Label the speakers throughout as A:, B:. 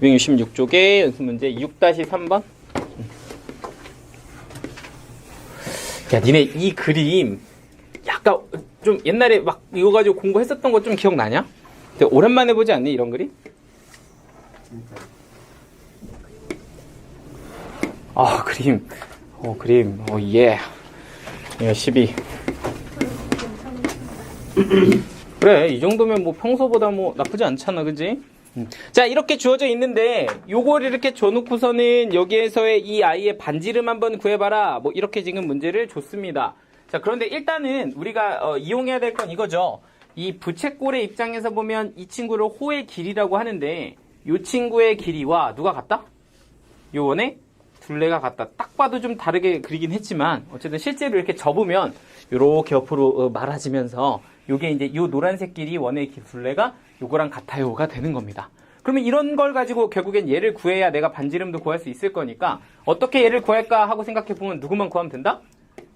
A: 266쪽에 연습 문제 6-3번. 야, 니네 이 그림 약간 좀 옛날에 막 이거 가지고 공부했었던 거 좀 기억나냐? 되게 오랜만에 보지 않니, 이런 그림? 아, 그림. 예. 이거 12. 그래, 이 정도면 뭐 평소보다 뭐 나쁘지 않잖아, 그지? 자, 이렇게 주어져 있는데 요걸 이렇게 줘놓고서는 여기에서의 이 아이의 반지름 한번 구해봐라, 뭐 이렇게 지금 문제를 줬습니다. 자, 그런데 일단은 우리가 이용해야 될 건 이거죠. 이 부채꼴의 입장에서 보면 이 친구를 호의 길이라고 하는데 이 친구의 길이와 누가 같다? 요 원의 둘레가 같다. 딱 봐도 좀 다르게 그리긴 했지만 어쨌든 실제로 이렇게 접으면 요렇게 옆으로 말아지면서 요게 이제 요 노란색 길이 원의 둘레가 요거랑 같아요가 되는 겁니다. 그러면 이런 걸 가지고 결국엔 얘를 구해야 내가 반지름도 구할 수 있을 거니까 어떻게 얘를 구할까 하고 생각해 보면 누구만 구하면 된다?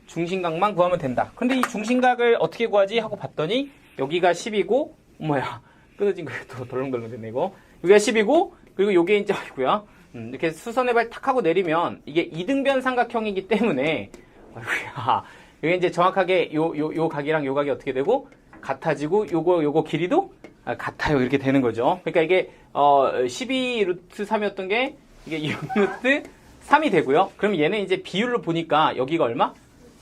A: 중심각만 구하면 된다. 근데 이 중심각을 어떻게 구하지 하고 봤더니 여기가 10이고 뭐야 끊어진 거에 또 덜렁덜렁 됐네 이거. 여기가 10이고 그리고 요게 이제 아이고야 이렇게 수선의 발 탁 하고 내리면 이게 이등변 삼각형이기 때문에 아이고야 이게 이제 정확하게 요 각이랑 요 각이 어떻게 되고 같아지고 요거 길이도 같아요. 이렇게 되는 거죠. 그러니까 이게 12 루트 3이었던 게 이게 6 루트 3이 되고요. 그럼 얘는 이제 비율로 보니까 여기가 얼마?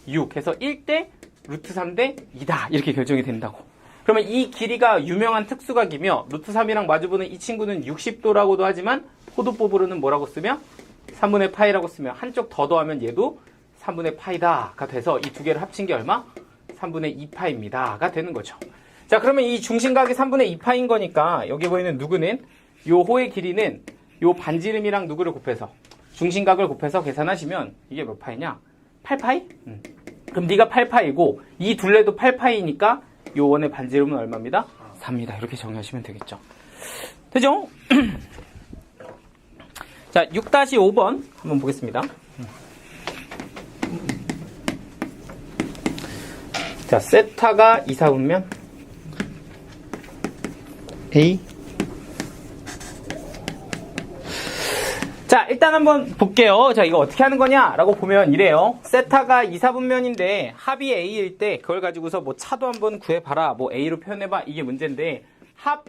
A: 6 해서 1대 루트 3대 2다 이렇게 결정이 된다고. 그러면 이 길이가 유명한 특수각이며 루트 3이랑 마주보는 이 친구는 60도라고도 하지만 호도법으로는 뭐라고 쓰면 3분의 파이라고 쓰면 한쪽 더 더하면 얘도 3분의 파이다가 돼서 이 두 개를 합친 게 얼마? 3분의 2파입니다가 되는 거죠. 자, 그러면 이 중심각이 3분의 2파인 거니까 여기 보이는 누구는 요 호의 길이는 요 반지름이랑 누구를 곱해서 중심각을 곱해서 계산하시면 이게 몇 파이냐? 8파이? 그럼 네가 8파이고 이 둘레도 8파이니까 요 원의 반지름은 얼마입니다? 4입니다. 이렇게 정리하시면 되겠죠. 되죠? 자, 6-5번 한번 보겠습니다. 자, 세타가 2, 4분면 A. 자, 일단 한번 볼게요. 자, 이거 어떻게 하는 거냐라고 보면 이래요. 세타가 2, 4분면인데 합이 A일 때 그걸 가지고서 뭐 차도 한번 구해봐라. 뭐 A로 표현해봐. 이게 문제인데 합,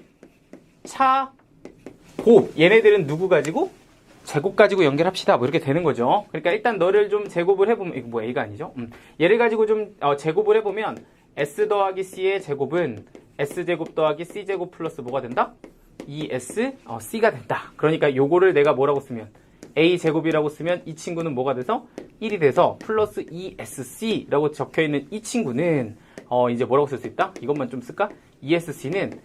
A: 차, 곱 얘네들은 누구 가지고? 제곱 가지고 연결합시다. 뭐 이렇게 되는 거죠. 그러니까 일단 너를 좀 제곱을 해보면 이거 뭐 A가 아니죠? 얘를 가지고 좀 제곱을 해보면 S 더하기 C의 제곱은 S제곱 더하기 C제곱 플러스 뭐가 된다? 2S C가 된다. 그러니까 요거를 내가 뭐라고 쓰면 A제곱이라고 쓰면 이 친구는 뭐가 돼서 1이 돼서 플러스 2SC라고 적혀있는 이 친구는 이제 뭐라고 쓸 수 있다? 이것만 좀 쓸까? 2SC는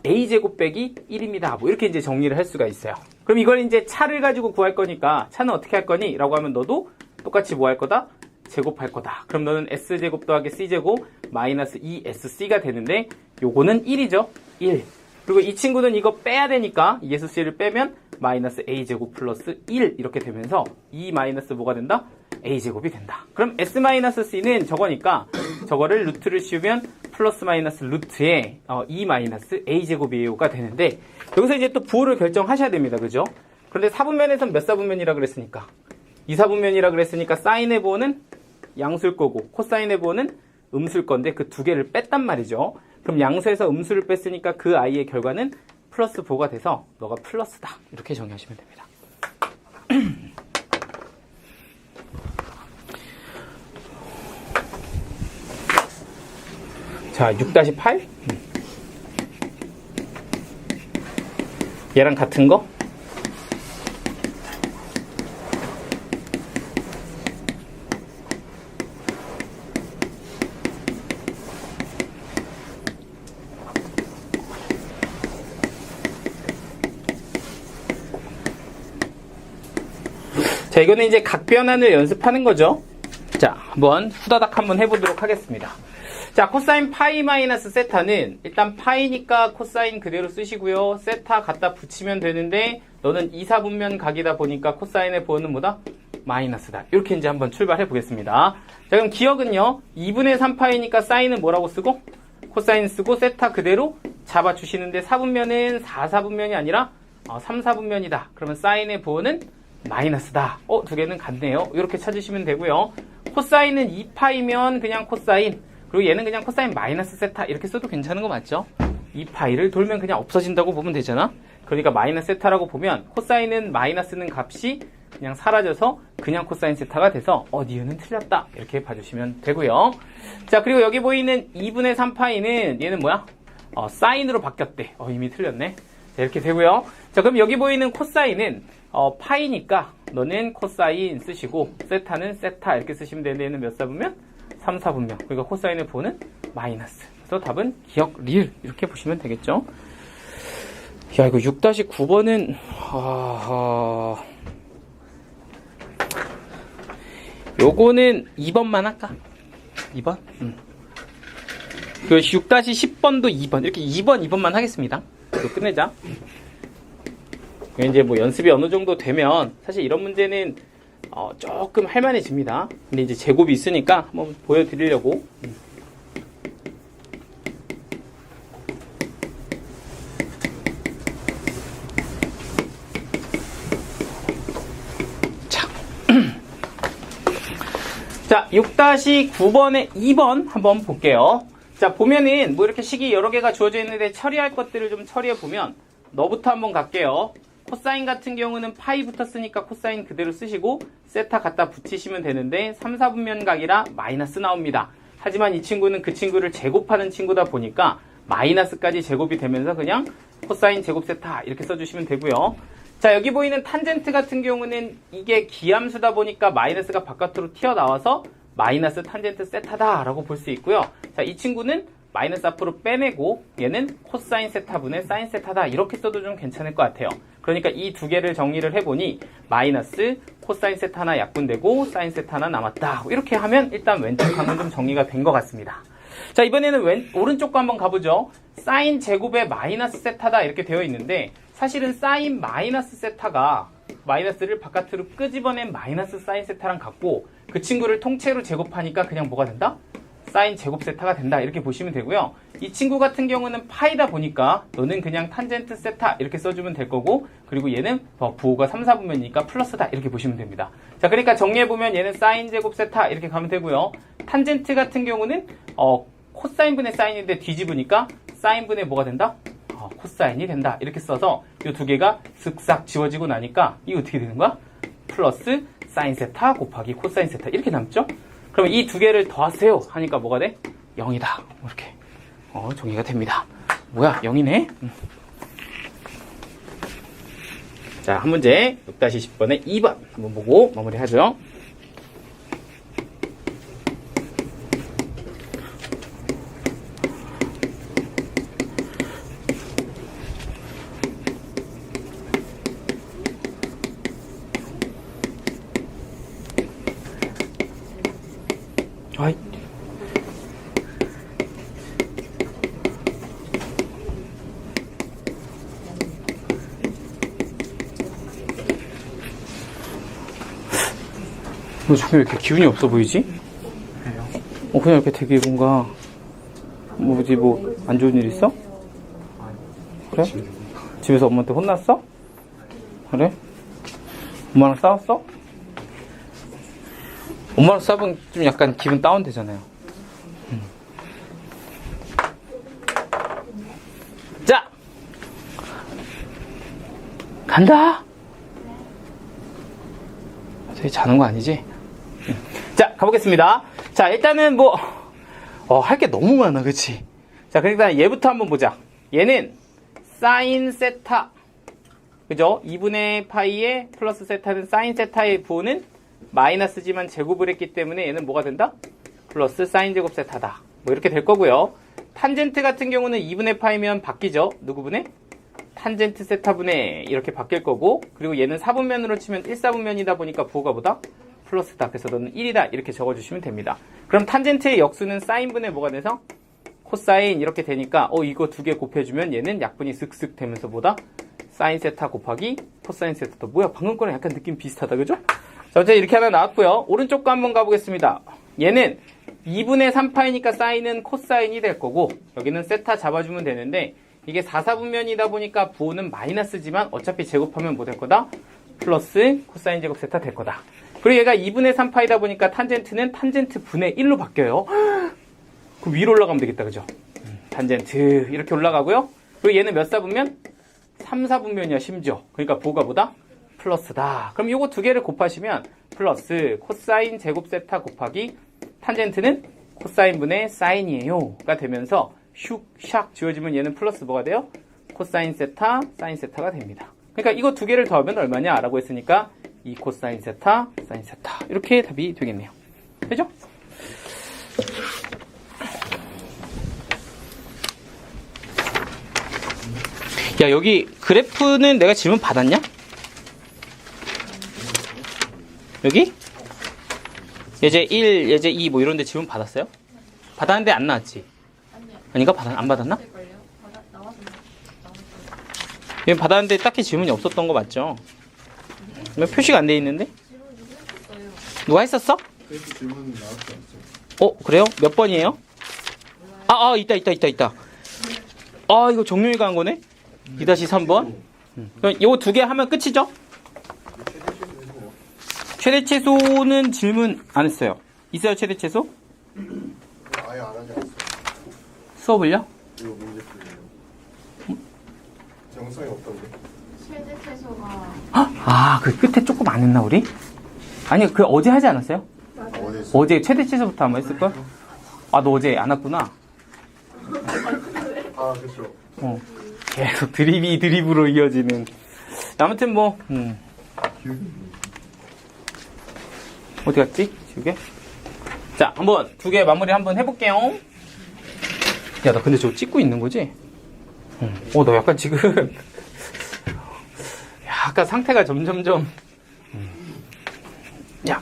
A: A제곱 빼기 1입니다. 뭐 이렇게 이제 정리를 할 수가 있어요. 그럼 이걸 이제 차를 가지고 구할 거니까 차는 어떻게 할 거니? 라고 하면 너도 똑같이 뭐 할 거다? 제곱할 거다. 그럼 너는 S제곱 더하기 C제곱 마이너스 2SC가 되는데 요거는 1이죠. 1. 그리고 이 친구는 이거 빼야 되니까 2SC를 빼면 마이너스 A제곱 플러스 1 이렇게 되면서 2 마이너스 뭐가 된다? A제곱이 된다. 그럼 S 마이너스 C는 저거니까 저거를 루트를 씌우면 플러스 마이너스 루트에 2 마이너스 A제곱이에요가 되는데 여기서 이제 또 부호를 결정하셔야 됩니다. 그죠? 그런데 4분면에선 몇 사분면이라 그랬으니까 2, 4분면이라 그랬으니까 사인의 부호는 양수일 거고 코사인의 부호는 음수일 건데 그 두 개를 뺐단 말이죠. 그럼 양수에서 음수를 뺐으니까 그 아이의 결과는 플러스 부호가 돼서 너가 플러스다. 이렇게 정의하시면 됩니다. 자, 6-8 얘랑 같은 거 자, 이거는 이제 각변환을 연습하는 거죠. 자, 한번 후다닥 한번 해보도록 하겠습니다. 자, 코사인 파이 마이너스 세타는 일단 파이니까 코사인 그대로 쓰시고요. 세타 갖다 붙이면 되는데 너는 2, 4분면 각이다 보니까 코사인의 부호는 뭐다? 마이너스다. 이렇게 이제 한번 출발해 보겠습니다. 자, 그럼 기억은요. 2분의 3파이니까 사인은 뭐라고 쓰고? 코사인 쓰고 세타 그대로 잡아주시는데 4분면은 4, 4분면이 아니라 3, 4분면이다. 그러면 사인의 부호는 마이너스다. 두 개는 같네요. 이렇게 찾으시면 되고요. 코사인은 2파이면 그냥 코사인, 그리고 얘는 그냥 코사인 마이너스 세타 이렇게 써도 괜찮은 거 맞죠? 2파이를 돌면 그냥 없어진다고 보면 되잖아. 그러니까 마이너스 세타라고 보면 코사인은 마이너스는 값이 그냥 사라져서 그냥 코사인 세타가 돼서 니은은 틀렸다 이렇게 봐주시면 되고요. 자, 그리고 여기 보이는 2분의 3파이는 얘는 뭐야? 사인으로 바뀌었대. 이미 틀렸네. 자, 이렇게 되고요. 자, 그럼 여기 보이는 코사인은 파이니까 너는 코사인 쓰시고 세타는 세타 이렇게 쓰시면 되는데 얘는 몇 사분면? 3, 4분면. 그러니까 코사인의 부호는 마이너스. 그래서 답은 기억 리을 이렇게 보시면 되겠죠. 야, 이거 6-9번은 요거는 2번만 할까? 2번? 그 6-10번도 2번. 이렇게 2번만 하겠습니다. 이거 끝내자. 이제 뭐 연습이 어느 정도 되면 사실 이런 문제는 조금 할만해집니다. 근데 이제 제곱이 있으니까 한번 보여드리려고. 자, 6-9번의 2번 한번 볼게요. 자, 보면은 뭐 이렇게 식이 여러 개가 주어져 있는데 처리할 것들을 좀 처리해 보면 너부터 한번 갈게요. 코사인 같은 경우는 파이 붙었으니까 코사인 그대로 쓰시고 세타 갖다 붙이시면 되는데 3, 4분면 각이라 마이너스 나옵니다. 하지만 이 친구는 그 친구를 제곱하는 친구다 보니까 마이너스까지 제곱이 되면서 그냥 코사인 제곱 세타 이렇게 써주시면 되고요. 자, 여기 보이는 탄젠트 같은 경우는 이게 기함수다 보니까 마이너스가 바깥으로 튀어나와서 마이너스 탄젠트 세타다 라고 볼 수 있고요. 자, 이 친구는 마이너스 앞으로 빼내고 얘는 코사인 세타분의 사인 세타다 이렇게 써도 좀 괜찮을 것 같아요. 그러니까 이 두 개를 정리를 해보니 마이너스 코사인 세타 하나 약분되고 사인 세타 하나 남았다. 이렇게 하면 일단 왼쪽 항은 좀 정리가 된 것 같습니다. 자, 이번에는 오른쪽 거 한번 가보죠. 사인 제곱에 마이너스 세타다 이렇게 되어 있는데 사실은 사인 마이너스 세타가 마이너스를 바깥으로 끄집어낸 마이너스 사인 세타랑 같고 그 친구를 통째로 제곱하니까 그냥 뭐가 된다? 사인 제곱 세타가 된다 이렇게 보시면 되고요. 이 친구 같은 경우는 파이다 보니까 너는 그냥 탄젠트 세타 이렇게 써주면 될 거고 그리고 얘는 부호가 3, 4분면이니까 플러스다 이렇게 보시면 됩니다. 자, 그러니까 정리해보면 얘는 사인 제곱 세타 이렇게 가면 되고요. 탄젠트 같은 경우는 코사인분의 사인인데 뒤집으니까 사인분의 뭐가 된다? 코사인이 된다 이렇게 써서 이 두 개가 쓱싹 지워지고 나니까 이거 어떻게 되는 거야? 플러스 사인 세타 곱하기 코사인 세타 이렇게 남죠? 그러면 이 두 개를 더하세요 하니까 뭐가 돼? 0이다 이렇게 정리가 됩니다. 뭐야 0이네? 자, 한 문제 6-10번의 2번 한번 보고 마무리하죠. 아이. 너 지금 왜 이렇게 기운이 없어 보이지? 그냥 이렇게 되게 뭔가 뭐지 뭐 안 좋은 일 있어? 그래? 집에서 엄마한테 혼났어? 그래? 엄마랑 싸웠어? 엄마랑 싸우면 좀 약간 기분 다운되잖아요. 자! 간다! 저기 자는 거 아니지? 자, 가보겠습니다. 자, 일단은 뭐, 할 게 너무 많아, 그치? 자, 그러니까 얘부터 한번 보자. 얘는 사인 세타. 그죠? 2분의 파이에 플러스 세타는 사인 세타의 부호는 마이너스지만 제곱을 했기 때문에 얘는 뭐가 된다? 플러스 사인 제곱 세타다. 뭐 이렇게 될 거고요. 탄젠트 같은 경우는 2분의 파이면 바뀌죠. 누구분의? 탄젠트 세타분의 이렇게 바뀔 거고 그리고 얘는 4분면으로 치면 1/4분면이다 보니까 부호가 뭐다? 플러스다. 그래서 너는 1이다. 이렇게 적어주시면 됩니다. 그럼 탄젠트의 역수는 사인분의 뭐가 돼서? 코사인 이렇게 되니까 이거 두 개 곱해주면 얘는 약분이 슥슥 되면서 뭐다? 사인 세타 곱하기 코사인 세타다. 뭐야 방금 거랑 약간 느낌 비슷하다. 그죠? 자, 어쨌든 이렇게 하나 나왔고요. 오른쪽 거 한번 가보겠습니다. 얘는 2분의 3파이니까 사인은 코사인이 될 거고 여기는 세타 잡아주면 되는데 이게 4사분면이다 보니까 부호는 마이너스지만 어차피 제곱하면 뭐 될 거다? 플러스 코사인 제곱 세타 될 거다. 그리고 얘가 2분의 3파이다 보니까 탄젠트는 탄젠트 분의 1로 바뀌어요. 그 위로 올라가면 되겠다, 그죠? 탄젠트 이렇게 올라가고요. 그리고 얘는 몇 사분면? 3사분면이야 심지어. 그러니까 부호가 뭐다? 플러스다. 그럼 요거 두 개를 곱하시면 플러스 코사인 제곱 세타 곱하기 탄젠트는 코사인 분의 사인이에요가 되면서 슉샥 지워지면 얘는 플러스 뭐가 돼요? 코사인 세타, 사인 세타가 됩니다. 그러니까 이거 두 개를 더하면 얼마냐? 라고 했으니까 2 코사인 세타, 사인 세타 이렇게 답이 되겠네요. 되죠? 야, 여기 그래프는 내가 질문 받았냐? 여기? 예제 1, 예제 2 뭐 이런 데 질문 받았어요? 받았는데 안 나왔지? 아닌가? 안 받았나? 얘 받았는데 딱히 질문이 없었던 거 맞죠? 표시가 안 돼 있는데? 누가 했었어?
B: 질문 나왔지 않죠?
A: 그래요? 몇 번이에요? 있다. 이거 정윤이가 한 거네? 2-3번. 그럼 이거 두 개 하면 끝이죠? 최대 최소는 질문 안 했어요. 있어요, 최대 최소?
B: 아예 안 하지 않았어요.
A: 수업을요?
B: 이거 문제 풀려요. 정성이 없던데.
C: 최대 최소가
A: 그 끝에 조금 안 했나, 우리? 아니, 그 어제 하지 않았어요? 어제 최대 최소부터 한번 했을걸? 너 어제 안 왔구나.
B: 그렇죠.
A: 계속 드립으로 이어지는. 아무튼 뭐, 어디 갔지? 지우개? 자, 한번 두 개 마무리 한번 해볼게요. 야, 나 근데 저거 찍고 있는 거지? 너 약간 지금 약간 상태가 점점점 야.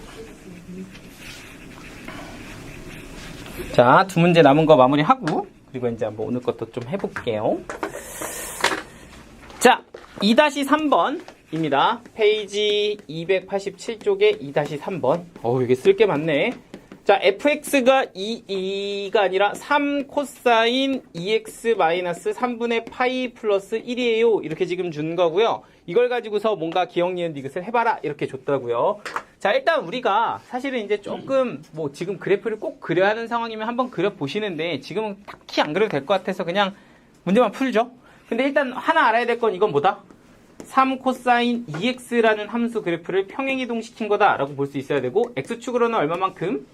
A: 자, 두 문제 남은 거 마무리하고 그리고 이제 한번 오늘 것도 좀 해볼게요. 자, 2-3번입니다. 페이지 287쪽에 2-3번. 이게 쓸 게 많네. 자, fx가 2가 아니라 3 코사인 2x 마이너스 3분의 파이 플러스 1이에요. 이렇게 지금 준 거고요. 이걸 가지고서 뭔가 기억, 니은, 디귿을 해봐라. 이렇게 줬다고요. 자, 일단 우리가 사실은 이제 조금 뭐 지금 그래프를 꼭 그려야 하는 상황이면 한번 그려보시는데 지금은 딱히 안 그려도 될 것 같아서 그냥 문제만 풀죠. 근데 일단 하나 알아야 될 건 이건 뭐다? 3 코사인 2x라는 함수 그래프를 평행이동시킨 거다 라고 볼 수 있어야 되고 x축으로는 얼마만큼?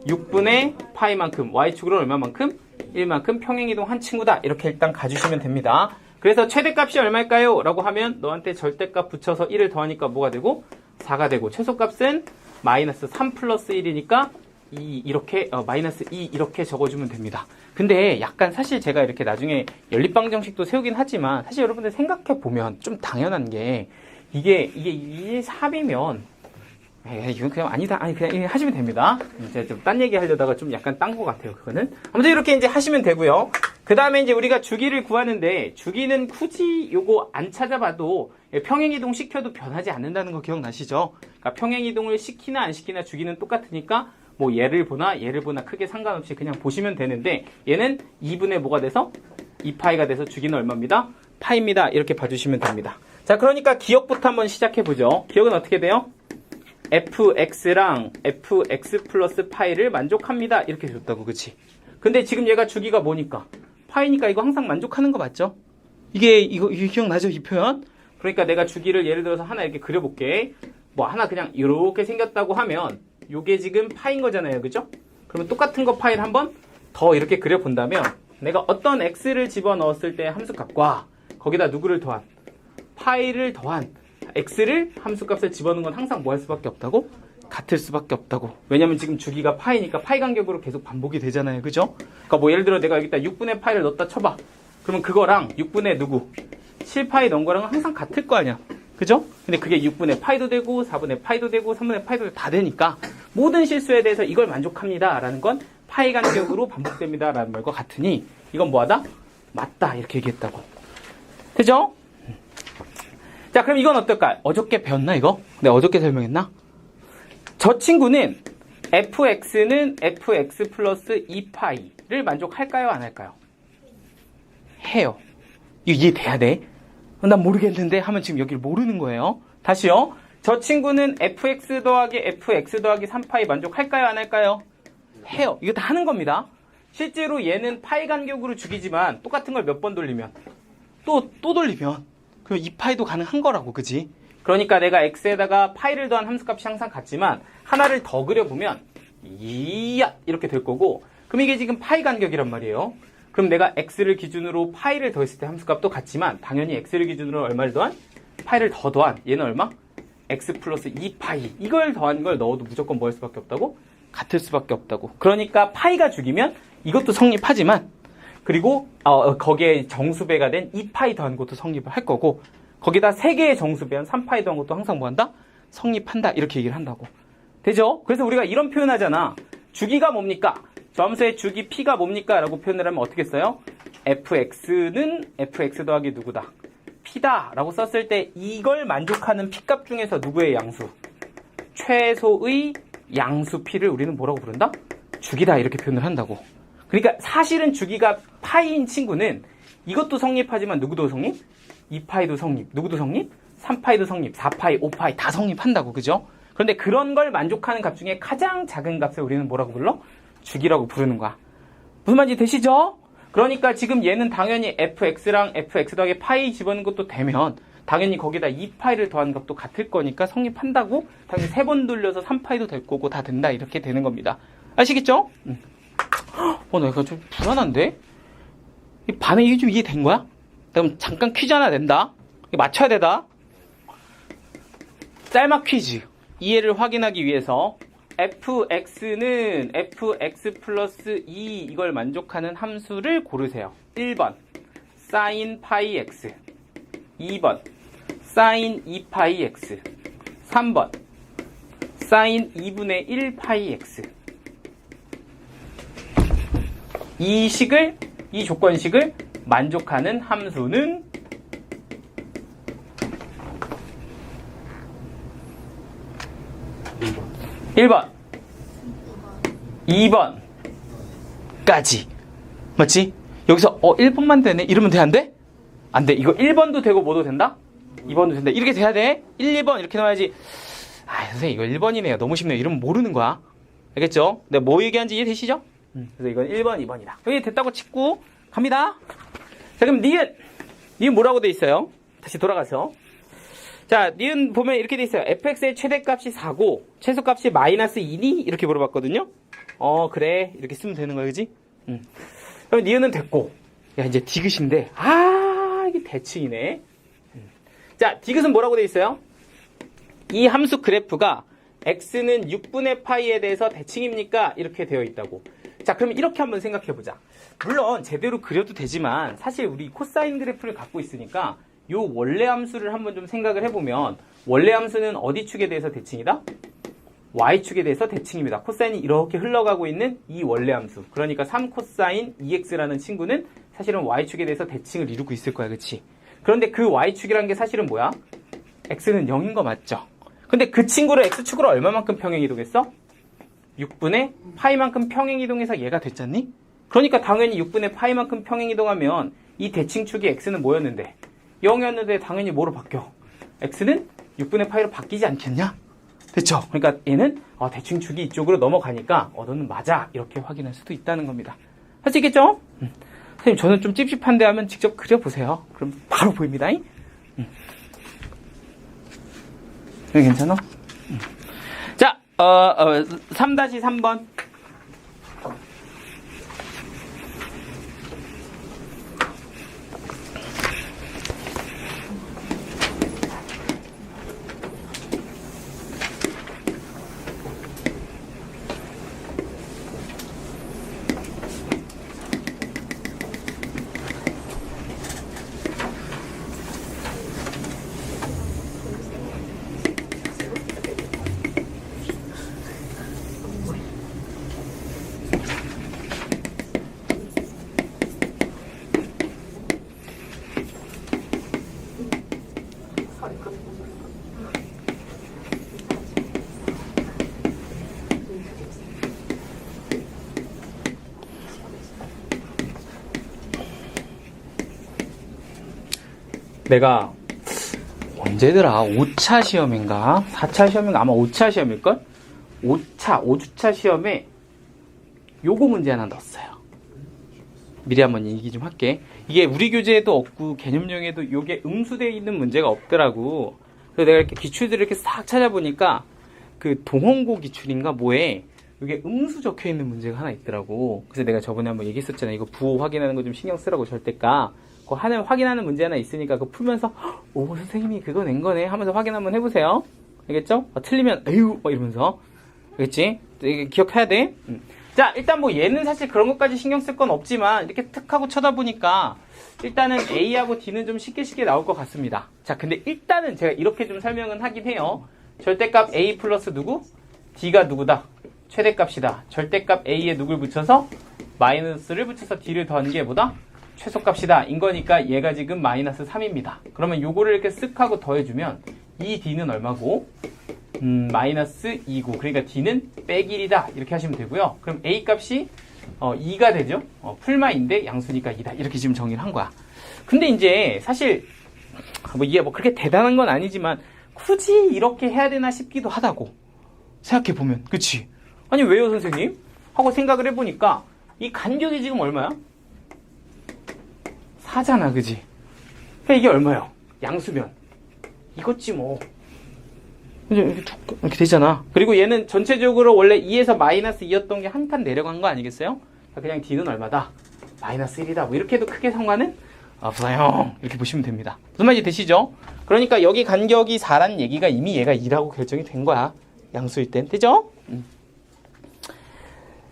A: 6분의 파이만큼, y축으로는 얼마만큼? 1만큼 평행이동 한 친구다. 이렇게 일단 가주시면 됩니다. 그래서 최대값이 얼마일까요? 라고 하면 너한테 절대값 붙여서 1을 더하니까 뭐가 되고? 4가 되고 최소값은 마이너스 3 플러스 1이니까 2 이렇게 마이너스 2 이렇게 적어주면 됩니다. 근데 약간 사실 제가 이렇게 나중에 연립방 정식도 세우긴 하지만 사실 여러분들 생각해보면 좀 당연한 게 이게 1, 3이면 이건 그냥 아니다. 그냥 하시면 됩니다. 이제 좀 딴 얘기 하려다가 좀 약간 딴 것 같아요, 그거는. 아무튼 이렇게 이제 하시면 되고요. 그 다음에 이제 우리가 주기를 구하는데, 주기는 굳이 요거 안 찾아봐도 평행이동 시켜도 변하지 않는다는 거 기억나시죠? 그러니까 평행이동을 시키나 안 시키나 주기는 똑같으니까, 뭐 얘를 보나 크게 상관없이 그냥 보시면 되는데, 얘는 2분의 뭐가 돼서? 2파이가 돼서 주기는 얼마입니다? 파입니다. 이렇게 봐주시면 됩니다. 자, 그러니까 기억부터 한번 시작해보죠. 기억은 어떻게 돼요? fx랑 fx 플러스 파이를 만족합니다. 이렇게 줬다고, 그치? 근데 지금 얘가 주기가 뭐니까? 파이니까 이거 항상 만족하는 거 맞죠? 이거 기억나죠? 이 표현? 그러니까 내가 주기를 예를 들어서 하나 이렇게 그려볼게. 뭐 하나 그냥 이렇게 생겼다고 하면 요게 지금 파인 거잖아요. 그죠? 그러면 똑같은 거 파이를 한번 더 이렇게 그려본다면 내가 어떤 x를 집어넣었을 때 함수값과 거기다 누구를 더한? 파이를 더한 x를 함수값에 집어넣은 건 항상 뭐 할 수밖에 없다고? 같을 수밖에 없다고. 왜냐면 지금 주기가 파이니까 파이 간격으로 계속 반복이 되잖아요. 그죠? 그러니까 뭐 예를 들어 내가 여기다 6분의 파이를 넣었다 쳐봐. 그러면 그거랑 6분의 누구? 7파이 넣은 거랑 항상 같을 거 아니야. 그죠? 근데 그게 6분의 파이도 되고 4분의 파이도 되고 3분의 파이도 다 되니까 모든 실수에 대해서 이걸 만족합니다 라는 건 파이 간격으로 반복됩니다 라는 말과 같으니 이건 뭐하다? 맞다 이렇게 얘기했다고. 그죠? 자, 그럼 이건 어떨까? 어저께 배웠나 이거? 내가 어저께 설명했나? 저 친구는 fx는 fx 플러스 2파이 P를 만족할까요? 안 할까요? 해요. 이거 이해돼야 돼? 난 모르겠는데 하면 지금 여기를 모르는 거예요. 다시요. 저 친구는 fx 더하기 fx 더하기 3파이 만족할까요? 안 할까요? 해요. 이거 다 하는 겁니다. 실제로 얘는 파이 간격으로 죽이지만 똑같은 걸 몇 번 돌리면 또 돌리면 그럼 2파이도 가능한 거라고, 그지? 그러니까 내가 x에다가 파이를 더한 함수값이 항상 같지만 하나를 더 그려보면 이야 이렇게 될 거고, 그럼 이게 지금 파이 간격이란 말이에요. 그럼 내가 x를 기준으로 파이를 더했을 때 함수값도 같지만 당연히 x를 기준으로 얼마를 더한? 파이를 더 더한 얘는 얼마? x 플러스 2파이. 이걸 더한 걸 넣어도 무조건 뭐 할 수밖에 없다고? 같을 수밖에 없다고. 그러니까 파이가 죽이면 이것도 성립하지만, 그리고 거기에 정수배가 된 2파이 더한 것도 성립을 할 거고, 거기다 3개의 정수배한 3파이 더한 것도 항상 뭐 한다? 성립한다. 이렇게 얘기를 한다고. 되죠? 그래서 우리가 이런 표현하잖아. 주기가 뭡니까? 저 함수의 주기 p가 뭡니까? 라고 표현을 하면 어떻게 써요? fx는 fx 더하기 누구다? p다 라고 썼을 때 이걸 만족하는 p값 중에서 누구의 양수? 최소의 양수 p를 우리는 뭐라고 부른다? 주기다 이렇게 표현을 한다고. 그러니까 사실은 주기가 파이인 친구는 이것도 성립하지만 누구도 성립? 2파이도 성립. 누구도 성립? 3파이도 성립. 4파이, 5파이 다 성립한다고. 그죠? 그런데 그런 걸 만족하는 값 중에 가장 작은 값을 우리는 뭐라고 불러? 주기라고 부르는 거야. 무슨 말인지 되시죠? 그러니까 지금 얘는 당연히 fx랑 fx 더하기 파이 집어넣는 것도 되면 당연히 거기다 2파이를 더한 값도 같을 거니까 성립한다고. 당연히 3번 돌려서 3파이도 될 거고 다 된다 이렇게 되는 겁니다. 아시겠죠? 나 이거 좀 불안한데? 이 반응 이게 좀 이해된 거야? 그럼 잠깐 퀴즈 하나 낸다. 이거 맞춰야 되다. 짤막 퀴즈. 이해를 확인하기 위해서 fx는 fx 플러스 2 이걸 만족하는 함수를 고르세요. 1번 sin 파이 x, 2번 sin 2파이 x, 3번 sin 2분의 1 파이 x. 이 조건식을 만족하는 함수는 1번, 2번까지. 맞지? 여기서 1번만 되네? 이러면 돼? 안 돼? 안 돼. 이거 1번도 되고 뭐도 된다? 2번도 된다. 이렇게 돼야 돼. 1, 2번 이렇게 나와야지. 선생님 이거 1번이네요. 너무 쉽네요. 이러면 모르는 거야. 알겠죠? 내가 뭐 얘기하는지 이해되시죠? 그래서 이건 1번, 2번이다. 여기 됐다고 짚고 갑니다. 자, 그럼 니은 뭐라고 돼 있어요? 다시 돌아가서. 자, 니은 보면 이렇게 돼 있어요. fx의 최대값이 4고 최소값이 마이너스 2니? 이렇게 물어봤거든요. 그래. 이렇게 쓰면 되는 거야, 그지? 그럼 니은은 됐고. 야, 이제 디귿인데. 이게 대칭이네. 자, 디귿은 뭐라고 돼 있어요? 이 함수 그래프가 x는 6분의 파이에 대해서 대칭입니까? 이렇게 되어 있다고. 자, 그럼 이렇게 한번 생각해 보자. 물론 제대로 그려도 되지만 사실 우리 코사인 그래프를 갖고 있으니까 요 원래 함수를 한번 좀 생각을 해보면, 원래 함수는 어디 축에 대해서 대칭이다? y축에 대해서 대칭입니다. 코사인이 이렇게 흘러가고 있는 이 원래 함수. 그러니까 3코사인 2x라는 친구는 사실은 y축에 대해서 대칭을 이루고 있을 거야. 그치? 그런데 그 y축이란 게 사실은 뭐야? x는 0인 거 맞죠? 근데 그 친구를 x축으로 얼마만큼 평행이동했어? 6분의 파이만큼 평행이동해서 얘가 됐잖니? 그러니까 당연히 6분의 파이만큼 평행이동하면 이 대칭축이 x는 뭐였는데? 0이었는데 당연히 뭐로 바뀌어? x는 6분의 파이로 바뀌지 않겠냐? 됐죠? 그러니까 얘는 대칭축이 이쪽으로 넘어가니까 너는 맞아 이렇게 확인할 수도 있다는 겁니다. 할 수 있겠죠? 선생님 저는 좀 찝찝한데 하면 직접 그려보세요. 그럼 바로 보입니다. 여기 괜찮아? 자, 3-3번. 내가 언제더라? 5차 시험인가? 4차 시험인가? 아마 5차 시험일걸? 5주차 시험에 요거 문제 하나 넣었어요. 미리 한번 얘기 좀 할게. 이게 우리 교재에도 없고 개념용에도 요게 음수되어 있는 문제가 없더라고. 그래서 내가 이렇게 기출들을 이렇게 싹 찾아보니까 그 동원고 기출인가 뭐에 이게 음수 적혀 있는 문제가 하나 있더라고. 그래서 내가 저번에 한번 얘기했었잖아. 이거 부호 확인하는 거 좀 신경 쓰라고 절대값. 그거 하나 확인하는 문제 하나 있으니까 그거 풀면서 오 선생님이 그거 낸 거네 하면서 확인 한번 해보세요. 알겠죠? 틀리면 에휴 막 이러면서. 알겠지? 기억해야 돼. 자, 일단 뭐 얘는 사실 그런 것까지 신경 쓸 건 없지만 이렇게 툭 하고 쳐다보니까 일단은 A하고 D는 좀 쉽게 나올 것 같습니다. 자, 근데 일단은 제가 이렇게 좀 설명은 하긴 해요. 절대값 A 플러스 누구? D가 누구다? 최대값이다. 절대값 A에 누굴 붙여서 마이너스를 붙여서 D를 더한 게 뭐다? 최소값이다. 인 거니까 얘가 지금 마이너스 3입니다. 그러면 요거를 이렇게 쓱 하고 더해주면 이 D는 얼마고? 마이너스 2고 그러니까 D는 빼기 1이다 이렇게 하시면 되고요. 그럼 A 값이 2가 되죠. 풀마인데 양수니까 2다 이렇게 지금 정의를 한 거야. 근데 이제 사실 뭐 이게 뭐 그렇게 대단한 건 아니지만 굳이 이렇게 해야 되나 싶기도 하다고 생각해보면. 그치? 아니 왜요 선생님? 하고 생각을 해보니까 이 간격이 지금 얼마야? 4잖아 그지? 그러니까 이게 얼마야? 양수면 이거지 뭐. 이렇게 되잖아. 그리고 얘는 전체적으로 원래 2에서 마이너스 2였던 게 한 칸 내려간 거 아니겠어요? 그냥 D는 얼마다? 마이너스 1이다. 뭐 이렇게 해도 크게 상관은 없어요. 이렇게 보시면 됩니다. 무슨 말인지 되시죠? 그러니까 여기 간격이 4라는 얘기가 이미 얘가 2라고 결정이 된 거야. 양수일 땐. 되죠?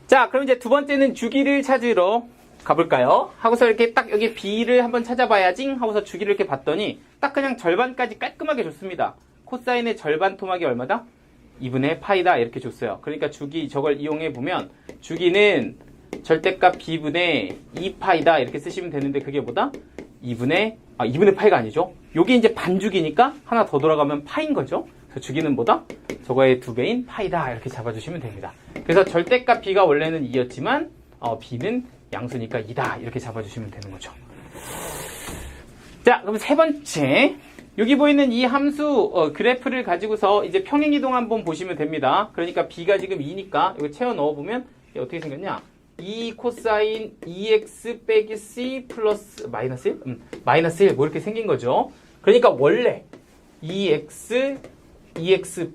A: 자, 그럼 이제 두 번째는 주기를 찾으러 가볼까요? 하고서 이렇게 딱 여기 B를 한번 찾아봐야지 하고서 주기를 이렇게 봤더니 딱 그냥 절반까지 깔끔하게 줬습니다. 코사인의 절반 토막이 얼마다? 2분의 파이다 이렇게 줬어요. 그러니까 주기 저걸 이용해 보면 주기는 절대값 B분의 2파이다 이렇게 쓰시면 되는데 그게 뭐다? 2분의 파이가 아니죠. 요게 이제 반주기니까 하나 더 돌아가면 파인 거죠. 그래서 주기는 뭐다? 저거의 2배인 파이다 이렇게 잡아주시면 됩니다. 그래서 절대값 B가 원래는 2였지만 B는 양수니까 2다 이렇게 잡아주시면 되는 거죠. 자, 그럼 세 번째 여기 보이는 이 함수 그래프를 가지고서 이제 평행이동 한번 보시면 됩니다. 그러니까 B가 지금 2니까 이거 채워 넣어보면 어떻게 생겼냐? 2 코사인 2x 빼기 c 플러스 마이너스 1? 마이너스 1 뭐 이렇게 생긴 거죠. 그러니까 원래 2x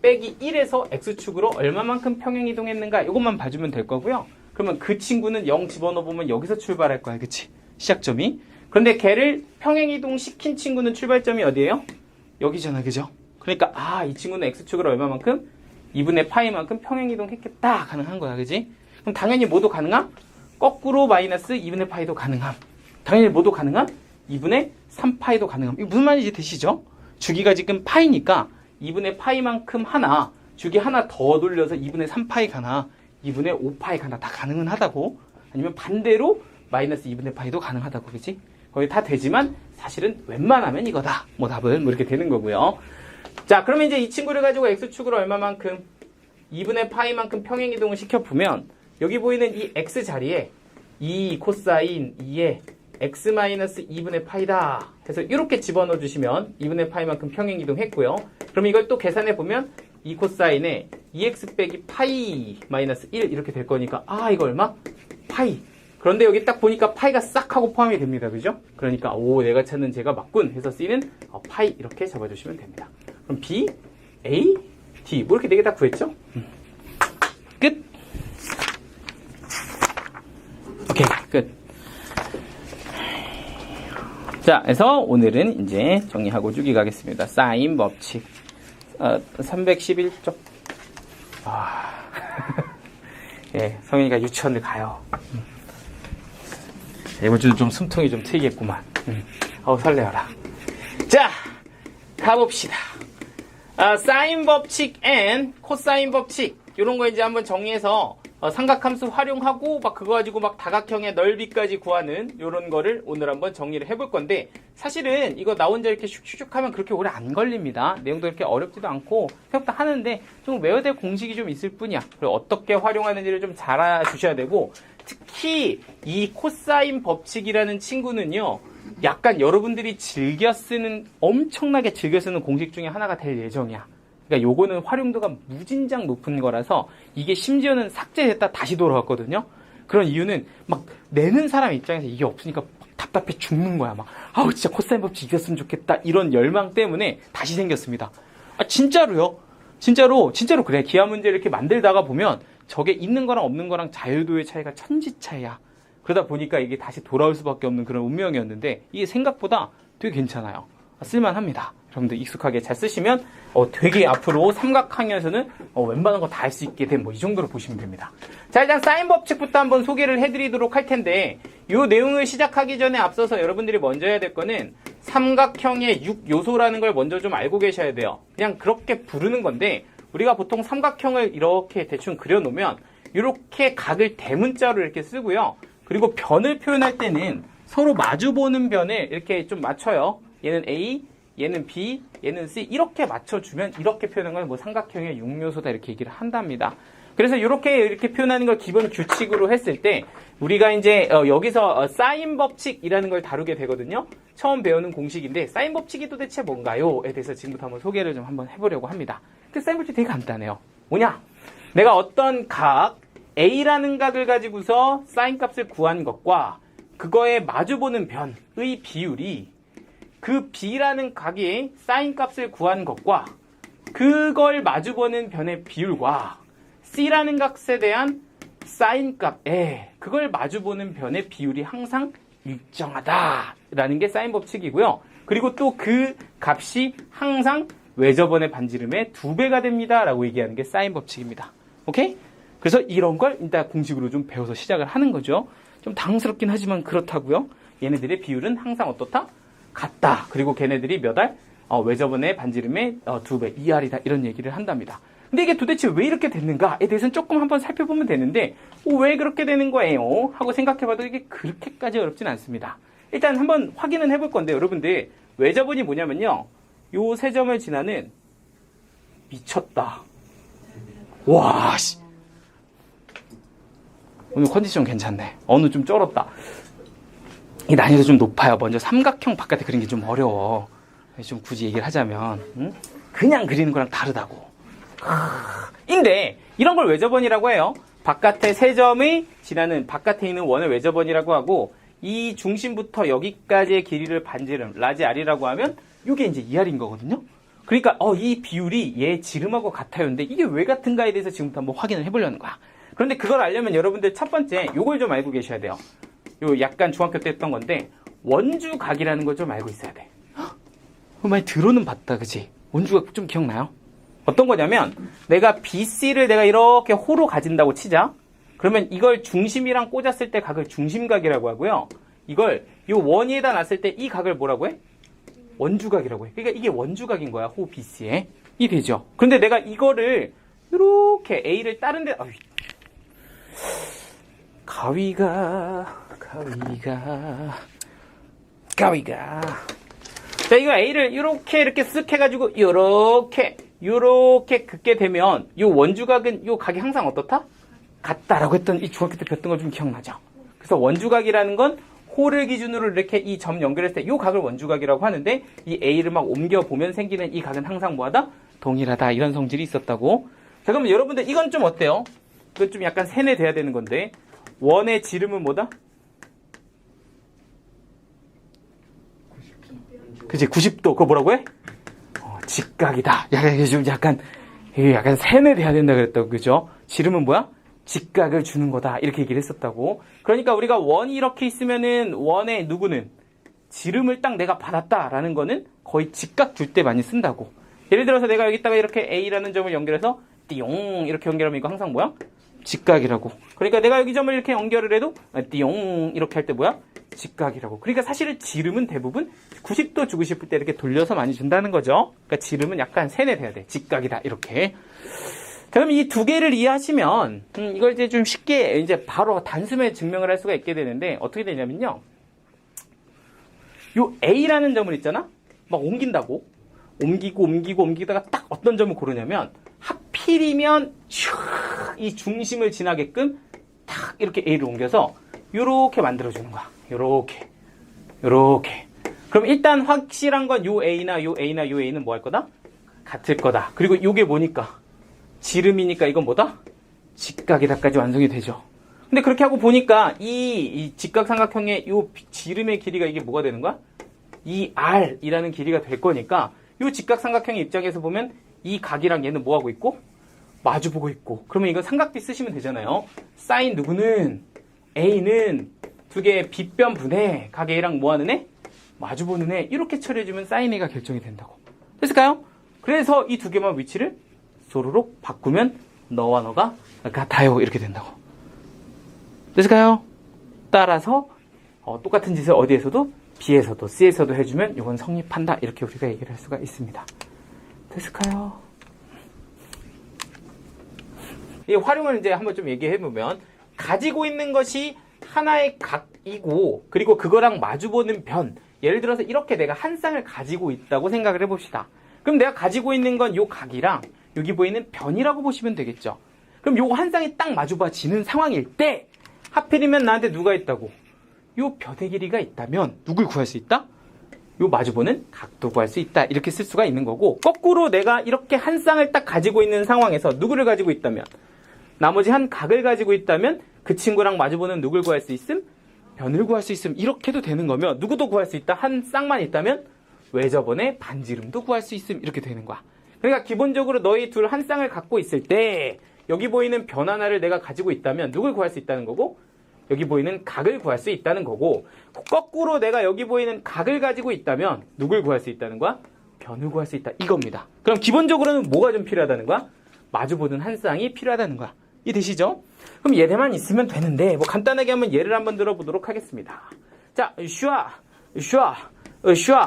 A: 빼기 1에서 x축으로 얼마만큼 평행이동했는가 이것만 봐주면 될 거고요. 그러면 그 친구는 0 집어넣어보면 여기서 출발할 거야. 그치? 시작점이. 그런데 걔를 평행이동 시킨 친구는 출발점이 어디예요? 여기잖아. 그죠? 그러니까 이 친구는 x축으로 얼마만큼? 2분의 파이만큼 평행이동 했겠다. 가능한 거야. 그지? 그럼 당연히 뭐도 가능함? 거꾸로 마이너스 2분의 파이도 가능함. 당연히 뭐도 가능함? 2분의 3파이도 가능함. 이거 무슨 말인지 되시죠? 주기가 지금 파이니까 2분의 파이만큼 하나, 주기 하나 더 돌려서 2분의 3파이 가나 2분의 5파이 가나 다 가능은 하다고. 아니면 반대로 마이너스 2분의 파이도 가능하다고. 그치? 거의 다 되지만 사실은 웬만하면 이거다. 뭐 답은 뭐 이렇게 되는 거고요. 자, 그러면 이제 이 친구를 가지고 x축으로 얼마만큼 2분의 파이만큼 평행이동을 시켜보면 여기 보이는 이 x 자리에 2 코사인 2에 x 마이너스 2분의 파이다 해서 이렇게 집어넣어 주시면 2분의 파이만큼 평행이동 했고요. 그럼 이걸 또 계산해 보면 2 코사인에 2x 빼기 파이 마이너스 1 이렇게 될 거니까 이거 얼마? 파이. 그런데 여기 딱 보니까 파이가 싹 하고 포함이 됩니다. 그죠? 그러니까 내가 찾는 제가 맞군 해서 C는 파이 이렇게 잡아주시면 됩니다. 그럼 B, A, D 뭐 이렇게 4개 다 구했죠? 끝. 오케이, 끝. 자, 그래서 오늘은 이제 정리하고 주기 가겠습니다. 사인 법칙 311쪽. 예, 성현이가 유치원을 가요. 이번 주도 좀 숨통이 좀 트이겠구만. 설레어라. 자, 가봅시다. 사인 법칙 and 코사인 법칙 이런 거 이제 한번 정리해서 삼각함수 활용하고 막 그거 가지고 막 다각형의 넓이까지 구하는 이런 거를 오늘 한번 정리를 해볼 건데 사실은 이거 나 혼자 이렇게 슉슉슉 하면 그렇게 오래 안 걸립니다. 내용도 그렇게 어렵지도 않고 생각도 하는데 좀 외워야 될 공식이 좀 있을 뿐이야. 그리고 어떻게 활용하는지를 좀 잘 알아주셔야 되고 특히 이 코사인 법칙이라는 친구는요 약간 여러분들이 엄청나게 즐겨 쓰는 공식 중에 하나가 될 예정이야. 그러니까 요거는 활용도가 무진장 높은 거라서 이게 심지어는 삭제됐다 다시 돌아왔거든요. 그런 이유는 막 내는 사람 입장에서 이게 없으니까 답답해 죽는 거야. 막 아우 진짜 코사인 법칙 이겼으면 좋겠다 이런 열망 때문에 다시 생겼습니다. 아 진짜로요. 진짜로 그래. 기하 문제 이렇게 만들다가 보면 저게 있는 거랑 없는 거랑 자유도의 차이가 천지 차이야. 그러다 보니까 이게 다시 돌아올 수밖에 없는 그런 운명이었는데 이게 생각보다 되게 괜찮아요. 쓸만합니다. 여러분들 익숙하게 잘 쓰시면 되게 앞으로 삼각항에서는 웬만한 거 다 할 수 있게 된 뭐 이 정도로 보시면 됩니다. 자, 일단 사인 법칙부터 한번 소개를 해드리도록 할 텐데 이 내용을 시작하기 전에 앞서서 여러분들이 먼저 해야 될 거는 삼각형의 6요소라는 걸 먼저 좀 알고 계셔야 돼요. 그냥 그렇게 부르는 건데 우리가 보통 삼각형을 이렇게 대충 그려놓으면 이렇게 각을 대문자로 이렇게 쓰고요. 그리고 변을 표현할 때는 서로 마주보는 변을 이렇게 좀 맞춰요. 얘는 A, 얘는 B, 얘는 C 이렇게 맞춰주면 이렇게 표현하는 걸 뭐 삼각형의 6요소다 이렇게 얘기를 한답니다. 그래서 이렇게 표현하는 걸 기본 규칙으로 했을 때 우리가 이제 여기서 사인 법칙이라는 걸 다루게 되거든요. 처음 배우는 공식인데 사인 법칙이 도대체 뭔가요?에 대해서 지금부터 한번 소개를 좀 한번 해보려고 합니다. 근데 사인 법칙 되게 간단해요. 뭐냐? 내가 어떤 각 A라는 각을 가지고서 사인 값을 구한 것과 그거에 마주보는 변의 비율이 그 B라는 각이 사인 값을 구한 것과 그걸 마주보는 변의 비율과 C라는 값에 대한 사인 값에 그걸 마주보는 변의 비율이 항상 일정하다라는 게 사인 법칙이고요. 그리고 또 그 값이 항상 외접원의 반지름의 2배가 됩니다 라고 얘기하는 게 사인 법칙입니다. 오케이? 그래서 이런 걸 일단 공식으로 좀 배워서 시작을 하는 거죠. 좀 당스럽긴 하지만 그렇다고요. 얘네들의 비율은 항상 어떻다? 같다. 그리고 걔네들이 몇 알? 외접원의 반지름의 2배, 2알이다. 이런 얘기를 한답니다. 근데 이게 도대체 왜 이렇게 됐는가에 대해서는 조금 한번 살펴보면 되는데 왜 그렇게 되는 거예요? 하고 생각해봐도 이게 그렇게까지 어렵진 않습니다. 일단 한번 확인은 해볼 건데 여러분들 외접원이 뭐냐면요. 요 세 점을 지나는 미쳤다. 와 씨. 오늘 컨디션 괜찮네. 어느 좀 쩔었다. 이 난이도 좀 높아요. 먼저 삼각형 바깥에 그리는 게 좀 어려워. 좀 굳이 얘기를 하자면 응? 그냥 그리는 거랑 다르다고. 인데 이런 걸 외접원이라고 해요. 바깥에 세 점이 지나는 바깥에 있는 원을 외접원이라고 하고 이 중심부터 여기까지의 길이를 반지름 라지 R이라고 하면 이게 이제 2R인 거거든요. 그러니까 이 비율이 얘 지름하고 같아요. 근데 이게 왜 같은가에 대해서 지금부터 한번 확인을 해보려는 거야. 그런데 그걸 알려면 여러분들 첫 번째 요걸 좀 알고 계셔야 돼요. 요 약간 중학교 때 했던 건데 원주각이라는 걸 좀 알고 있어야 돼. 많이 들어는 봤다, 그치? 원주각 좀 기억나요? 어떤 거냐면 내가 BC를 내가 이렇게 호로 가진다고 치자. 그러면 이걸 중심이랑 꽂았을 때 각을 중심각이라고 하고요. 이걸 요 원위에다 놨을 때 이 각을 뭐라고 해? 원주각이라고 해. 그러니까 이게 원주각인 거야, 호 BC에. 이 되죠. 그런데 내가 이거를 이렇게 A를 다른 데 가위가 자, 이거 A를 이렇게 쓱 해가지고 요렇게 긋게 되면 요 원주각은 요 각이 항상 어떻다? 같다라고 했던 이 중학교 때 배웠던 거 좀 기억나죠? 그래서 원주각이라는 건 호를 기준으로 이렇게 이 점 연결했을 때 요 각을 원주각이라고 하는데 이 A를 막 옮겨보면 생기는 이 각은 항상 뭐하다? 동일하다. 이런 성질이 있었다고. 자, 그러면 여러분들 이건 좀 어때요? 이건 좀 약간 세뇌돼야 되는 건데 원의 지름은 뭐다? 그치, 90도. 그거 뭐라고 해? 직각이다. 약간 세뇌돼야 된다 그랬다고, 그죠? 지름은 뭐야? 직각을 주는 거다. 이렇게 얘기를 했었다고. 그러니까 우리가 원이 이렇게 있으면은 원의 누구는 지름을 딱 내가 받았다라는 거는 거의 직각 줄 때 많이 쓴다고. 예를 들어서 내가 여기다가 이렇게 A라는 점을 연결해서 띠용 이렇게 연결하면 이거 항상 뭐야? 직각이라고. 그러니까 내가 여기 점을 이렇게 연결을 해도 띠용 이렇게 할 때 뭐야? 직각이라고. 그러니까 사실은 지름은 대부분 90도 주고 싶을 때 이렇게 돌려서 많이 준다는 거죠. 그러니까 지름은 약간 세뇌돼야 돼. 직각이다. 이렇게. 자, 그럼 이 두 개를 이해하시면 이걸 이제 좀 쉽게 이제 바로 단숨에 증명을 할 수가 있게 되는데 어떻게 되냐면요. 요 A라는 점을 있잖아. 막 옮긴다고. 옮기다가 딱 어떤 점을 고르냐면 하필이면 이 중심을 지나게끔 딱 이렇게 A를 옮겨서 요렇게 만들어주는 거야. 요렇게. 요렇게. 그럼 일단 확실한 건 요 A나 요 A나 요 A는 뭐 할 거다? 같을 거다. 그리고 요게 뭐니까? 지름이니까 이건 뭐다? 직각이다까지 완성이 되죠. 근데 그렇게 하고 보니까 이 직각삼각형의 요 지름의 길이가 이게 뭐가 되는 거야? 이 R이라는 길이가 될 거니까 요 직각삼각형의 입장에서 보면 이 각이랑 얘는 뭐 하고 있고? 마주보고 있고. 그러면 이건 삼각비 쓰시면 되잖아요. 사인 누구는 A는 두 개의 빗변 분의 각 A랑 뭐 하는 애? 마주보는 애. 이렇게 처리해주면 사인 A가 결정이 된다고. 됐을까요? 그래서 이 두 개만 위치를 소로록 바꾸면 너와 너가 같아요. 이렇게 된다고. 됐을까요? 따라서 똑같은 짓을 어디에서도 B에서도 C에서도 해주면 이건 성립한다. 이렇게 우리가 얘기를 할 수가 있습니다. 됐을까요? 이 활용을 이제 한번 좀 얘기해보면 가지고 있는 것이 하나의 각이고 그리고 그거랑 마주보는 변. 예를 들어서 이렇게 내가 한 쌍을 가지고 있다고 생각을 해봅시다. 그럼 내가 가지고 있는 건 요 각이랑 여기 보이는 변이라고 보시면 되겠죠. 그럼 요 한 쌍이 딱 마주봐지는 상황일 때 하필이면 나한테 누가 있다고? 요 변의 길이가 있다면 누굴 구할 수 있다? 요 마주보는 각도 구할 수 있다. 이렇게 쓸 수가 있는 거고 거꾸로 내가 이렇게 한 쌍을 딱 가지고 있는 상황에서 누구를 가지고 있다면 나머지 한 각을 가지고 있다면 그 친구랑 마주보는 누굴 구할 수 있음? 변을 구할 수 있음. 이렇게도 되는 거면 누구도 구할 수 있다. 한 쌍만 있다면 외접원의 반지름도 구할 수 있음. 이렇게 되는 거야. 그러니까 기본적으로 너희 둘 한 쌍을 갖고 있을 때 여기 보이는 변 하나를 내가 가지고 있다면 누굴 구할 수 있다는 거고 여기 보이는 각을 구할 수 있다는 거고 거꾸로 내가 여기 보이는 각을 가지고 있다면 누굴 구할 수 있다는 거야? 변을 구할 수 있다. 이겁니다. 그럼 기본적으로는 뭐가 좀 필요하다는 거야? 마주보는 한 쌍이 필요하다는 거야. 이해되시죠? 그럼 얘네만 있으면 되는데 뭐 간단하게 한번 예를 한번 들어보도록 하겠습니다. 자, 슈아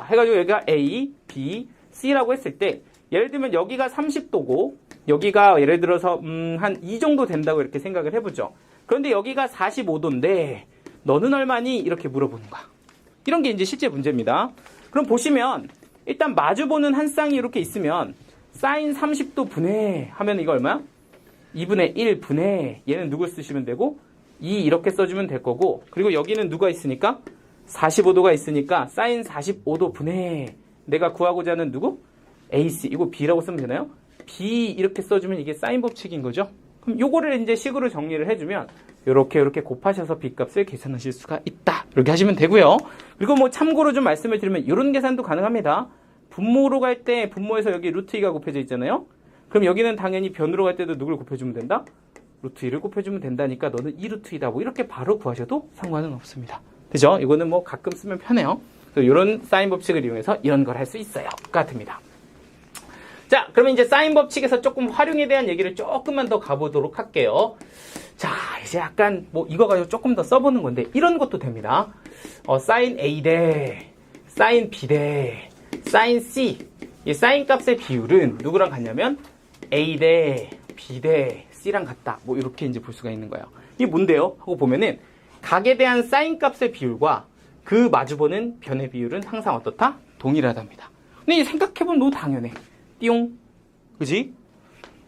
A: 해가지고 여기가 A, B, C라고 했을 때 예를 들면 여기가 30도고 여기가 예를 들어서 한 이 정도 된다고 이렇게 생각을 해보죠. 그런데 여기가 45도인데 너는 얼마니? 이렇게 물어보는 거야. 이런 게 이제 실제 문제입니다. 그럼 보시면 일단 마주보는 한 쌍이 이렇게 있으면 사인 30도 분해 하면 이거 얼마야? 2분의 1 분해 얘는 누굴 쓰시면 되고 2 이렇게 써주면 될 거고 그리고 여기는 누가 있으니까 45도가 있으니까 사인 45도 분해 내가 구하고자 하는 누구? AC 이거 B라고 쓰면 되나요? B 이렇게 써주면 이게 사인 법칙인 거죠. 그럼 요거를 이제 식으로 정리를 해주면 요렇게 곱하셔서 B 값을 계산하실 수가 있다. 이렇게 하시면 되고요. 그리고 뭐 참고로 좀 말씀을 드리면 이런 계산도 가능합니다. 분모로 갈 때 분모에서 여기 루트 2가 곱해져 있잖아요. 그럼 여기는 당연히 변으로 갈 때도 누굴 곱해주면 된다? 루트 2를 곱해주면 된다니까 너는 2루트 2다. 뭐 이렇게 바로 구하셔도 상관은 없습니다. 그죠? 이거는 뭐 가끔 쓰면 편해요. 이런 사인 법칙을 이용해서 이런 걸 할 수 있어요. 같습니다. 자, 그러면 이제 사인 법칙에서 조금 활용에 대한 얘기를 조금만 더 가보도록 할게요. 자, 이제 약간 뭐 이거 가지고 조금 더 써보는 건데 이런 것도 됩니다. 사인 A 대 사인 B 대 사인 C. 이 사인 값의 비율은 누구랑 같냐면 A 대 B 대 C랑 같다. 뭐 이렇게 이제 볼 수가 있는 거예요. 이게 뭔데요? 하고 보면은 각에 대한 사인 값의 비율과 그 마주보는 변의 비율은 항상 어떻다? 동일하답니다. 근데 이제 생각해보면 너무 당연해. 띠용. 그지?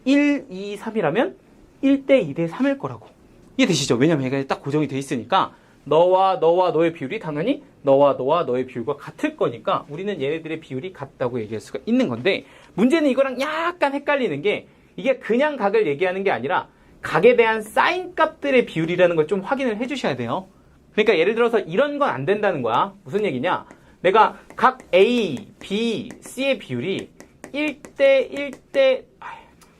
A: 1, 2, 3이라면 1대 2대 3일 거라고. 이해되시죠? 왜냐면 얘가 딱 고정이 돼 있으니까 너와 너의 비율이 당연히 너와 너의 비율과 같을 거니까 우리는 얘네들의 비율이 같다고 얘기할 수가 있는 건데 문제는 이거랑 약간 헷갈리는 게 이게 그냥 각을 얘기하는 게 아니라 각에 대한 사인 값들의 비율이라는 걸 좀 확인을 해주셔야 돼요. 그러니까 예를 들어서 이런 건 안 된다는 거야. 무슨 얘기냐? 내가 각 A, B, C의 비율이 1대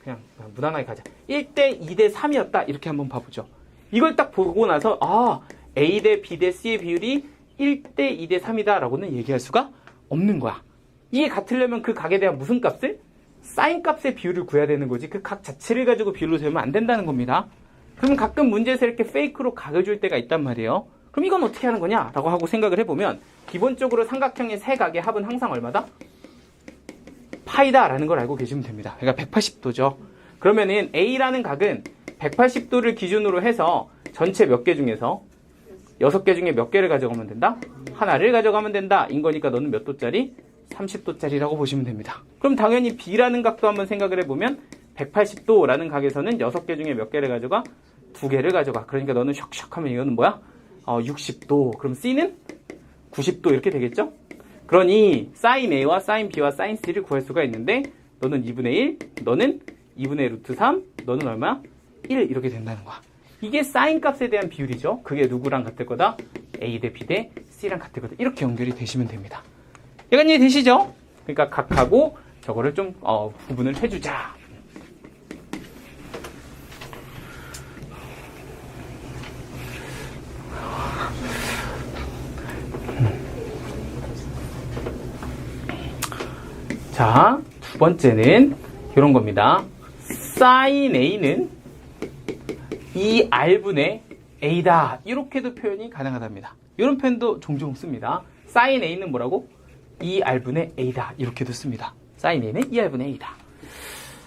A: 그냥 무난하게 가자. 1대 2대 3이었다. 이렇게 한번 봐보죠. 이걸 딱 보고 나서 A 대 B 대 C의 비율이 1대 2대 3이다 라고는 얘기할 수가 없는 거야. 이게 같으려면 그 각에 대한 무슨 값을? 사인 값의 비율을 구해야 되는 거지 그 각 자체를 가지고 비율로 세우면 안 된다는 겁니다. 그러면 가끔 문제에서 이렇게 페이크로 각을 줄 때가 있단 말이에요. 그럼 이건 어떻게 하는 거냐? 라고 하고 생각을 해보면 기본적으로 삼각형의 세 각의 합은 항상 얼마다? 파이다 라는 걸 알고 계시면 됩니다. 그러니까 180도죠. 그러면은 A라는 각은 180도를 기준으로 해서 전체 몇 개 중에서 6개 중에 몇 개를 가져가면 된다? 하나를 가져가면 된다. 인 거니까 너는 몇 도짜리? 30도짜리라고 보시면 됩니다. 그럼 당연히 B라는 각도 한번 생각을 해보면 180도라는 각에서는 6개 중에 몇 개를 가져가? 2개를 가져가. 그러니까 너는 샥샥 하면 이거는 뭐야? 60도. 그럼 C는 90도 이렇게 되겠죠? 그러니 sin A와 sin B와 sin C를 구할 수가 있는데 너는 2분의 1, 너는 2분의 루트 3, 너는 얼마? 1 이렇게 된다는 거야. 이게 sin 값에 대한 비율이죠. 그게 누구랑 같을 거다? A 대 B 대 C랑 같을 거다. 이렇게 연결이 되시면 됩니다. 약간 이해 되시죠? 그러니까 각하고 저거를 좀 구분을 해주자. 자, 두 번째는 이런 겁니다. sin A는 2R분의 A다. 이렇게도 표현이 가능하답니다. 이런 표현도 종종 씁니다. sin A는 뭐라고? 2R분의 A다. 이렇게도 씁니다. sin A는 2R분의 A다.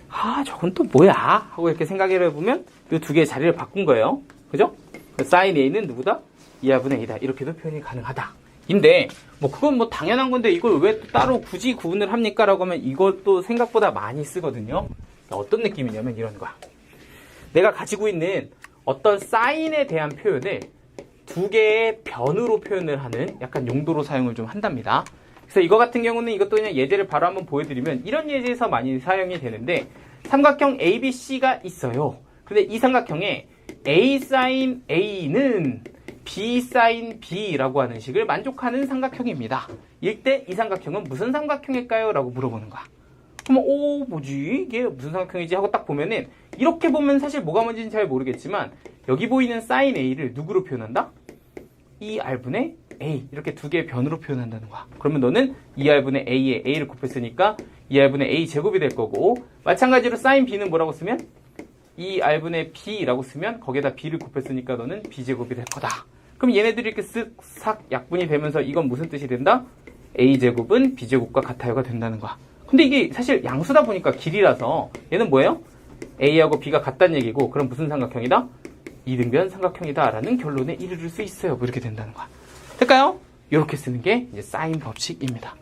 A: 아, 저건 또 뭐야? 하고 이렇게 생각을 해보면 이 두 개의 자리를 바꾼 거예요. 그죠? sin A는 누구다? 2R분의 A다. 이렇게도 표현이 가능하다. 인데 뭐 그건 뭐 당연한 건데 이걸 왜 따로 굳이 구분을 합니까? 라고 하면 이것도 생각보다 많이 쓰거든요. 어떤 느낌이냐면 이런 거야. 내가 가지고 있는 어떤 사인에 대한 표현을 두 개의 변으로 표현을 하는 약간 용도로 사용을 좀 한답니다. 그래서 이거 같은 경우는 이것도 그냥 예제를 바로 한번 보여드리면 이런 예제에서 많이 사용이 되는데 삼각형 ABC가 있어요. 근데 이 삼각형에 A sin A는 B sin B라고 하는 식을 만족하는 삼각형입니다. 이때 이 삼각형은 무슨 삼각형일까요? 라고 물어보는 거야. 그러면 뭐지? 이게 무슨 삼각형이지? 하고 딱 보면은 이렇게 보면 사실 뭐가 뭔지는 잘 모르겠지만 여기 보이는 sin A를 누구로 표현한다? 2R분의 A 이렇게 두 개의 변으로 표현한다는 거야. 그러면 너는 2R분의 A에 A를 곱했으니까 2R분의 A 제곱이 될 거고 마찬가지로 sin B는 뭐라고 쓰면 2R분의 B라고 쓰면 거기에다 B를 곱했으니까 너는 B제곱이 될 거다. 그럼 얘네들이 이렇게 쓱싹 약분이 되면서 이건 무슨 뜻이 된다? A제곱은 B제곱과 같아요가 된다는 거야. 근데 이게 사실 양수다 보니까 길이라서 얘는 뭐예요? A하고 B가 같다는 얘기고 그럼 무슨 삼각형이다? 이등변 삼각형이다 라는 결론에 이르를 수 있어요. 뭐 이렇게 된다는 거야. 될까요? 이렇게 쓰는 게 이제 사인 법칙입니다.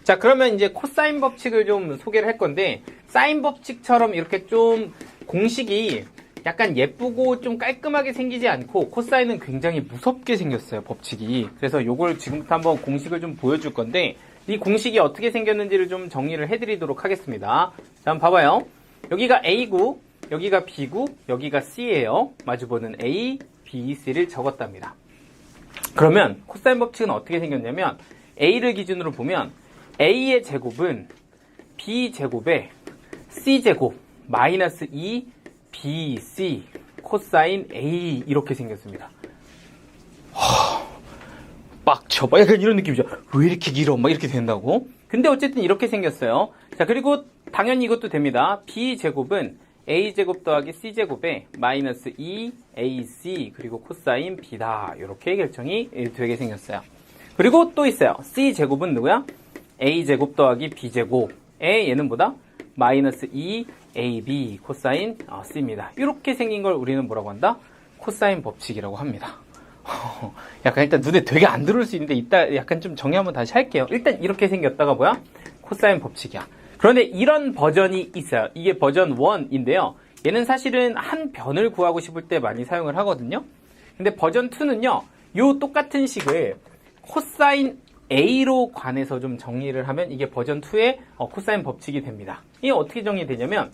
A: 자, 그러면 이제 코사인 법칙을 좀 소개를 할 건데 사인 법칙처럼 이렇게 좀 공식이 약간 예쁘고 좀 깔끔하게 생기지 않고 코사인은 굉장히 무섭게 생겼어요, 법칙이. 그래서 요걸 지금부터 한번 공식을 좀 보여줄 건데 이 공식이 어떻게 생겼는지를 좀 정리를 해드리도록 하겠습니다. 자, 한번 봐봐요. 여기가 A구, 여기가 B구, 여기가 C예요. 마주보는 A, B, C를 적었답니다. 그러면 코사인 법칙은 어떻게 생겼냐면 A를 기준으로 보면 A의 제곱은 B제곱에 C제곱 마이너스 2 BC 코사인 A 이렇게 생겼습니다. 빡쳐. 약간 이런 느낌이죠. 왜 이렇게 길어? 막 이렇게 된다고. 근데 어쨌든 이렇게 생겼어요. 자, 그리고 당연히 이것도 됩니다. B제곱은 A제곱 더하기 C제곱에 마이너스 2AC 그리고 코사인 B다. 이렇게 결정이 되게 생겼어요. 그리고 또 있어요. C제곱은 누구야? A제곱 더하기 B제곱에 얘는 뭐다? 마이너스 2AB 코사인 C입니다. 이렇게 생긴 걸 우리는 뭐라고 한다? 코사인 법칙이라고 합니다. 약간 일단 눈에 되게 안 들어올 수 있는데 이따 약간 좀 정리 한번 다시 할게요. 일단 이렇게 생겼다가 뭐야? 코사인 법칙이야. 그런데 이런 버전이 있어요. 이게 버전 1인데요. 얘는 사실은 한 변을 구하고 싶을 때 많이 사용을 하거든요. 근데 버전 2는요. 요 똑같은 식을 코사인 A로 관해서 좀 정리를 하면 이게 버전 2의 코사인 법칙이 됩니다. 이게 어떻게 정리되냐면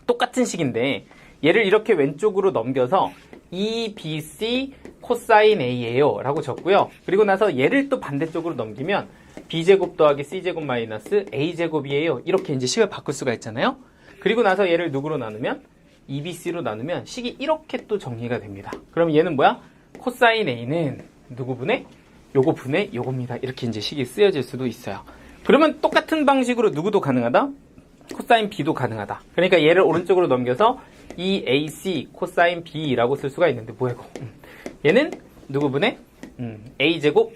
A: 똑같은 식인데 얘를 이렇게 왼쪽으로 넘겨서 EBC 코사인 A예요 라고 적고요. 그리고 나서 얘를 또 반대쪽으로 넘기면 B제곱 더하기 C제곱 마이너스 A제곱이에요. 이렇게 이제 식을 바꿀 수가 있잖아요. 그리고 나서 얘를 누구로 나누면 EBC로 나누면 식이 이렇게 또 정리가 됩니다. 그럼 얘는 뭐야? 코사인 A는 누구 분의? 요거 분의 요겁니다. 이렇게 이제 식이 쓰여질 수도 있어요. 그러면 똑같은 방식으로 누구도 가능하다? 코사인 B도 가능하다. 그러니까 얘를 오른쪽으로 넘겨서 EAC 코사인 B라고 쓸 수가 있는데 뭐야 이거? 얘는 누구 분의? A제곱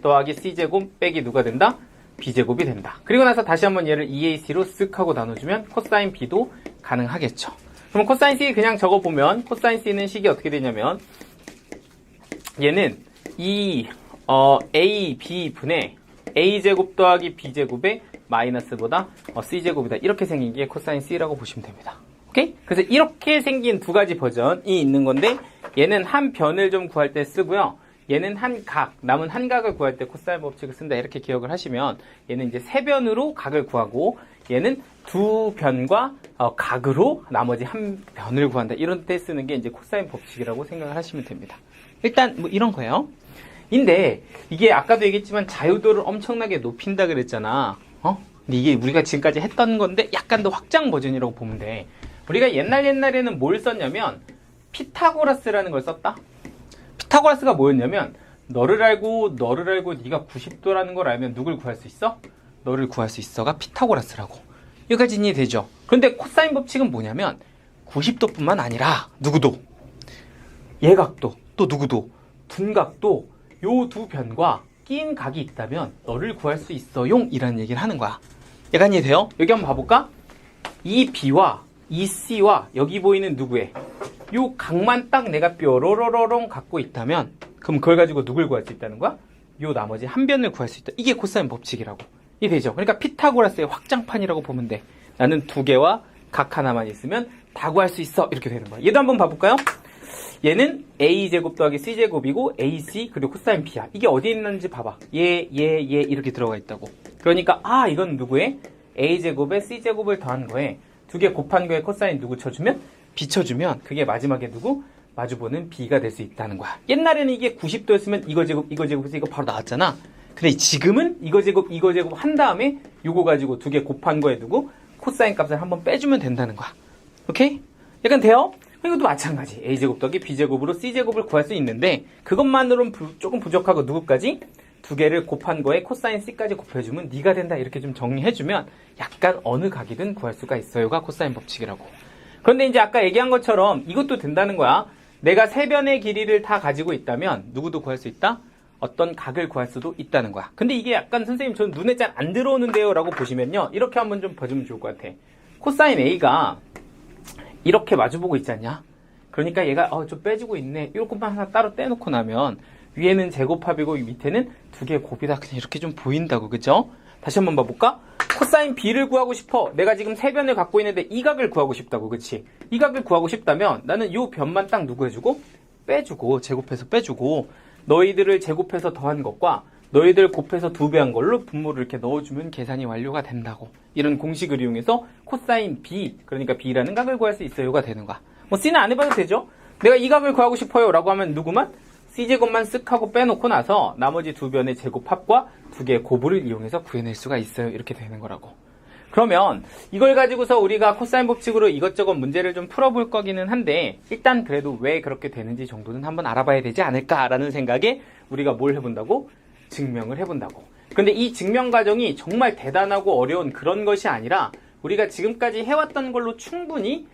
A: 더하기 C제곱 빼기 누가 된다? B제곱이 된다. 그리고 나서 다시 한번 얘를 EAC로 쓱 하고 나눠주면 코사인 B도 가능하겠죠. 그럼 코사인 C 그냥 적어보면 코사인 C는 식이 어떻게 되냐면 얘는 A, B 분의 A제곱 더하기 B제곱의 마이너스보다 C제곱이다. 이렇게 생긴 게 코사인 C라고 보시면 됩니다. 오케이? 그래서 이렇게 생긴 두 가지 버전이 있는 건데 얘는 한 변을 좀 구할 때 쓰고요. 얘는 한 각, 남은 한 각을 구할 때 코사인 법칙을 쓴다. 이렇게 기억을 하시면 얘는 이제 세 변으로 각을 구하고 얘는 두 변과 각으로 나머지 한 변을 구한다. 이런 때 쓰는 게 이제 코사인 법칙이라고 생각을 하시면 됩니다. 일단 뭐 이런 거예요. 근데 이게 아까도 얘기했지만 자유도를 엄청나게 높인다 그랬잖아. 근데 이게 우리가 지금까지 했던 건데 약간 더 확장 버전이라고 보면 돼. 우리가 옛날에는 뭘 썼냐면 피타고라스라는 걸 썼다. 피타고라스가 뭐였냐면 너를 알고 네가 90도라는 걸 알면 누굴 구할 수 있어? 너를 구할 수 있어가 피타고라스라고. 여기까지 이해되죠? 그런데 코사인 법칙은 뭐냐면 90도뿐만 아니라 누구도 예각도 또 누구도 둔각도 요 두 변과 끼인 각이 있다면 너를 구할 수 있어용 이라는 얘기를 하는 거야. 약간 이해돼요? 여기 한번 봐볼까? 이 B와 이 C와 여기 보이는 누구의 요 각만 딱 내가 뾰로로로롱 갖고 있다면 그럼 그걸 가지고 누굴 구할 수 있다는 거야? 요 나머지 한 변을 구할 수 있다. 이게 코사인 법칙이라고. 이해되죠? 그러니까 피타고라스의 확장판이라고 보면 돼. 나는 두 개와 각 하나만 있으면 다 구할 수 있어. 이렇게 되는 거야. 얘도 한번 봐볼까요? 얘는 a제곱 더하기 c제곱이고 ac 그리고 코사인 b야. 이게 어디에 있는지 봐봐. 얘 이렇게 들어가 있다고. 그러니까 이건 누구의? a제곱에 c제곱을 더한 거에 두 개 곱한 거에 코사인 누구 쳐주면? b 쳐주면 그게 마지막에 누구? 마주보는 b가 될 수 있다는 거야. 옛날에는 이게 90도였으면 이거 제곱에서 이거 바로 나왔잖아. 근데 지금은 이거 제곱 한 다음에 요거 가지고 두 개 곱한 거에 누구? 코사인 값을 한번 빼주면 된다는 거야. 오케이? 약간 돼요? 이것도 마찬가지. a제곱 더하기 b제곱으로 c제곱을 구할 수 있는데 그것만으로는 조금 부족하고 누구까지? 두 개를 곱한 거에 코사인 c까지 곱해주면 네가 된다. 이렇게 좀 정리해주면 약간 어느 각이든 구할 수가 있어요가 코사인 법칙이라고. 그런데 이제 아까 얘기한 것처럼 이것도 된다는 거야. 내가 세 변의 길이를 다 가지고 있다면 누구도 구할 수 있다? 어떤 각을 구할 수도 있다는 거야. 근데 이게 약간 선생님 저는 눈에 잘 안 들어오는데요 라고 보시면요. 이렇게 한번 좀 봐주면 좋을 것 같아. 코사인 A가 이렇게 마주보고 있지 않냐? 그러니까 얘가 좀 빼주고 있네. 이것만 하나 따로 떼놓고 나면 위에는 제곱합이고 밑에는 두 개의 곱이다. 그냥 이렇게 좀 보인다고. 그죠? 다시 한번 봐볼까? 코사인 B를 구하고 싶어. 내가 지금 세 변을 갖고 있는데 이 각을 구하고 싶다고. 그치? 이 각을 구하고 싶다면 나는 요 변만 딱 누구 해주고? 빼주고 제곱해서 빼주고 너희들을 제곱해서 더한 것과 너희들 곱해서 두 배 한 걸로 분모를 이렇게 넣어주면 계산이 완료가 된다고. 이런 공식을 이용해서 코사인 B, 그러니까 B라는 각을 구할 수 있어요가 되는 거야. 뭐 C는 안 해봐도 되죠? 내가 이 각을 구하고 싶어요 라고 하면 누구만? C제곱만 쓱 하고 빼놓고 나서 나머지 두 변의 제곱합과 두 개의 곱을 이용해서 구해낼 수가 있어요. 이렇게 되는 거라고. 그러면 이걸 가지고서 우리가 코사인 법칙으로 이것저것 문제를 좀 풀어볼 거기는 한데 일단 그래도 왜 그렇게 되는지 정도는 한번 알아봐야 되지 않을까라는 생각에 우리가 뭘 해본다고? 증명을 해본다고. 근데 이 증명 과정이 정말 대단하고 어려운 그런 것이 아니라 우리가 지금까지 해왔던 걸로 충분히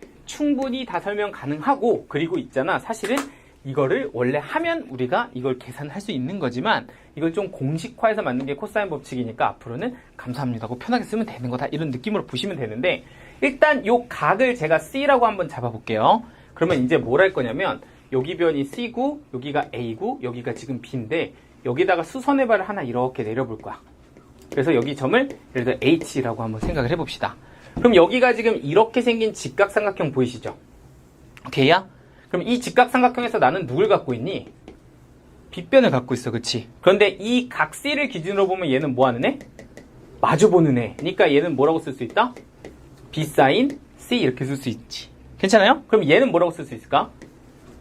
A: 다 설명 가능하고 그리고 있잖아. 사실은 이거를 원래 하면 우리가 이걸 계산할 수 있는 거지만 이걸 좀 공식화해서 만든 게 코사인 법칙이니까 앞으로는 감사합니다 하고 편하게 쓰면 되는 거다. 이런 느낌으로 보시면 되는데 일단 요 각을 제가 C라고 한번 잡아볼게요. 그러면 이제 뭘 할 거냐면 여기 변이 C고 여기가 A고 여기가 지금 B인데 여기다가 수선의 발을 하나 이렇게 내려볼 거야. 그래서 여기 점을 예를 들어 H라고 한번 생각을 해봅시다. 그럼 여기가 지금 이렇게 생긴 직각삼각형 보이시죠? 오케이야? 그럼 이 직각삼각형에서 나는 누굴 갖고 있니? 빗변을 갖고 있어. 그치? 그런데 이 각 C를 기준으로 보면 얘는 뭐 하는 애? 마주보는 애. 그러니까 얘는 뭐라고 쓸 수 있다? B 사인 C 이렇게 쓸 수 있지. 괜찮아요? 그럼 얘는 뭐라고 쓸 수 있을까?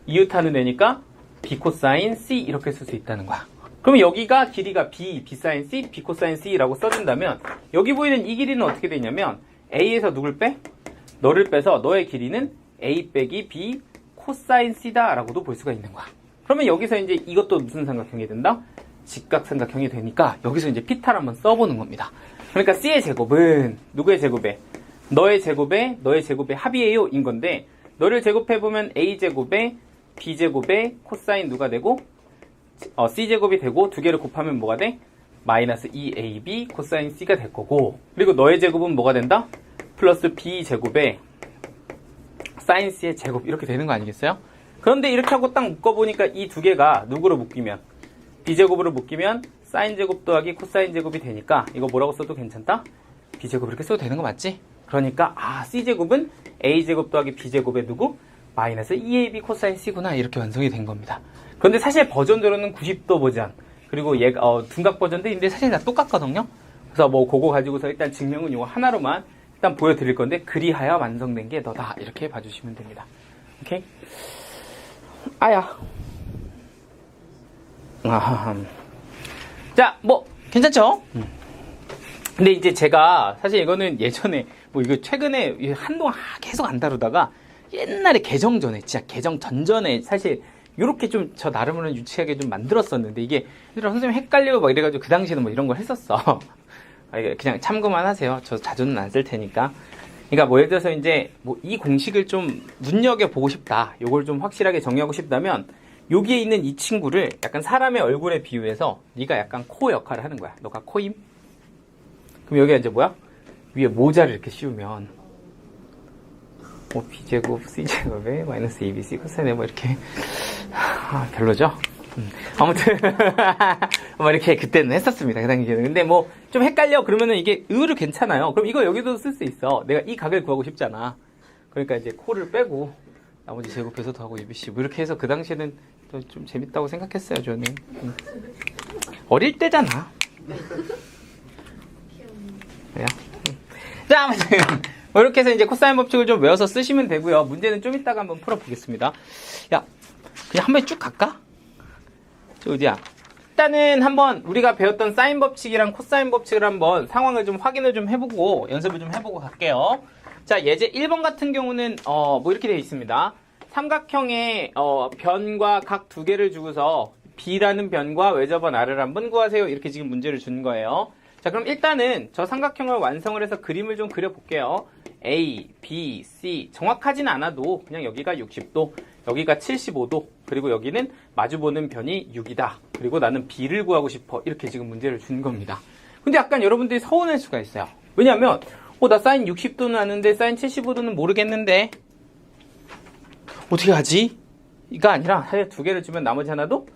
A: 이웃하는 애니까 B 코사인 C 이렇게 쓸 수 있다는 거야. 그럼 여기가 길이가 B 사인 C, B 코사인 C라고 써준다면 여기 보이는 이 길이는 어떻게 되냐면 A에서 누굴 빼? 너를 빼서 너의 길이는 A 빼기 B 코사인 C다 라고도 볼 수가 있는 거야. 그러면 여기서 이제 이것도 무슨 삼각형이 된다? 직각삼각형이 되니까 여기서 이제 피타를 한번 써보는 겁니다. 그러니까 C의 제곱은 누구의 제곱에? 너의 제곱에 합이에요 인 건데 너를 제곱해보면 A제곱에 B제곱에 코사인 누가 되고? C제곱이 되고 두 개를 곱하면 뭐가 돼? 마이너스 2AB 코사인 C가 될 거고 그리고 너의 제곱은 뭐가 된다? 플러스 B제곱에 사인 C의 제곱 이렇게 되는 거 아니겠어요? 그런데 이렇게 하고 딱 묶어보니까 이 두 개가 누구로 묶이면 B제곱으로 묶이면 사인 제곱 더하기 코사인 제곱이 되니까 이거 뭐라고 써도 괜찮다? B제곱 이렇게 써도 되는 거 맞지? 그러니까 C제곱은 A제곱 더하기 B제곱에 누구? 마이너스 2ab 코사인 c구나 이렇게 완성이 된 겁니다. 그런데 사실 버전대로는 90도 버전 그리고 얘가 둔각 버전도 있는데 사실 다 똑같거든요. 그래서 뭐 그거 가지고서 일단 증명은 이거 하나로만 일단 보여드릴 건데 그리하여 완성된 게 너다 이렇게 봐주시면 됩니다. 오케이? 아야. 자, 뭐 괜찮죠? 근데 이제 제가 사실 이거는 예전에 뭐 이거 최근에 한동안 계속 안 다루다가 옛날에 개정 전에 진짜 개정 전전에 사실 요렇게 좀 저 나름으로는 유치하게 좀 만들었었는데 이게 선생님 헷갈리고 막 이래가지고 그 당시에는 뭐 이런 걸 했었어. 그냥 참고만 하세요. 저 자주는 안 쓸 테니까. 그러니까 뭐 예를 들어서 이제 뭐 이 공식을 좀 눈여겨보고 싶다. 요걸 좀 확실하게 정리하고 싶다면 여기에 있는 이 친구를 약간 사람의 얼굴에 비유해서 네가 약간 코 역할을 하는 거야. 너가 코임? 그럼 여기가 이제 뭐야? 위에 모자를 이렇게 씌우면 b제곱 c제곱에 마이너스 abc 코사인에 뭐 이렇게 별로죠? 아무튼 뭐 이렇게 그때는 했었습니다. 그 당시에는. 근데 뭐 좀 헷갈려 그러면은 이게 의외로 괜찮아요. 그럼 이거 여기도 쓸 수 있어. 내가 이 각을 구하고 싶잖아. 그러니까 이제 코를 빼고 나머지 제곱해서 더하고 abc 뭐 이렇게 해서 그 당시에는 좀 재밌다고 생각했어요. 저는 어릴 때잖아. 그래요? 자, 아무튼 이렇게 해서 이제 코사인 법칙을 좀 외워서 쓰시면 되고요. 문제는 좀 이따가 한번 풀어보겠습니다. 야, 그냥 한 번에 쭉 갈까? 어디야? 일단은 한번 우리가 배웠던 사인 법칙이랑 코사인 법칙을 한번 상황을 좀 확인을 좀 해보고 연습을 좀 해보고 갈게요. 자, 예제 1번 같은 경우는 뭐 이렇게 되어 있습니다. 삼각형의 변과 각 두 개를 주고서 B라는 변과 외접원 R을 한번 구하세요. 이렇게 지금 문제를 준 거예요. 자, 그럼 일단은 저 삼각형을 완성을 해서 그림을 좀 그려볼게요. A, B, C 정확하진 않아도 그냥 여기가 60도, 여기가 75도, 그리고 여기는 마주보는 변이 6이다. 그리고 나는 B를 구하고 싶어. 이렇게 지금 문제를 준 겁니다. 근데 약간 여러분들이 서운할 수가 있어요. 왜냐면 나 사인 60도는 아는데 사인 75도는 모르겠는데 어떻게 하지? 이가 아니라 사실 두 개를 주면 나머지 하나도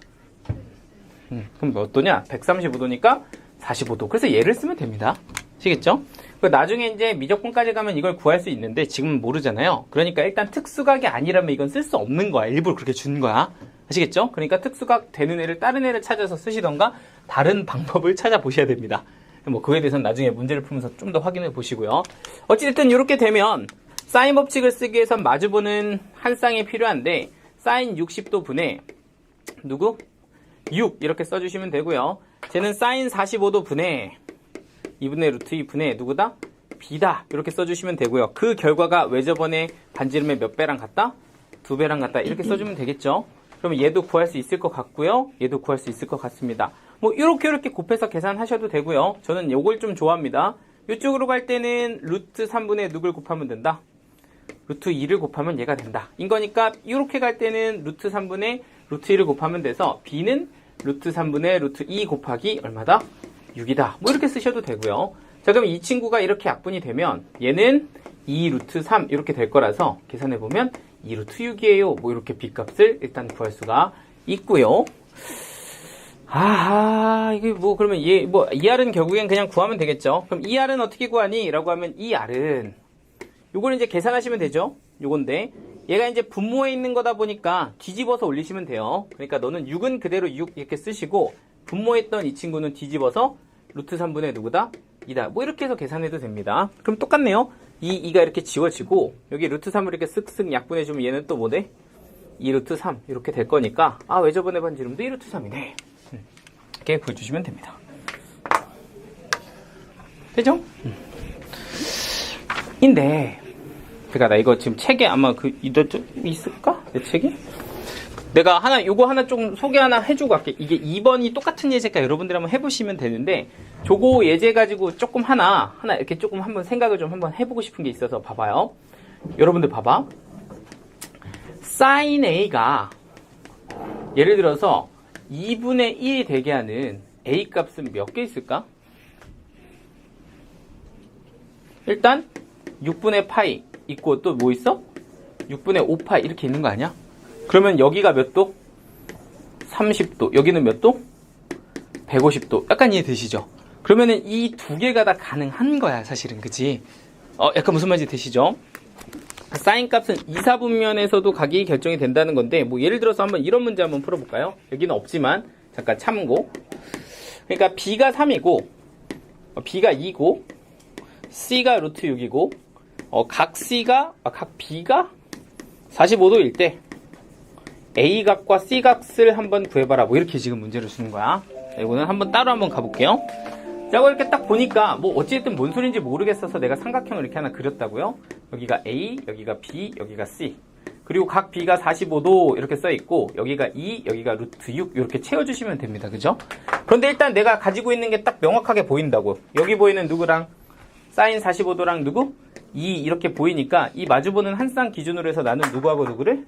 A: 그럼 몇 도냐? 135도니까 45도. 그래서 얘를 쓰면 됩니다. 아시겠죠? 나중에 이제 미적분까지 가면 이걸 구할 수 있는데 지금은 모르잖아요. 그러니까 일단 특수각이 아니라면 이건 쓸 수 없는 거야. 일부러 그렇게 준 거야. 아시겠죠? 그러니까 특수각 되는 애를 다른 애를 찾아서 쓰시던가 다른 방법을 찾아보셔야 됩니다. 뭐 그거에 대해서는 나중에 문제를 풀면서 좀 더 확인해 보시고요. 어찌됐든 이렇게 되면 사인 법칙을 쓰기 위해선 마주보는 한 쌍이 필요한데 사인 60도 분의 누구? 6 이렇게 써주시면 되고요. 쟤는 사인 45도 분의 2분의 루트 2분의 누구다? B다. 이렇게 써주시면 되고요. 그 결과가 외접원의 반지름의 몇 배랑 같다? 2배랑 같다. 이렇게 써주면 되겠죠. 그러면 얘도 구할 수 있을 것 같고요. 얘도 구할 수 있을 것 같습니다. 뭐 이렇게 곱해서 계산하셔도 되고요. 저는 요걸 좀 좋아합니다. 이쪽으로 갈 때는 루트 3분의 누굴 곱하면 된다? 루트 2를 곱하면 얘가 된다. 인 거니까 이렇게 갈 때는 루트 3분의 루트 2를 곱하면 돼서 B는 루트 3분의 루트 2 곱하기 얼마다? 6이다. 뭐 이렇게 쓰셔도 되고요. 자, 그럼 이 친구가 이렇게 약분이 되면 얘는 2 루트 3 이렇게 될 거라서 계산해보면 2 루트 6이에요. 뭐 이렇게 B값을 일단 구할 수가 있고요. 이게 뭐 그러면 ER은 결국엔 그냥 구하면 되겠죠. 그럼 ER은 어떻게 구하니? 라고 하면 ER은 요걸 이제 계산하시면 되죠. 요건데 얘가 이제 분모에 있는 거다 보니까 뒤집어서 올리시면 돼요. 그러니까 너는 6은 그대로 6 이렇게 쓰시고 분모에 있던 이 친구는 뒤집어서 루트 3분의 누구다? 2다. 뭐 이렇게 해서 계산해도 됩니다. 그럼 똑같네요. 이 2가 이렇게 지워지고 여기 루트 3을 이렇게 쓱쓱 약분해주면 얘는 또 뭐네? 2 루트 3 이렇게 될 거니까 외접원의 반지름도 2 루트 3이네. 이렇게 보여주시면 됩니다. 되죠? 인데 나 이거 지금 책에 아마 있을까? 내 책이? 내가 요거 하나 좀 소개 하나 해주고 갈게. 이게 2번이 똑같은 예제니까 여러분들 한번 해보시면 되는데, 저거 예제 가지고 조금 하나 이렇게 조금 한번 생각을 좀 한번 해보고 싶은 게 있어서 봐봐요. 여러분들 봐봐. sin A가 예를 들어서 2분의 1이 되게 하는 A 값은 몇 개 있을까? 일단 6분의 파이 있고 또 뭐 있어? 6분의 5파이 이렇게 있는 거 아니야? 그러면 여기가 몇 도? 30도. 여기는 몇 도? 150도. 약간 이해되시죠? 그러면은 이 두 개가 다 가능한 거야, 사실은. 그치? 약간 무슨 말인지 되시죠? 사인 값은 이사분면에서도 각이 결정이 된다는 건데, 뭐 예를 들어서 한번 이런 문제 한번 풀어볼까요? 여기는 없지만 잠깐 참고. 그러니까 b가 3이고 b가 2고 c가 루트 6이고 각 b가 45도일 때 a 값과 c 값을 한번 구해봐라. 뭐 이렇게 지금 문제를 주는 거야. 이거는 한번 따로 한번 가볼게요. 자, 이렇게 딱 보니까 뭐 어찌됐든 뭔 소리인지 모르겠어서 내가 삼각형을 이렇게 하나 그렸다고요. 여기가 A, 여기가 B, 여기가 C. 그리고 각 B가 45도 이렇게 써 있고 여기가 2, 여기가 루트 6 이렇게 채워주시면 됩니다. 그죠? 그런데 일단 내가 가지고 있는 게 딱 명확하게 보인다고. 여기 보이는 누구랑 사인 45도랑 누구? 2 이렇게 보이니까 이 마주보는 한 쌍 기준으로 해서 나는 누구하고 누구를?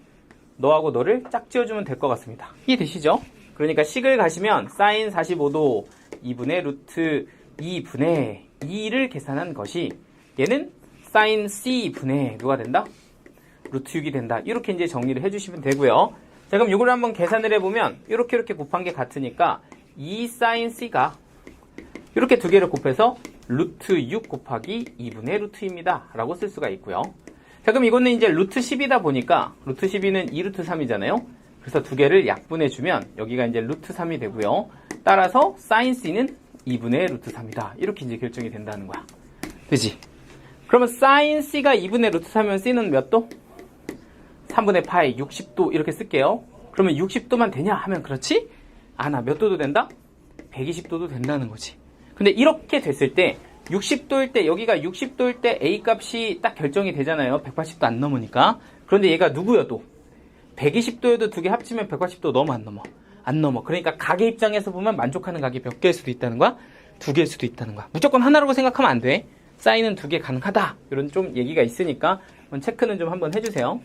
A: 너하고 너를 짝 지어주면 될 것 같습니다. 이해되시죠? 그러니까 식을 가시면 사인 45도 2분의 루트 2분의 2를 계산한 것이 얘는 사인 C분의 누가 된다? 루트 6이 된다. 이렇게 이제 정리를 해주시면 되고요. 자, 그럼 이걸 한번 계산을 해보면 이렇게 곱한 게 같으니까 2 사인 C가 이렇게 두 개를 곱해서 루트 6 곱하기 2분의 루트입니다. 라고 쓸 수가 있고요. 자, 그럼 이거는 이제 루트 10이다 보니까 루트 12는 2루트 3이잖아요. 그래서 두 개를 약분해주면 여기가 이제 루트 3이 되고요. 따라서 사인 C는 2분의 루트 3이다. 이렇게 이제 결정이 된다는 거야. 그지? 그러면 사인 C가 2분의 루트 3이면 C는 몇 도? 3분의 파이 60도 이렇게 쓸게요. 그러면 60도만 되냐 하면 그렇지? 나 몇 도도 된다? 120도도 된다는 거지. 근데 이렇게 됐을 때 60도일 때 여기가 60도일 때 A 값이 딱 결정이 되잖아요. 180도 안 넘으니까. 그런데 얘가 누구여도 120도여도 두 개 합치면 180도 넘어 안 넘어? 안 넘어. 그러니까 가게 입장에서 보면 만족하는 가게 몇 개일 수도 있다는 거야? 두 개일 수도 있다는 거야. 무조건 하나라고 생각하면 안 돼. 사인은 두 개 가능하다. 이런 좀 얘기가 있으니까 체크는 좀 한번 해주세요.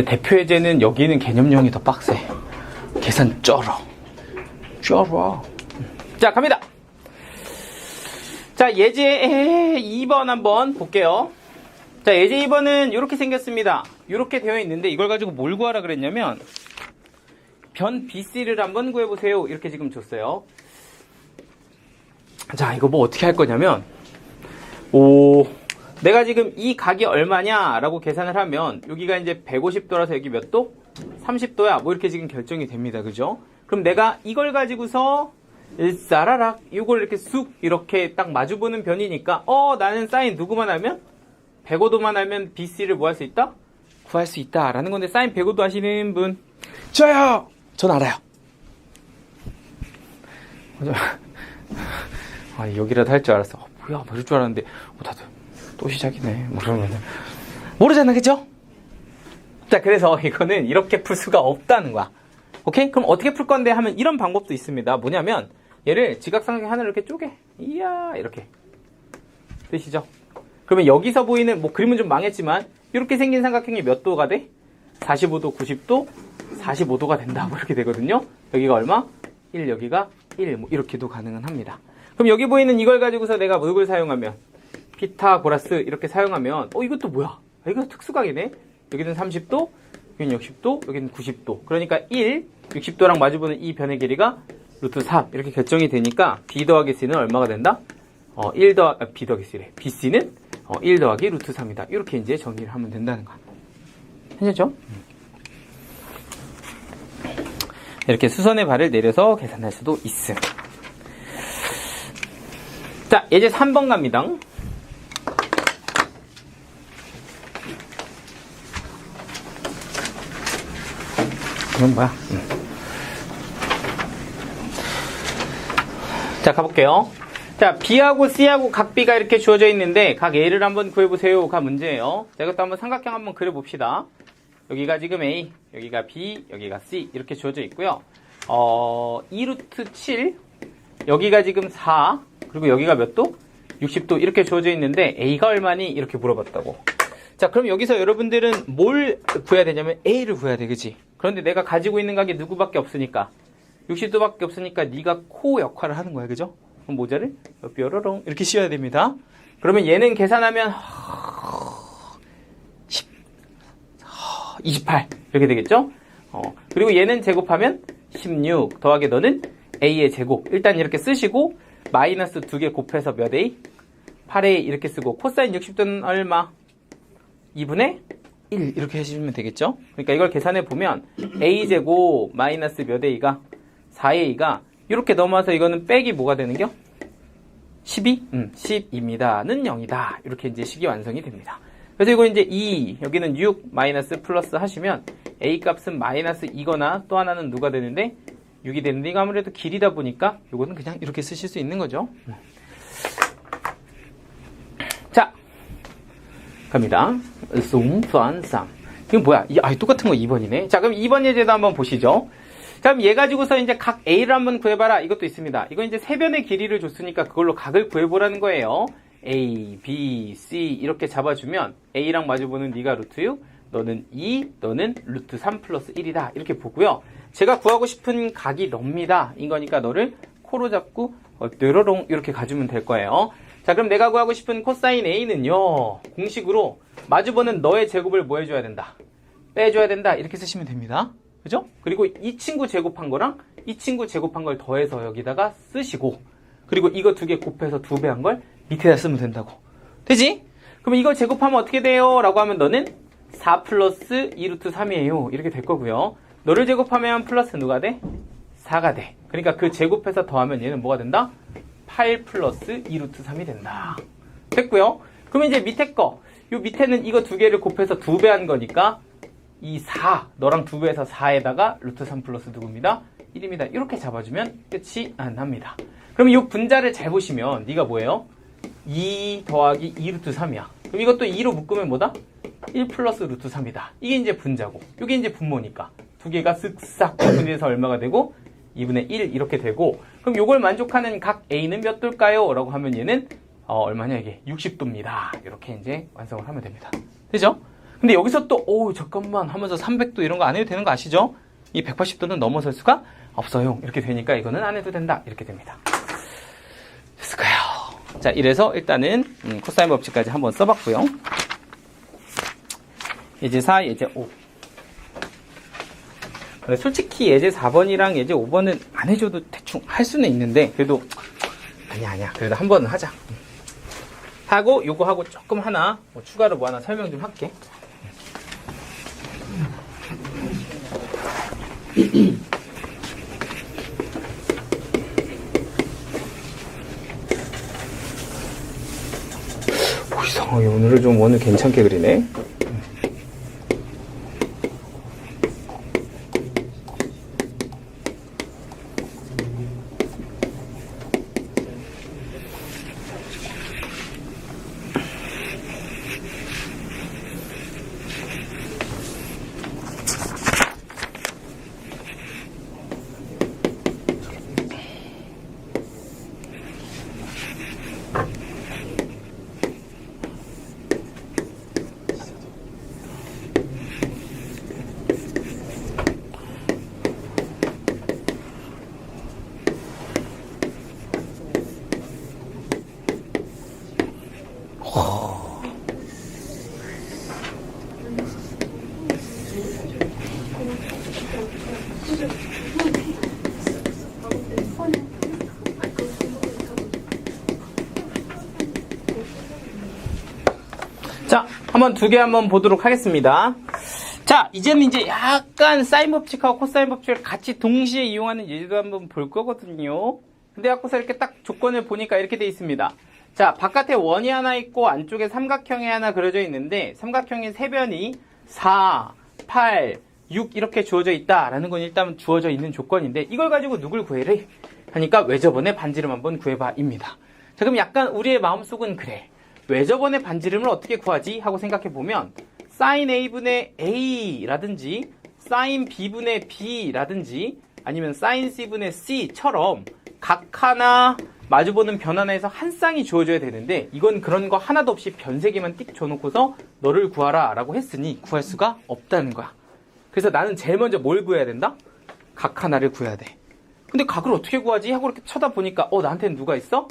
A: 대표 예제는 여기는 개념형이 더 빡세. 계산 쩔어. 자, 갑니다. 자, 예제 2번 한번 볼게요. 자, 예제 2번은 이렇게 생겼습니다. 이렇게 되어 있는데 이걸 가지고 뭘 구하라 그랬냐면 변 BC를 한번 구해보세요. 이렇게 지금 줬어요. 자, 이거 뭐 어떻게 할 거냐면 내가 지금 이 각이 얼마냐 라고 계산을 하면 여기가 이제 150도라서 여기 몇 도? 30도야. 뭐 이렇게 지금 결정이 됩니다. 그죠? 그럼 내가 이걸 가지고서 싸라락 이걸 이렇게 쑥 이렇게 딱 마주보는 변이니까 나는 사인 누구만 알면? 105도만 알면 BC를 뭐 할 수 있다? 구할 수 있다 라는 건데 사인 105도 아시는 분? 저요! 전 알아요. 아니 여기라도 할 줄 알았어. 뭐야 모를 줄 알았는데 다들 또 시작이네. 뭐 그러면은 모르잖아, 그죠? 자, 그래서 이거는 이렇게 풀 수가 없다는 거야. 오케이? 그럼 어떻게 풀 건데 하면 이런 방법도 있습니다. 뭐냐면 얘를 지각삼각형 하나를 이렇게 쪼개. 이야, 이렇게. 되시죠? 그러면 여기서 보이는 뭐 그림은 좀 망했지만 이렇게 생긴 삼각형이 몇 도가 돼? 45도, 90도, 45도가 된다. 뭐 이렇게 되거든요. 여기가 얼마? 1, 여기가 1. 뭐 이렇게도 가능은 합니다. 그럼 여기 보이는 이걸 가지고서 내가 뭐를 사용하면 피타고라스 이렇게 사용하면 이것도 뭐야? 이거 특수각이네. 여기는 30도, 여기는 60도, 여기는 90도. 그러니까 1, 60도랑 마주보는 이 변의 길이가 루트 3 이렇게 결정이 되니까 B 더하기 C는 얼마가 된다? B 더하기 C래. BC는 1 더하기 루트 3이다. 이렇게 이제 정리를 하면 된다는 거야. 괜찮죠? 이렇게 수선의 발을 내려서 계산할 수도 있음. 자, 예제 3번 갑니다. 이건 뭐야? 자, 가볼게요. 자, B하고 C하고 각 B가 이렇게 주어져 있는데 각 A를 한번 구해보세요가 문제예요. 자, 이것도 한번 삼각형 한번 그려봅시다. 여기가 지금 A, 여기가 B, 여기가 C 이렇게 주어져 있고요. 2루트 7, 여기가 지금 4, 그리고 여기가 몇 도? 60도 이렇게 주어져 있는데 A가 얼마니? 이렇게 물어봤다고. 자, 그럼 여기서 여러분들은 뭘 구해야 되냐면 A를 구해야 돼, 그치? 그런데 내가 가지고 있는 각이 누구밖에 없으니까 60도밖에 없으니까 네가 코 역할을 하는 거야, 그죠? 그럼 모자를 뾰로롱 이렇게 씌워야 됩니다. 그러면 얘는 계산하면 28 이렇게 되겠죠? 그리고 얘는 제곱하면 16 더하기 너는 a의 제곱. 일단 이렇게 쓰시고 마이너스 2개 곱해서 몇 a? 8a 이렇게 쓰고 코사인 60도는 얼마? 2분의 1 이렇게 해주시면 되겠죠? 그러니까 이걸 계산해 보면 a제곱 마이너스 몇 a가? 4a가 이렇게 넘어와서 이거는 빼기 뭐가 되는겨? 12? 10입니다. 는 0이다. 이렇게 이제 식이 완성이 됩니다. 그래서 이거 이제 2, 여기는 6, 마이너스 플러스 하시면 a 값은 마이너스 2거나 또 하나는 누가 되는데 6이 되는데 이거 아무래도 길이다 보니까 이거는 그냥 이렇게 쓰실 수 있는 거죠. 자, 갑니다. 송수안삼. 이건 뭐야? 똑같은 거 2번이네. 자, 그럼 2번 예제도 한번 보시죠. 자, 그럼 얘 가지고서 이제 각 A를 한번 구해봐라. 이것도 있습니다. 이거 이제 세 변의 길이를 줬으니까 그걸로 각을 구해보라는 거예요. A, B, C 이렇게 잡아주면 A랑 마주보는 네가 루트 6, 너는 2, 너는 루트 3 플러스 1이다. 이렇게 보고요. 제가 구하고 싶은 각이 너입니다. 이거니까 너를 코로 잡고 뾰로롱 이렇게 가주면 될 거예요. 자, 그럼 내가 구하고 싶은 코사인 A는요. 공식으로 마주보는 너의 제곱을 뭐 해줘야 된다? 빼줘야 된다. 이렇게 쓰시면 됩니다. 그죠? 그리고 이 친구 제곱한 거랑 이 친구 제곱한 걸 더해서 여기다가 쓰시고 그리고 이거 두 개 곱해서 2배 한 걸 밑에다 쓰면 된다고. 되지? 그럼 이걸 제곱하면 어떻게 돼요? 라고 하면 너는 4 플러스 2 루트 3이에요. 이렇게 될 거고요. 너를 제곱하면 플러스 누가 돼? 4가 돼. 그러니까 그 제곱해서 더하면 얘는 뭐가 된다? 8 플러스 2 루트 3이 된다. 됐고요. 그러면 이제 밑에 거. 요 밑에는 이거 두 개를 곱해서 2배 한 거니까 이 4, 너랑 2배에서 4에다가 루트 3 플러스 누구입니다? 1입니다. 이렇게 잡아주면 끝이 안 납니다. 그럼 이 분자를 잘 보시면 네가 뭐예요? 2 더하기 2 루트 3이야. 그럼 이것도 2로 묶으면 뭐다? 1 플러스 루트 3이다. 이게 이제 분자고 이게 이제 분모니까 두 개가 쓱싹 분해서 얼마가 되고 2분의 1 이렇게 되고 그럼 이걸 만족하는 각 A는 몇 도일까요? 라고 하면 얘는 얼마냐 이게 60도입니다. 이렇게 이제 완성을 하면 됩니다. 되죠? 근데 여기서 또 잠깐만 하면서 300도 이런 거 안 해도 되는 거 아시죠? 이 180도는 넘어설 수가 없어요. 이렇게 되니까 이거는 안 해도 된다. 이렇게 됩니다. 됐을까요? 자, 이래서 일단은 코사인 법칙까지 한번 써봤고요. 예제 4, 예제 5. 근데 솔직히 예제 4번이랑 예제 5번은 안 해줘도 대충 할 수는 있는데 그래도 아니야. 그래도 한 번은 하자. 하고 요거 하고 조금 하나 추가로 뭐 하나 설명 좀 할게. 이상하게 오늘은 좀 원을 괜찮게 그리네. 자, 한번 두 개 한번 보도록 하겠습니다. 자, 이제는 이제 약간 사인 법칙하고 코사인 법칙을 같이 동시에 이용하는 예제도 한번 볼 거거든요. 근데 아까서 이렇게 딱 조건을 보니까 이렇게 돼 있습니다. 자, 바깥에 원이 하나 있고 안쪽에 삼각형이 하나 그려져 있는데 삼각형의 세 변이 4, 8, 6 이렇게 주어져 있다라는 건 일단 주어져 있는 조건인데 이걸 가지고 누굴 구해래? 하니까 외접원의 반지름 한번 구해봐입니다. 자, 그럼 약간 우리의 마음속은 그래. 외접원의 반지름을 어떻게 구하지? 하고 생각해보면 sin A분의 A라든지 sin B분의 B라든지 아니면 sin C분의 C처럼 각 하나 마주보는 변 하나에서 한 쌍이 주어져야 되는데 이건 그런 거 하나도 없이 변 세 개만 띡 줘놓고서 너를 구하라 라고 했으니 구할 수가 없다는 거야. 그래서 나는 제일 먼저 뭘 구해야 된다? 각 하나를 구해야 돼. 근데 각을 어떻게 구하지? 하고 이렇게 쳐다보니까 나한테는 누가 있어?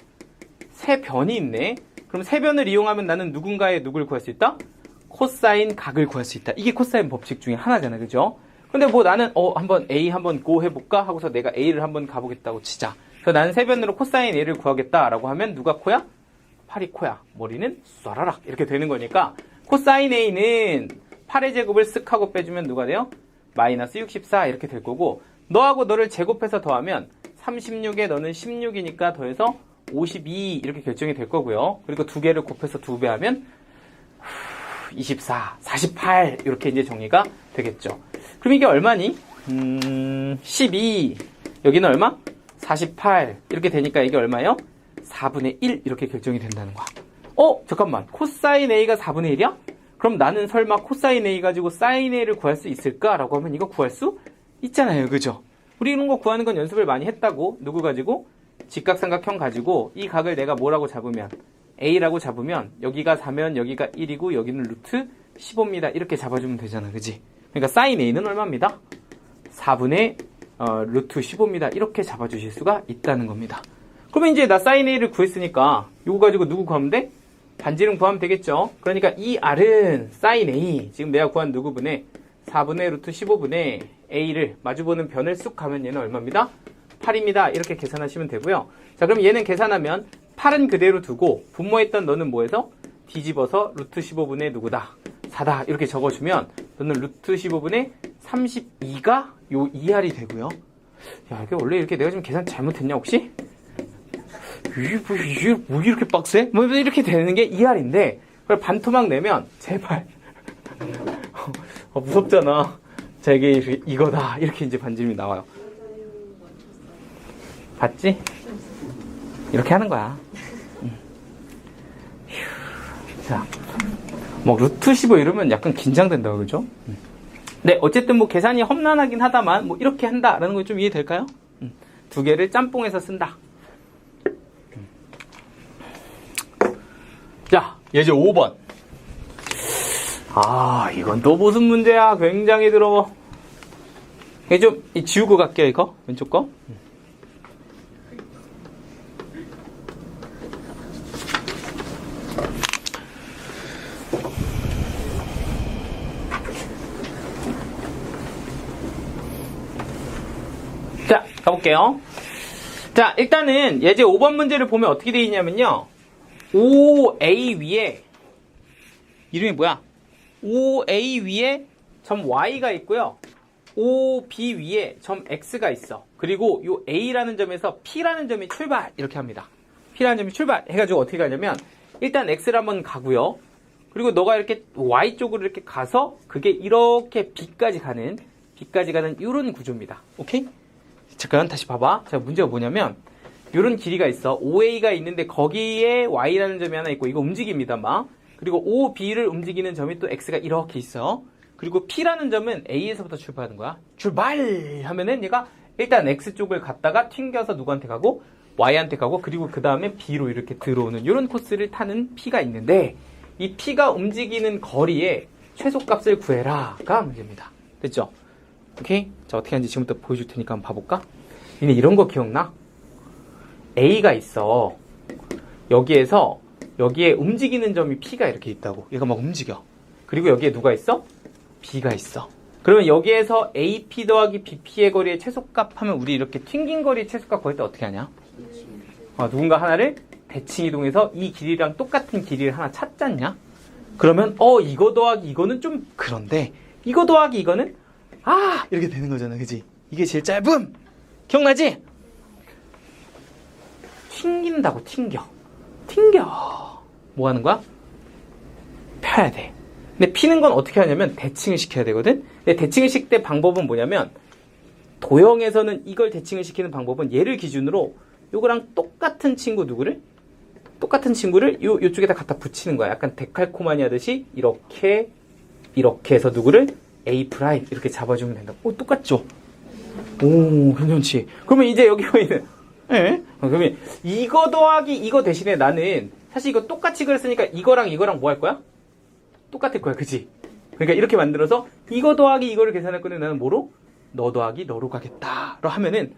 A: 세 변이 있네. 그럼 세 변을 이용하면 나는 누군가의 누굴 구할 수 있다? 코사인 각을 구할 수 있다. 이게 코사인 법칙 중에 하나잖아. 그죠? 근데 뭐 나는 한번 A 한번 고 해볼까 하고서 내가 A를 한번 가보겠다고 치자. 그래서 나는 세변으로 코사인 A를 구하겠다라고 하면 누가 코야? 8이 코야. 머리는 쏴라락 이렇게 되는 거니까 코사인 A는 8의 제곱을 쓱 하고 빼주면 누가 돼요? 마이너스 64 이렇게 될 거고, 너하고 너를 제곱해서 더하면 36에 너는 16이니까 더해서 52 이렇게 결정이 될 거고요. 그리고 두 개를 곱해서 2배 하면 24, 48 이렇게 이제 정리가 되겠죠. 그럼 이게 얼마니? 12. 여기는 얼마? 48 이렇게 되니까 이게 얼마예요? 4분의 1 이렇게 결정이 된다는 거야. 잠깐만. 코사인 A가 4분의 1이야? 그럼 나는 설마 코사인 A 가지고 사인 A를 구할 수 있을까라고 하면 이거 구할 수 있잖아요. 그죠? 우리 이런 거 구하는 건 연습을 많이 했다고. 누구 가지고? 직각삼각형 가지고 이 각을 내가 뭐라고 잡으면 A라고 잡으면 여기가 4면 여기가 1이고 여기는 루트 15입니다. 이렇게 잡아주면 되잖아. 그지? 그러니까 사인 A는 얼마입니다? 4분의 루트 15입니다. 이렇게 잡아주실 수가 있다는 겁니다. 그러면 이제 나 사인 A를 구했으니까 이거 가지고 누구 구하면 돼? 반지름 구하면 되겠죠. 그러니까 이 R은 사인 A, 지금 내가 구한 누구분의 4분의 루트 15분의 A를 마주보는 변을 쑥 가면 얘는 얼마입니다? 8입니다. 이렇게 계산하시면 되고요. 자, 그럼 얘는 계산하면 8은 그대로 두고 분모했던 너는 뭐해서? 뒤집어서 루트 15분의 누구다? 4다. 이렇게 적어주면 너는 루트 15분의 32가 요 2R이 되고요. 야, 이게 원래 이렇게 내가 지금 계산 잘못했냐 혹시? 이게 뭐 이렇게 빡세? 뭐 이렇게 되는 게 2R인데 그걸 반토막 내면 제발 무섭잖아. 자, 이게 이거다. 이렇게 이제 반지름이 나와요. 봤지? 이렇게 하는 거야. 자, 뭐 루트 15 이러면 약간 긴장된다, 그죠? 네, 어쨌든 뭐 계산이 험난하긴 하다만 뭐 이렇게 한다라는 거 좀 이해될까요? 두 개를 짬뽕해서 쓴다. 자, 예제 5번. 이건 또 무슨 문제야? 굉장히 더러워. 이게 좀 지우고 갈게요, 이거. 왼쪽 거. 자, 가볼게요. 자, 일단은 예제 5번 문제를 보면 어떻게 되어 있냐면요. OA 위에 이름이 뭐야? OA 위에 점 Y가 있고요. OB 위에 점 X가 있어. 그리고 요 A라는 점에서 P라는 점이 출발 이렇게 합니다. P라는 점이 출발 해가지고 어떻게 가냐면 일단 X를 한번 가고요. 그리고 너가 이렇게 Y 쪽으로 이렇게 가서 그게 이렇게 B까지 가는 이런 구조입니다. 오케이? 잠깐 다시 봐봐. 자, 문제가 뭐냐면 이런 길이가 있어. OA가 있는데 거기에 Y라는 점이 하나 있고 이거 움직입니다. 막. 그리고 OB를 움직이는 점이 또 X가 이렇게 있어. 그리고 P라는 점은 A에서부터 출발하는 거야. 출발! 하면은 얘가 일단 X 쪽을 갔다가 튕겨서 누구한테 가고 Y한테 가고 그리고 그 다음에 B로 이렇게 들어오는 이런 코스를 타는 P가 있는데 이 P가 움직이는 거리의 최소값을 구해라가 문제입니다. 됐죠? 오케이? 자, 어떻게 하는지 지금부터 보여줄 테니까 한번 봐볼까? 니네 이런 거 기억나? A가 있어. 여기에 움직이는 점이 P가 이렇게 있다고. 얘가 막 움직여. 그리고 여기에 누가 있어? B가 있어. 그러면 여기에서 AP 더하기 BP의 거리의 최소값 하면 우리 이렇게 튕긴 거리의 최소값 구할 때 어떻게 하냐? 누군가 하나를 대칭 이동해서 이 길이랑 똑같은 길이를 하나 찾잖냐? 그러면 이거 더하기 이거는 좀 그런데 이거 더하기 이거는 이렇게 되는 거잖아. 그지? 이게 제일 짧음! 기억나지? 튕긴다고 튕겨. 뭐 하는 거야? 펴야 돼. 근데 피는 건 어떻게 하냐면 대칭을 시켜야 되거든? 근데 대칭을 시킬 때 방법은 뭐냐면 도형에서는 이걸 대칭을 시키는 방법은 얘를 기준으로 요거랑 똑같은 친구 누구를? 똑같은 친구를 요쪽에다 갖다 붙이는 거야. 약간 데칼코마니 하듯이 이렇게 해서 누구를? A' 이렇게 잡아주면 된다. 똑같죠? 오, 괜찮지? 그러면 이제 여기 보이는 그러면 이거 더하기 이거 대신에 나는 사실 이거 똑같이 그렸으니까 이거랑 뭐 할 거야? 똑같을 거야. 그치? 그러니까 이렇게 만들어서 이거 더하기 이거를 계산할 건데 나는 뭐로? 너 더하기 너로 가겠다로 하면은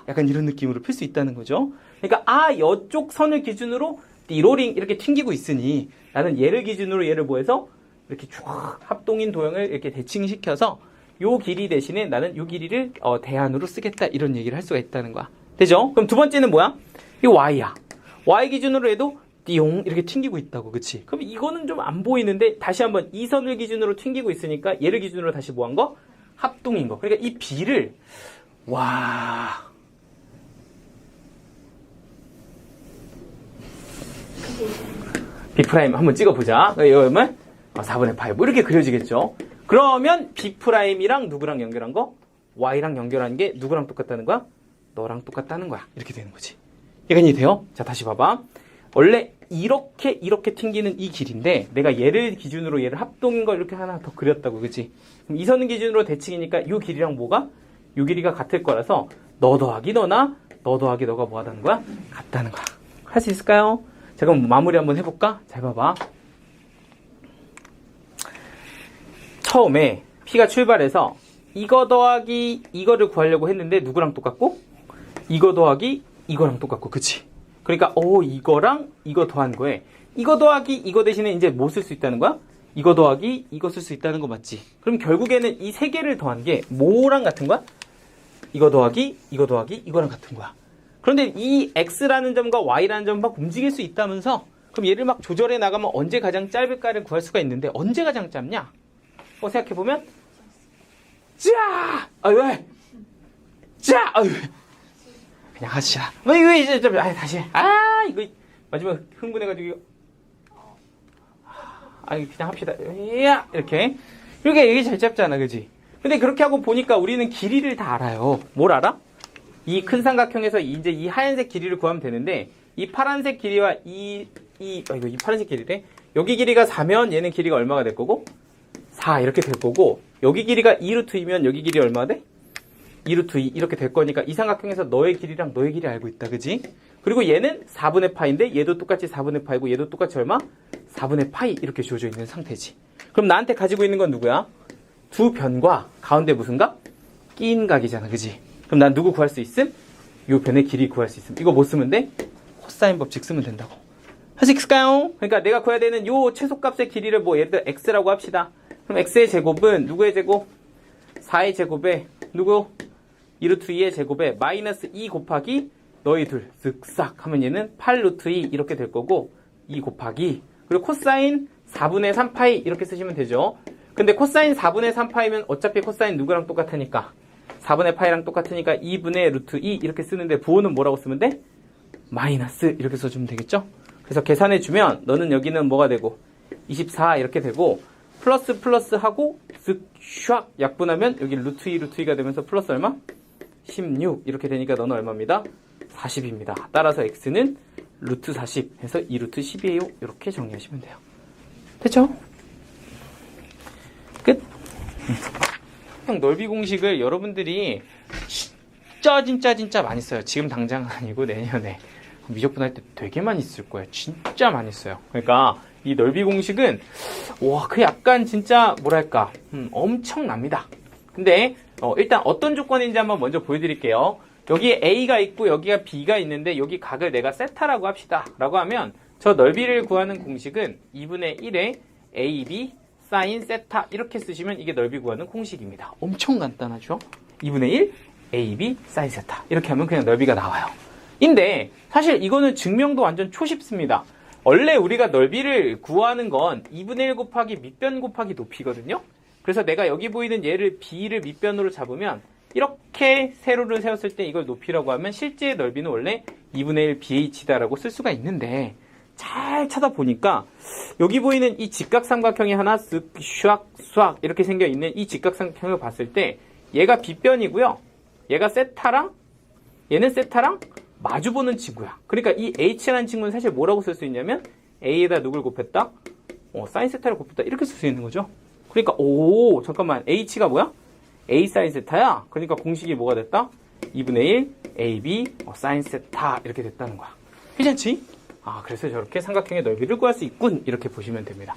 A: 약간 이런 느낌으로 풀 수 있다는 거죠. 그러니까 이쪽 선을 기준으로 띠로링 이렇게 튕기고 있으니 나는 얘를 기준으로 얘를 뭐해서 이렇게 쭉 합동인 도형을 이렇게 대칭시켜서 요 길이 대신에 나는 요 길이를 대안으로 쓰겠다 이런 얘기를 할 수가 있다는 거야. 되죠? 그럼 두 번째는 뭐야? 이 y야. y 기준으로 해도 띠용 이렇게 튕기고 있다고. 그치? 그럼 이거는 좀 안 보이는데 다시 한번 이 선을 기준으로 튕기고 있으니까 얘를 기준으로 다시 뭐 한 거? 합동인 거. 그러니까 이 b를 와 B' 한번 찍어보자. 이거면 4분의 파이 뭐 이렇게 그려지겠죠. 그러면 B'이랑 누구랑 연결한 거? Y랑 연결한 게 누구랑 똑같다는 거야? 너랑 똑같다는 거야. 이렇게 되는 거지. 이해가 돼요? 자, 다시 봐봐. 원래 이렇게 튕기는 이 길인데 내가 얘를 기준으로 얘를 합동인 걸 이렇게 하나 더 그렸다고. 그치? 그럼 이 선 기준으로 대칭이니까 이 길이랑 뭐가? 이 길이가 같을 거라서 너 더하기 너나 너 더하기 너가 뭐 하다는 거야? 같다는 거야. 할 수 있을까요? 자, 그럼 마무리 한번 해볼까? 잘 봐봐. 처음에 P가 출발해서 이거 더하기 이거를 구하려고 했는데 누구랑 똑같고? 이거 더하기 이거랑 똑같고. 그치? 그러니까 이거랑 이거 더한 거에 이거 더하기 이거 대신에 이제 뭐 쓸 수 있다는 거야? 이거 더하기 이거 쓸 수 있다는 거 맞지? 그럼 결국에는 이 세 개를 더한 게 뭐랑 같은 거야? 이거 더하기 이거랑 같은 거야. 그런데 이 x라는 점과 y라는 점 막 움직일 수 있다면서 그럼 얘를 막 조절해 나가면 언제 가장 짧을까를 구할 수가 있는데 언제 가장 짧냐? 생각해보면 짜! 왜? 짜! 그냥 하시자. 이거 이제 좀 다시 이거 마지막 흥분해가지고 그냥 합시다. 이렇게 이게 제일 짧잖아. 그지? 근데 그렇게 하고 보니까 우리는 길이를 다 알아요. 뭘 알아? 이 큰 삼각형에서 이제 이 하얀색 길이를 구하면 되는데 이 파란색 길이와 이 파란색 길이래. 여기 길이가 4면 얘는 길이가 얼마가 될 거고? 4 이렇게 될 거고 여기 길이가 2루트이면 여기 길이 얼마가 돼? 2루트 2 이렇게 될 거니까 이 삼각형에서 너의 길이랑 너의 길이 알고 있다. 그지? 그리고 얘는 4분의 파인데 얘도 똑같이 4분의 파이고 얘도 똑같이 얼마? 4분의 파이 이렇게 주어져 있는 상태지. 그럼 나한테 가지고 있는 건 누구야? 두 변과 가운데 무슨 각? 끼인 각이잖아. 그지? 그럼 난 누구 구할 수 있음? 요 변의 길이 구할 수 있음. 이거 뭐 쓰면 돼? 코사인 법칙 쓰면 된다고. 할 수 있을까요? 그러니까 내가 구해야 되는 요 최소값의 길이를 뭐 예를 들어 x라고 합시다. 그럼 x의 제곱은 누구의 제곱? 4의 제곱에 누구? 2루트 2의 제곱에 마이너스 2 곱하기 너희 둘 쓱싹 하면 얘는 8루트 2 이렇게 될 거고 2 곱하기 그리고 코사인 4분의 3파이 이렇게 쓰시면 되죠. 근데 코사인 4분의 3파이면 어차피 코사인 누구랑 똑같으니까 4분의 파이랑 똑같으니까 2분의 루트 2 이렇게 쓰는데 부호는 뭐라고 쓰면 돼? 마이너스 이렇게 써주면 되겠죠? 그래서 계산해주면 너는 여기는 뭐가 되고 24 이렇게 되고 플러스 하고 쓱 약분하면 여기 루트 2 루트 2가 되면서 플러스 얼마? 16 이렇게 되니까 너는 얼마입니다? 40입니다. 따라서 x는 루트 40 해서 2루트 10이에요. 이렇게 정리하시면 돼요. 됐죠? 끝. 넓이 공식을 여러분들이 진짜 많이 써요. 지금 당장 아니고 내년에 미적분 할 때 되게 많이 쓸 거예요. 진짜 많이 써요. 그러니까 이 넓이 공식은 그 약간 진짜 뭐랄까 엄청납니다. 근데 일단 어떤 조건인지 한번 먼저 보여드릴게요. 여기에 A가 있고 여기가 B가 있는데 여기 각을 내가 세타라고 합시다. 라고 하면 저 넓이를 구하는 공식은 2분의 1에 AB 사인 세타 이렇게 쓰시면 이게 넓이 구하는 공식입니다. 엄청 간단하죠? 2분의 1 AB 사인 세타 이렇게 하면 그냥 넓이가 나와요. 근데 사실 이거는 증명도 완전 초쉽습니다. 원래 우리가 넓이를 구하는 건 2분의 1 곱하기 밑변 곱하기 높이거든요. 그래서 내가 여기 보이는 얘를 B를 밑변으로 잡으면 이렇게 세로를 세웠을 때 이걸 높이라고 하면 실제 넓이는 원래 2분의 1 BH다라고 쓸 수가 있는데 잘 찾아보니까 여기 보이는 이 직각삼각형이 하나 쓱 슈악 이렇게 생겨있는 이 직각삼각형을 봤을 때 얘가 B변이고요. 얘가 세타랑 얘는 세타랑 마주보는 친구야. 그러니까 이 H라는 친구는 사실 뭐라고 쓸 수 있냐면 A에다 누굴 곱했다? 사인 세타를 곱했다. 이렇게 쓸 수 있는 거죠. 그러니까 잠깐만 H가 뭐야? A 사인 세타야. 그러니까 공식이 뭐가 됐다? 2분의 1 AB 사인 세타 이렇게 됐다는 거야. 괜찮지? 그래서 저렇게 삼각형의 넓이를 구할 수 있군. 이렇게 보시면 됩니다.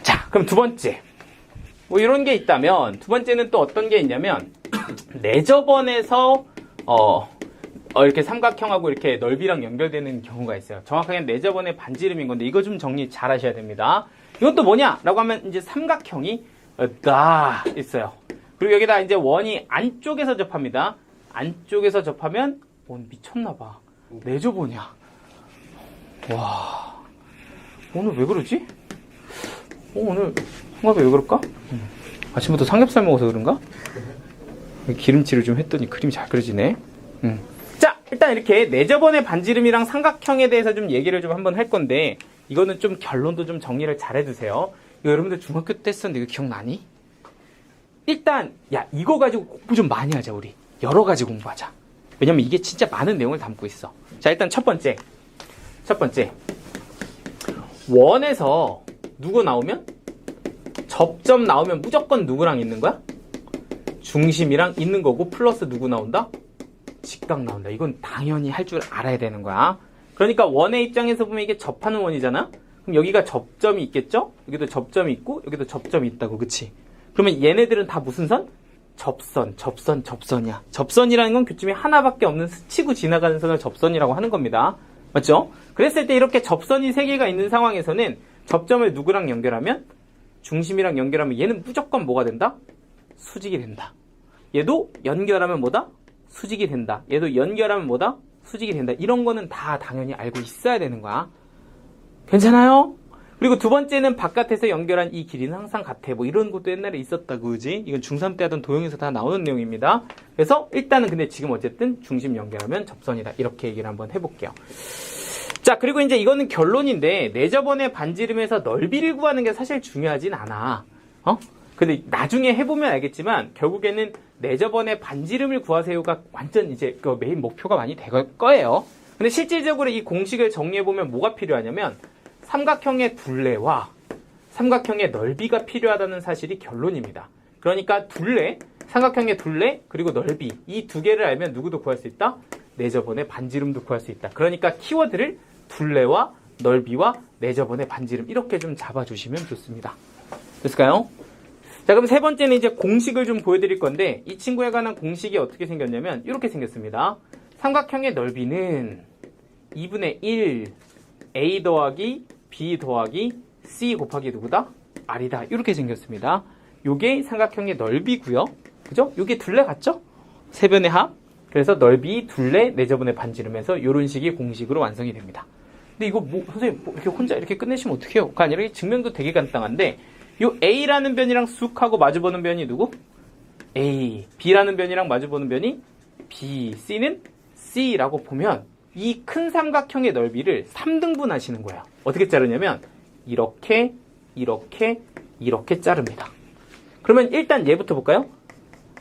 A: 자, 그럼 두 번째. 이런 게 있다면 두 번째는 또 어떤 게 있냐면 내저번에서 이렇게 삼각형하고 이렇게 넓이랑 연결되는 경우가 있어요. 정확하게 내저번의 반지름인 건데 이거 좀 정리 잘 하셔야 됩니다. 이것도 뭐냐라고 하면 이제 삼각형이 있어요. 그리고 여기다 이제 원이 안쪽에서 접합니다. 안쪽에서 접하면 미쳤나봐. 내저번이야. 와, 오늘 왜 그러지? 오늘 홍합이 왜 그럴까? 아침부터 삼겹살 먹어서 그런가? 기름칠을 좀 했더니 그림이 잘 그려지네. 자, 일단 이렇게 내저번의 반지름이랑 삼각형에 대해서 좀 얘기를 좀 한번 할 건데, 이거는 좀 결론도 좀 정리를 잘 해두세요. 이거 여러분들 중학교 때 했었는데 이거 기억나니? 일단 야, 이거 가지고 공부 좀 많이 하자. 우리 여러 가지 공부하자. 왜냐면 이게 진짜 많은 내용을 담고 있어. 자, 일단 첫 번째 원에서 누구 나오면? 접점 나오면 무조건 누구랑 있는 거야? 중심이랑 있는 거고, 플러스 누구 나온다? 직각 나온다. 이건 당연히 할 줄 알아야 되는 거야. 그러니까 원의 입장에서 보면 이게 접하는 원이잖아? 그럼 여기가 접점이 있겠죠? 여기도 접점이 있고 여기도 접점이 있다고, 그치? 그러면 얘네들은 다 무슨 선? 접선이야. 접선이라는 건 교점이 하나밖에 없는 스치고 지나가는 선을 접선이라고 하는 겁니다. 맞죠? 그랬을 때 이렇게 접선이 3개가 있는 상황에서는 접점을 누구랑 연결하면? 중심이랑 연결하면 얘는 무조건 뭐가 된다? 수직이 된다. 얘도 연결하면 뭐다? 수직이 된다. 얘도 연결하면 뭐다? 수직이 된다. 이런 거는 다 당연히 알고 있어야 되는 거야. 괜찮아요? 그리고 두 번째는 바깥에서 연결한 이 길이는 항상 같아. 뭐 이런 것도 옛날에 있었다고, 그지? 이건 중3 때 하던 도형에서 다 나오는 내용입니다. 그래서 일단은 근데 지금 어쨌든 중심 연결하면 접선이다. 이렇게 얘기를 한번 해볼게요. 자, 그리고 이제 이거는 결론인데, 내저번의 반지름에서 넓이를 구하는 게 사실 중요하진 않아. 근데 나중에 해보면 알겠지만, 결국에는 내저번의 반지름을 구하세요가 완전 이제 그 메인 목표가 많이 될 거예요. 근데 실질적으로 이 공식을 정리해보면 뭐가 필요하냐면, 삼각형의 둘레와 삼각형의 넓이가 필요하다는 사실이 결론입니다. 그러니까 둘레, 삼각형의 둘레, 그리고 넓이, 이 두 개를 알면 누구도 구할 수 있다? 내저번의 반지름도 구할 수 있다. 그러니까 키워드를 둘레와 넓이와 내저번의 반지름 이렇게 좀 잡아주시면 좋습니다. 됐을까요? 자, 그럼 세 번째는 이제 공식을 좀 보여드릴 건데, 이 친구에 관한 공식이 어떻게 생겼냐면 이렇게 생겼습니다. 삼각형의 넓이는 2분의 1 A 더하기 B 더하기 C 곱하기 누구다? R이다. 이렇게 생겼습니다. 요게 삼각형의 넓이고요. 그죠? 요게 둘레 같죠? 세 변의 합. 그래서 넓이, 둘레, 내저번의 반지름에서 요런 식의 공식으로 완성이 됩니다. 근데 이거 선생님 이렇게 혼자 이렇게 끝내시면 어떡해요? 그러니까 아니라 이 증명도 되게 간단한데, 요 A라는 변이랑 쑥 하고 마주보는 변이 누구? A. B라는 변이랑 마주보는 변이 B. C는 C라고 보면 이 큰 삼각형의 넓이를 3등분 하시는 거예요. 어떻게 자르냐면 이렇게 자릅니다. 그러면 일단 얘부터 볼까요?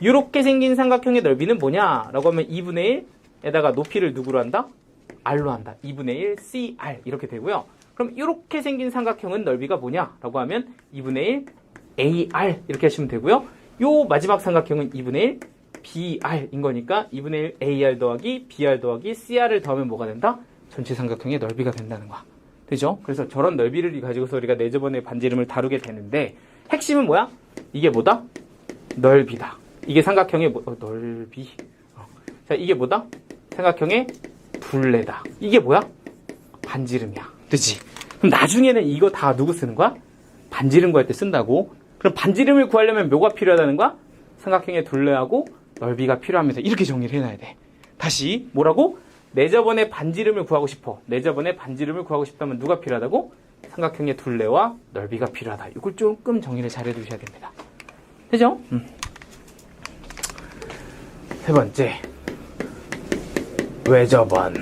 A: 이렇게 생긴 삼각형의 넓이는 뭐냐라고 하면 2분의 1에다가 높이를 누구로 한다? R로 한다. 2분의 1 CR 이렇게 되고요. 그럼 이렇게 생긴 삼각형은 넓이가 뭐냐라고 하면 2분의 1 AR 이렇게 하시면 되고요. 요 마지막 삼각형은 2분의 1 BR인 거니까 2분의 1 AR 더하기 BR 더하기 CR을 더하면 뭐가 된다? 전체 삼각형의 넓이가 된다는 거야. 되죠? 그래서 저런 넓이를 가지고서 우리가 내저번의 반지름을 다루게 되는데, 핵심은 뭐야? 이게 뭐다? 넓이다. 이게 삼각형의 넓이. 자, 이게 뭐다? 삼각형의 둘레다. 이게 뭐야? 반지름이야. 그치? 그럼 나중에는 이거 다 누구 쓰는 거야? 반지름 구할 때 쓴다고. 그럼 반지름을 구하려면 뭐가 필요하다는 거야? 삼각형의 둘레하고 넓이가 필요하면서 이렇게 정리를 해놔야 돼. 다시 뭐라고? 내저번의 반지름을 구하고 싶어. 내저번의 반지름을 구하고 싶다면 누가 필요하다고? 삼각형의 둘레와 넓이가 필요하다. 이걸 조금 정리를 잘 해두셔야 됩니다. 되죠? 세 번째, 외저번.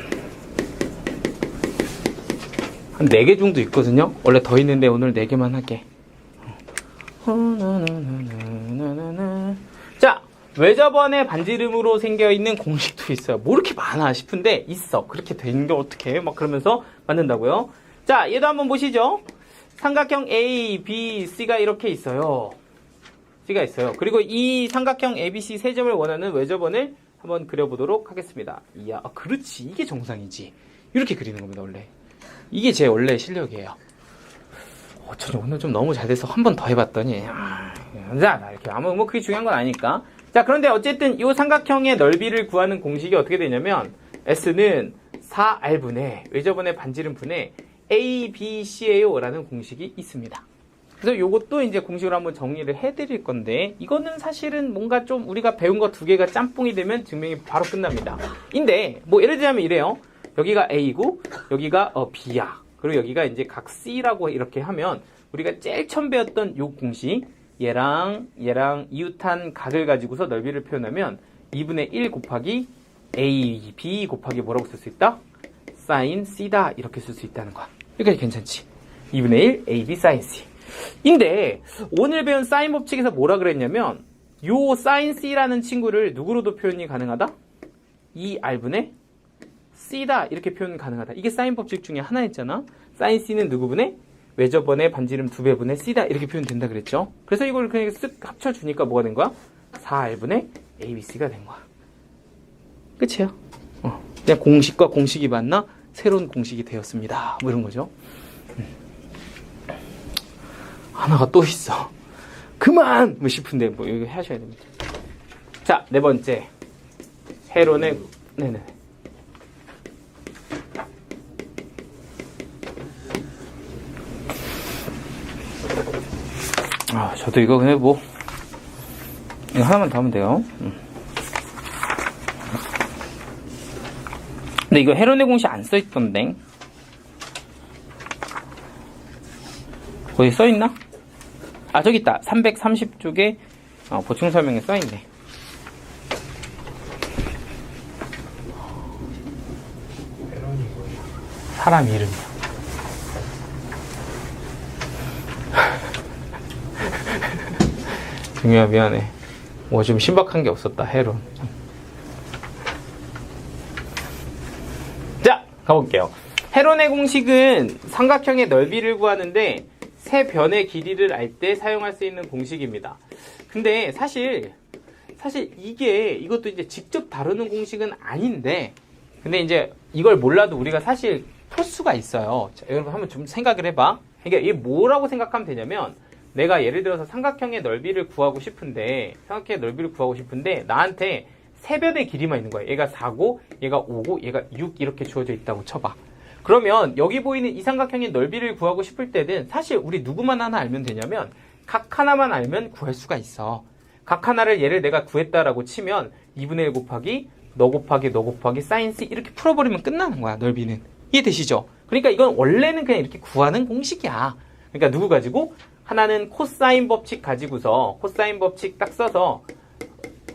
A: 한 4개 정도 있거든요. 원래 더 있는데 오늘 4개만 할게. 자, 외저번의 반지름으로 생겨있는 공식도 있어요. 뭐 이렇게 많아 싶은데 있어. 그렇게 된 게 어떻게 막 그러면서 만든다고요. 자, 얘도 한번 보시죠. 삼각형 A, B, C가 이렇게 있어요. C가 있어요. 그리고 이 삼각형 ABC 세 점을 원하는 외저번을 한번 그려보도록 하겠습니다. 이야, 그렇지. 이게 정상이지. 이렇게 그리는 겁니다, 원래. 이게 제 원래 실력이에요. 저 오늘 좀 너무 잘 돼서 한 번 더 해봤더니, 자, 이렇게 아무 뭐 그게 중요한 건 아니까. 자, 그런데 어쨌든 이 삼각형의 넓이를 구하는 공식이 어떻게 되냐면, S는 4R분의 외저번의 반지름 분의 A, B, C예요 라는 공식이 있습니다. 그래서 요것도 이제 공식으로 한번 정리를 해드릴 건데, 이거는 사실은 뭔가 좀 우리가 배운 거 두 개가 짬뽕이 되면 증명이 바로 끝납니다. 인데, 뭐 예를 들자면 이래요. 여기가 A고, 여기가 B야. 그리고 여기가 이제 각 C라고 이렇게 하면, 우리가 제일 처음 배웠던 요 공식, 얘랑 이웃한 각을 가지고서 넓이를 표현하면, 2분의 1 곱하기 A, B 곱하기 뭐라고 쓸 수 있다? sin C다. 이렇게 쓸 수 있다는 거야. 여기까지 괜찮지? 2분의 1 AB sin C. 인데 오늘 배운 사인 법칙에서 뭐라 그랬냐면 요 sin C라는 친구를 누구로도 표현이 가능하다? 2R분의 C다 이렇게 표현 가능하다. 이게 사인 법칙 중에 하나였잖아. sin C는 누구분의? 외접번의 반지름 2배분의 C다 이렇게 표현된다 그랬죠. 그래서 이걸 그냥 쓱 합쳐주니까 뭐가 된 거야? 4R분의 ABC가 된 거야. 끝이야. 그냥 공식과 공식이 맞나? 새로운 공식이 되었습니다. 뭐 이런 거죠. 하나가 또 있어. 그만! 뭐 싶은데, 뭐, 이거 하셔야 됩니다. 자, 네 번째. 헤론의, 네네. 저도 이거 그냥 뭐, 이거 하나만 더 하면 돼요. 근데 이거 헤론의 공식 안 써있던데. 거기 써있나? 저기 있다. 330쪽에 보충 설명에 써있네. 사람 이름이야. 중요해, 미안해. 뭐 좀 신박한 게 없었다, 헤론. 자, 가볼게요. 헤론의 공식은 삼각형의 넓이를 구하는데 세 변의 길이를 알 때 사용할 수 있는 공식입니다. 근데 사실 이것도 이제 직접 다루는 공식은 아닌데, 근데 이제 이걸 몰라도 우리가 사실 풀 수가 있어요. 자, 여러분 한번 좀 생각을 해봐. 그러니까 이게 뭐라고 생각하면 되냐면, 내가 예를 들어서 삼각형의 넓이를 구하고 싶은데 나한테 세 변의 길이만 있는 거야. 얘가 4고, 얘가 5고, 얘가 6 이렇게 주어져 있다고 쳐봐. 그러면 여기 보이는 이 삼각형의 넓이를 구하고 싶을 때는 사실 우리 누구만 하나 알면 되냐면 각 하나만 알면 구할 수가 있어. 각 하나를 얘를 내가 구했다라고 치면 2분의 1 곱하기 너 곱하기 sin C 이렇게 풀어버리면 끝나는 거야, 넓이는. 이해되시죠? 그러니까 이건 원래는 그냥 이렇게 구하는 공식이야. 그러니까 누구 가지고? 하나는 코사인 법칙 가지고서 코사인 법칙 딱 써서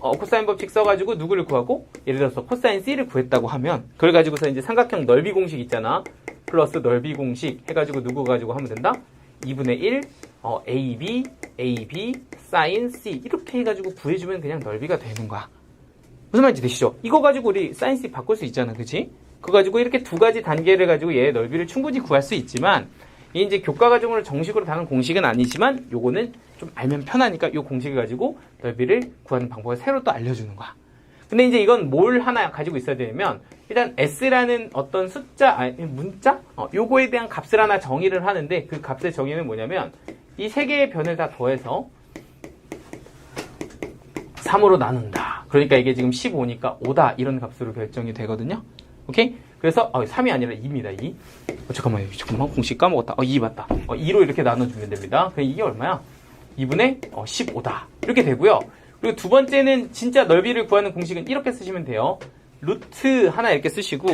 A: 코사인 법칙 써가지고 누구를 구하고, 예를 들어서 코사인 C를 구했다고 하면 그걸 가지고서 이제 삼각형 넓이 공식 있잖아. 플러스 넓이 공식 해가지고 누구 가지고 하면 된다? 2분의 1 AB sin C 이렇게 해가지고 구해주면 그냥 넓이가 되는 거야. 무슨 말인지 되시죠? 이거 가지고 우리 sin C 바꿀 수 있잖아, 그치? 그거 가지고 이렇게 두 가지 단계를 가지고 얘의 넓이를 충분히 구할 수 있지만, 이 이제 교과 과정으로 정식으로 다는 공식은 아니지만 요거는 좀 알면 편하니까 요 공식을 가지고 넓이를 구하는 방법을 새로 또 알려주는 거야. 근데 이제 이건 뭘 하나 가지고 있어야 되냐면, 일단 S라는 어떤 문자? 요거에 대한 값을 하나 정의를 하는데, 그 값의 정의는 뭐냐면 이 세 개의 변을 다 더해서 3으로 나눈다. 그러니까 이게 지금 15니까 5다 이런 값으로 결정이 되거든요. 오케이? 그래서 3이 아니라 2입니다. 2. 잠깐만 공식 까먹었다. 2 맞다. 2로 이렇게 나눠주면 됩니다. 그럼 이게 얼마야? 2분의 15다. 이렇게 되고요. 그리고 두 번째는 진짜 넓이를 구하는 공식은 이렇게 쓰시면 돼요. 루트 하나 이렇게 쓰시고,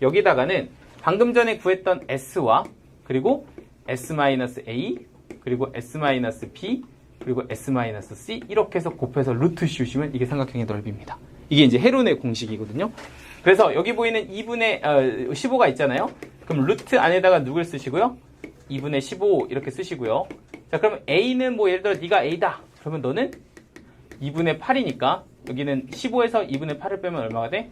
A: 여기다가는 방금 전에 구했던 S와 그리고 S-A 그리고 S-B 그리고 S-C 이렇게 해서 곱해서 루트 씌우시면 이게 삼각형의 넓이입니다. 이게 이제 헤론의 공식이거든요. 그래서 여기 보이는 2분의 15가 있잖아요. 그럼 루트 안에다가 누굴 쓰시고요? 2분의 15 이렇게 쓰시고요. 자, 그러면 A는 뭐 예를 들어 네가 A다. 그러면 너는 2분의 8이니까 여기는 15에서 2분의 8을 빼면 얼마가 돼?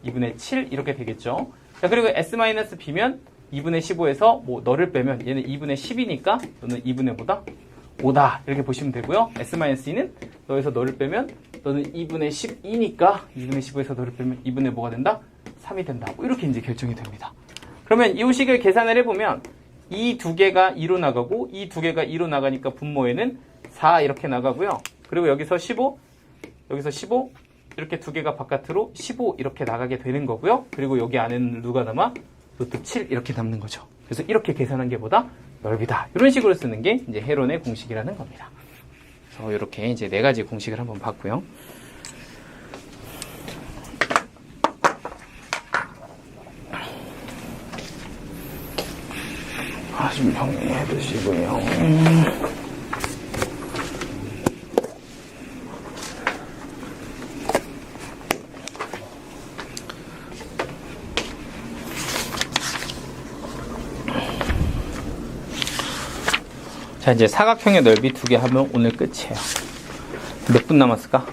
A: 2분의 7 이렇게 되겠죠. 자, 그리고 S-B면 2분의 15에서 뭐 너를 빼면 얘는 2분의 10이니까 너는 2분의 보다 5다 이렇게 보시면 되고요. S-C는 너에서 너를 빼면 너는 2분의 12니까 2분의 15에서 너를 빼면 2분의 뭐가 된다? 3이 된다. 이렇게 이제 결정이 됩니다. 그러면 이 식을 계산을 해보면 이 두 개가 2로 나가고 이 두 개가 2로 나가니까 분모에는 4 이렇게 나가고요. 그리고 여기서 15 이렇게 두 개가 바깥으로 15 이렇게 나가게 되는 거고요. 그리고 여기 안에는 누가 남아? 루트 7 이렇게 남는 거죠. 그래서 이렇게 계산한 게 보다 넓이다. 이런 식으로 쓰는 게 이제 헤론의 공식이라는 겁니다. 그래서 이렇게 이제 4가지 공식을 한번 봤고요. 좀 정리해 두시고요. 자, 이제 사각형의 넓이 2개 하면 오늘 끝이에요. 몇 분 남았을까?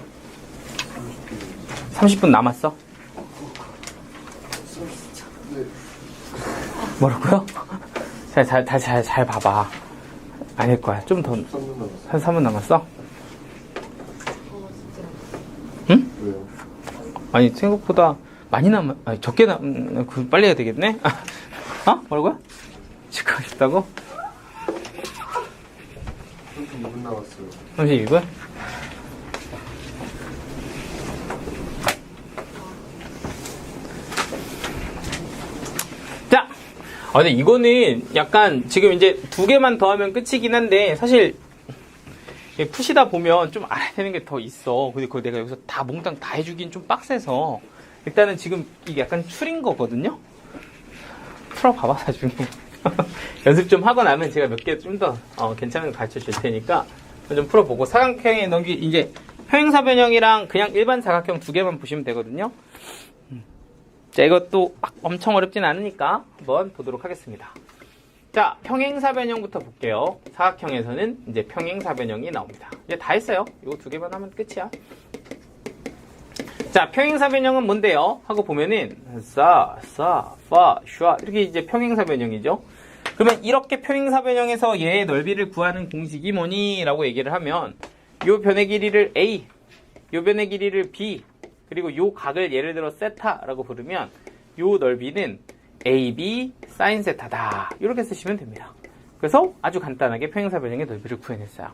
A: 30분 남았어? 뭐라고요? 잘 봐봐. 아닐 거야. 좀 더.
B: 3분 남았어요.
A: 한 3분 남았어? 응?
B: 왜요?
A: 아니, 생각보다 많이 아니, 적게 빨리 해야 되겠네? 어? 뭐라고요? 축하하겠다고?
B: 32분 남았어요.
A: 32분? 자! 근데 이거는 약간 지금 이제 2개만 더 하면 끝이긴 한데 사실 푸시다 보면 좀 알아야 되는 게 더 있어. 근데 그걸 내가 여기서 다 몽땅 다 해주긴 좀 빡세서 일단은 지금 이게 약간 추린 거거든요? 풀어봐봐, 나중에. 연습 좀 하고 나면 제가 몇 개 좀 더 괜찮은 거 가르쳐 줄 테니까 좀 풀어보고 사각형에 넘기 이제 평행사변형이랑 그냥 일반 사각형 2개만 보시면 되거든요. 자, 이것도 막 엄청 어렵진 않으니까 한번 보도록 하겠습니다. 자, 평행사변형부터 볼게요. 사각형에서는 이제 평행사변형이 나옵니다. 이제 다 했어요. 이거 2개만 하면 끝이야. 자, 평행사변형은 뭔데요? 하고 보면은 사, 파, 슈아 이렇게 이제 평행사변형이죠. 그러면 이렇게 평행사변형에서 얘의 넓이를 구하는 공식이 뭐니? 라고 얘기를 하면 요 변의 길이를 A, 요 변의 길이를 B, 그리고 요 각을 예를 들어 세타라고 부르면 요 넓이는 AB sin 세타다. 이렇게 쓰시면 됩니다. 그래서 아주 간단하게 평행사변형의 넓이를 구해냈어요.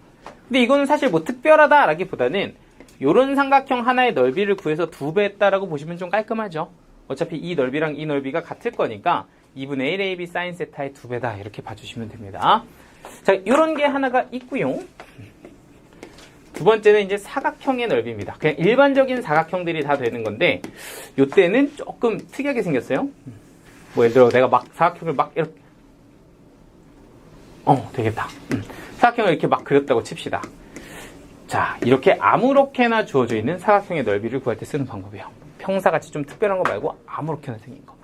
A: 근데 이거는 사실 뭐 특별하다라기보다는 요런 삼각형 하나의 넓이를 구해서 2배 했다라고 보시면 좀 깔끔하죠. 어차피 이 넓이랑 이 넓이가 같을 거니까 2분의 1 AB sin 세타의 2배다. 이렇게 봐주시면 됩니다. 자, 요런 게 하나가 있고요. 두 번째는 이제 사각형의 넓이입니다. 그냥 일반적인 사각형들이 다 되는 건데 요때는 조금 특이하게 생겼어요. 뭐 예를 들어 내가 막 사각형을 막 이렇게 되겠다. 사각형을 이렇게 막 그렸다고 칩시다. 자, 이렇게 아무렇게나 주어져 있는 사각형의 넓이를 구할 때 쓰는 방법이에요. 평사같이 좀 특별한 거 말고 아무렇게나 생긴 거.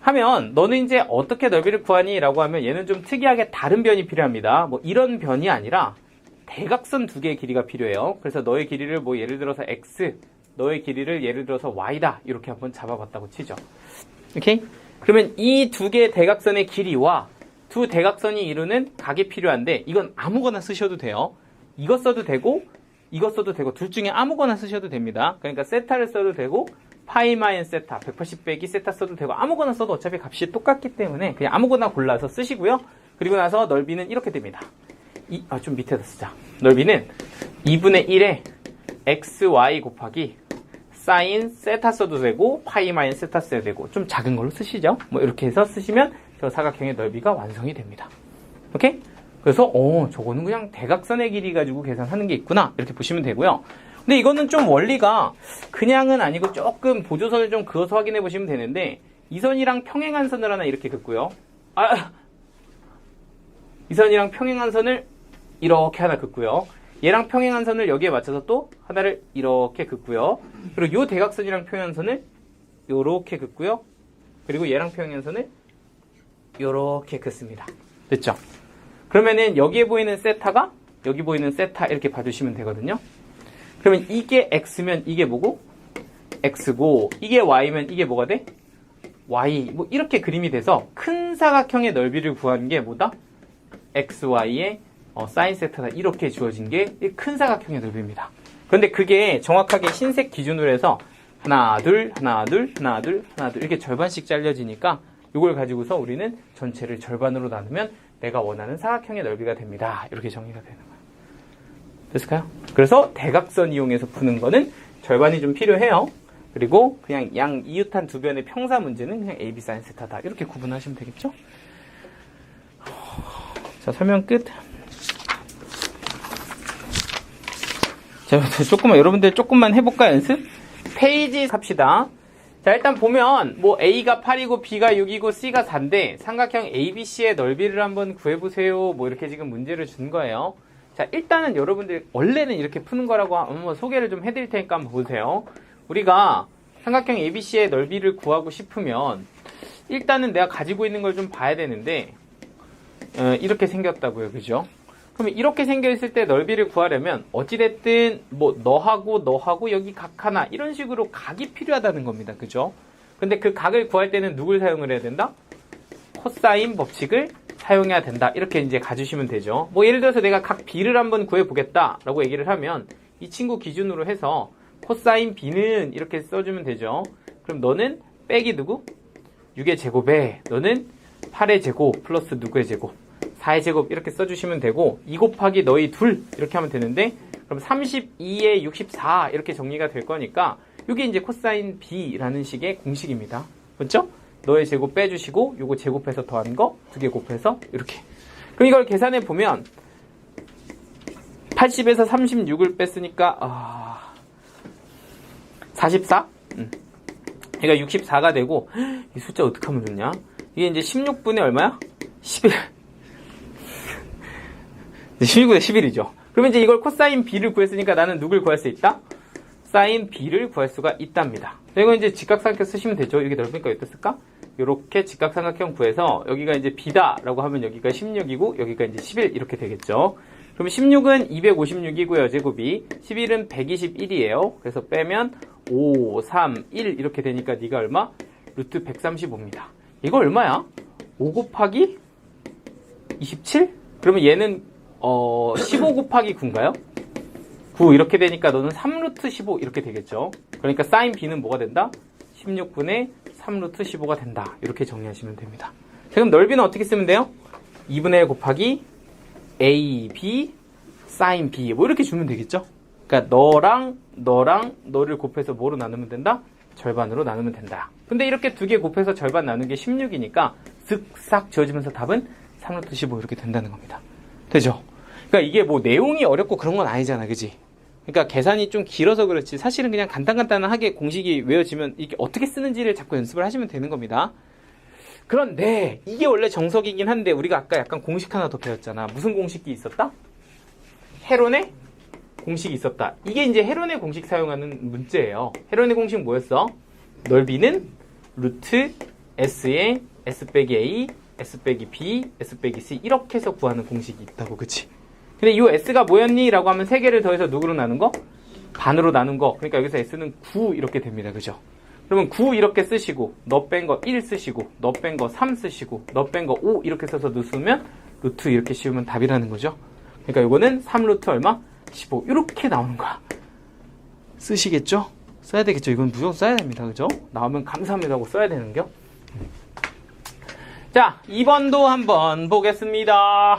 A: 하면 너는 이제 어떻게 넓이를 구하니? 라고 하면 얘는 좀 특이하게 다른 변이 필요합니다. 뭐 이런 변이 아니라 대각선 2개의 길이가 필요해요. 그래서 너의 길이를 뭐 예를 들어서 x, 너의 길이를 예를 들어서 y다. 이렇게 한번 잡아봤다고 치죠. 오케이? 그러면 이 2개의 대각선의 길이와 두 대각선이 이루는 각이 필요한데 이건 아무거나 쓰셔도 돼요. 이거 써도 되고 이거 써도 되고 둘 중에 아무거나 쓰셔도 됩니다. 그러니까 세타를 써도 되고 파이 마이너스 세타 180 빼기 세타 써도 되고 아무거나 써도 어차피 값이 똑같기 때문에 그냥 아무거나 골라서 쓰시고요. 그리고 나서 넓이는 이렇게 됩니다. 좀 밑에다 쓰자. 넓이는 2분의 1에 xy 곱하기 사인 세타 써도 되고 파이 마이너스 세타 써도 되고 좀 작은 걸로 쓰시죠. 뭐 이렇게 해서 쓰시면 저 사각형의 넓이가 완성이 됩니다. 오케이? 그래서 저거는 그냥 대각선의 길이 가지고 계산하는 게 있구나 이렇게 보시면 되고요. 근데 이거는 좀 원리가 그냥은 아니고 조금 보조선을 좀 그어서 확인해 보시면 되는데 이 선이랑 평행한 선을 하나 이렇게 긋고요. 이 선이랑 평행한 선을 이렇게 하나 긋고요. 얘랑 평행한 선을 여기에 맞춰서 또 하나를 이렇게 긋고요. 그리고 요 대각선이랑 평행한 선을 요렇게 긋고요. 그리고 얘랑 평행한 선을 요렇게 긋습니다. 됐죠? 그러면은 여기에 보이는 세타가 여기 보이는 세타 이렇게 봐주시면 되거든요. 그러면 이게 x면 이게 뭐고? x고 이게 y면 이게 뭐가 돼? y. 뭐 이렇게 그림이 돼서 큰 사각형의 넓이를 구하는 게 뭐다? xy의 사인 세타다. 이렇게 주어진 게 큰 사각형의 넓이입니다. 그런데 그게 정확하게 흰색 기준으로 해서 하나 둘 하나 둘 하나 둘 하나 둘 이렇게 절반씩 잘려지니까 이걸 가지고서 우리는 전체를 절반으로 나누면 내가 원하는 사각형의 넓이가 됩니다. 이렇게 정의가 되는 거예요. 됐을까요? 그래서 대각선 이용해서 푸는 거는 절반이 좀 필요해요. 그리고 그냥 양 이웃한 두 변의 평사 문제는 그냥 AB sin 세타다. 이렇게 구분하시면 되겠죠? 자, 설명 끝. 자, 여러분들 조금만 해볼까, 연습? 페이지 삽시다. 자, 일단 보면, 뭐, A가 8이고, B가 6이고, C가 4인데, 삼각형 ABC의 넓이를 한번 구해보세요. 뭐, 이렇게 지금 문제를 준 거예요. 자, 일단은 여러분들, 원래는 이렇게 푸는 거라고 한번 소개를 좀 해드릴 테니까 한번 보세요. 우리가 삼각형 ABC의 넓이를 구하고 싶으면, 일단은 내가 가지고 있는 걸 좀 봐야 되는데, 이렇게 생겼다고요. 그죠? 그러면 이렇게 생겨있을 때 넓이를 구하려면 어찌됐든 뭐 너하고 여기 각 하나 이런 식으로 각이 필요하다는 겁니다. 그죠? 근데 그 각을 구할 때는 누굴 사용을 해야 된다? 코사인 법칙을 사용해야 된다. 이렇게 이제 가주시면 되죠. 뭐 예를 들어서 내가 각 B를 한번 구해보겠다 라고 얘기를 하면 이 친구 기준으로 해서 코사인 B는 이렇게 써주면 되죠. 그럼 너는 빼기 누구? 6의 제곱에 너는 8의 제곱 플러스 누구의 제곱 4의 제곱 이렇게 써주시면 되고 2 곱하기 너희 둘 이렇게 하면 되는데 그럼 32에 64 이렇게 정리가 될 거니까 이게 이제 코사인 B라는 식의 공식입니다. 그렇죠? 너의 제곱 빼주시고 요거 제곱해서 더한 거 2개 곱해서 이렇게 그럼 이걸 계산해 보면 80에서 36을 뺐으니까 44? 그러니까 64가 되고 이 숫자 어떻게 하면 좋냐? 이게 이제 16분의 얼마야? 11 16분의 11이죠. 그러면 이제 이걸 코사인 B를 구했으니까 나는 누굴 구할 수 있다? 사인 B를 구할 수가 있답니다. 이거 이제 직각삼각형 쓰시면 되죠. 이게 넓으니까 어땠을까? 이렇게 직각삼각형 구해서 여기가 이제 B다라고 하면 여기가 16이고 여기가 이제 11 이렇게 되겠죠. 그러면 16은 256이고요. 제곱이 11은 121이에요. 그래서 빼면 5, 3, 1 이렇게 되니까 네가 얼마? 루트 135입니다. 이거 얼마야? 5 곱하기 27? 그러면 얘는 15 곱하기 9인가요? 9 이렇게 되니까 너는 3루트 15 이렇게 되겠죠. 그러니까 사인 B는 뭐가 된다? 16분의 3루트 15가 된다. 이렇게 정리하시면 됩니다. 자, 그럼 넓이는 어떻게 쓰면 돼요? 2분의 1 곱하기 A, B, 사인 B 뭐 이렇게 주면 되겠죠. 그러니까 너를 곱해서 뭐로 나누면 된다? 절반으로 나누면 된다. 근데 이렇게 두 개 곱해서 절반 나눈 게 16이니까 쓱싹 지워지면서 답은 3루트 15 이렇게 된다는 겁니다. 되죠? 그러니까 이게 뭐 내용이 어렵고 그런 건 아니잖아. 그지? 그러니까 계산이 좀 길어서 그렇지 사실은 그냥 간단하게 공식이 외워지면 이게 어떻게 쓰는지를 자꾸 연습을 하시면 되는 겁니다. 그런데 이게 원래 정석이긴 한데 우리가 아까 약간 공식 하나 더 배웠잖아. 무슨 공식이 있었다? 헤론의 공식이 있었다. 이게 이제 헤론의 공식 사용하는 문제예요. 헤론의 공식 뭐였어? 넓이는 루트 S의 S 빼기 A, S 빼기 B, S 빼기 C 이렇게 해서 구하는 공식이 있다고. 그치? 근데 이 S가 뭐였니? 라고 하면 3개를 더해서 누구로 나눈 거? 반으로 나눈 거. 그러니까 여기서 S는 9 이렇게 됩니다. 그죠? 그러면 9 이렇게 쓰시고 너 뺀 거 1 쓰시고 너 뺀 거 3 쓰시고 너 뺀 거 5 이렇게 써서 넣으면 루트 이렇게 씌우면 답이라는 거죠. 그러니까 이거는 3루트 얼마? 15 이렇게 나오는 거야. 쓰시겠죠? 써야 되겠죠? 이건 무조건 써야 됩니다. 그죠? 나오면 감사합니다 하고 써야 되는겨. 자, 2번도 한번 보겠습니다.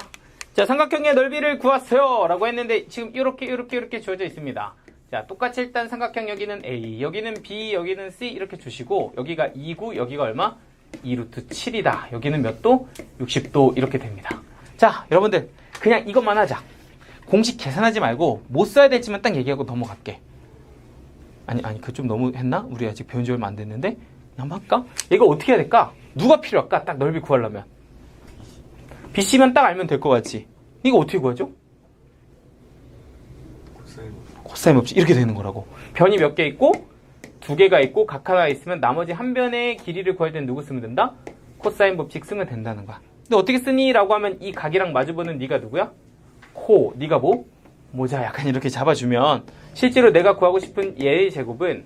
A: 자, 삼각형의 넓이를 구하세요 라고 했는데 지금 이렇게 주어져 있습니다. 자, 똑같이 일단 삼각형 여기는 A, 여기는 B, 여기는 C 이렇게 주시고 여기가 2구, 여기가 얼마? 2루트 7이다. 여기는 몇 도? 60도 이렇게 됩니다. 자, 여러분들 그냥 이것만 하자. 공식 계산하지 말고 못 써야 될지만 딱 얘기하고 넘어갈게. 아니 그거 좀 너무 했나? 우리 아직 배운 지 얼마 안 됐는데 한번 할까? 이거 어떻게 해야 될까? 누가 필요할까? 딱 넓이 구하려면 BC만 딱 알면 될 것 같지? 이거 어떻게 구하죠? 코사인 법칙 이렇게 되는 거라고. 변이 몇 개 있고 2개가 있고 각 하나 있으면 나머지 한 변의 길이를 구할 때는 누구 쓰면 된다? 코사인 법칙 쓰면 된다는 거야. 근데 어떻게 쓰니? 라고 하면 이 각이랑 마주보는 네가 누구야? 코. 네가 뭐? 모자. 약간 이렇게 잡아주면 실제로 내가 구하고 싶은 얘의 제곱은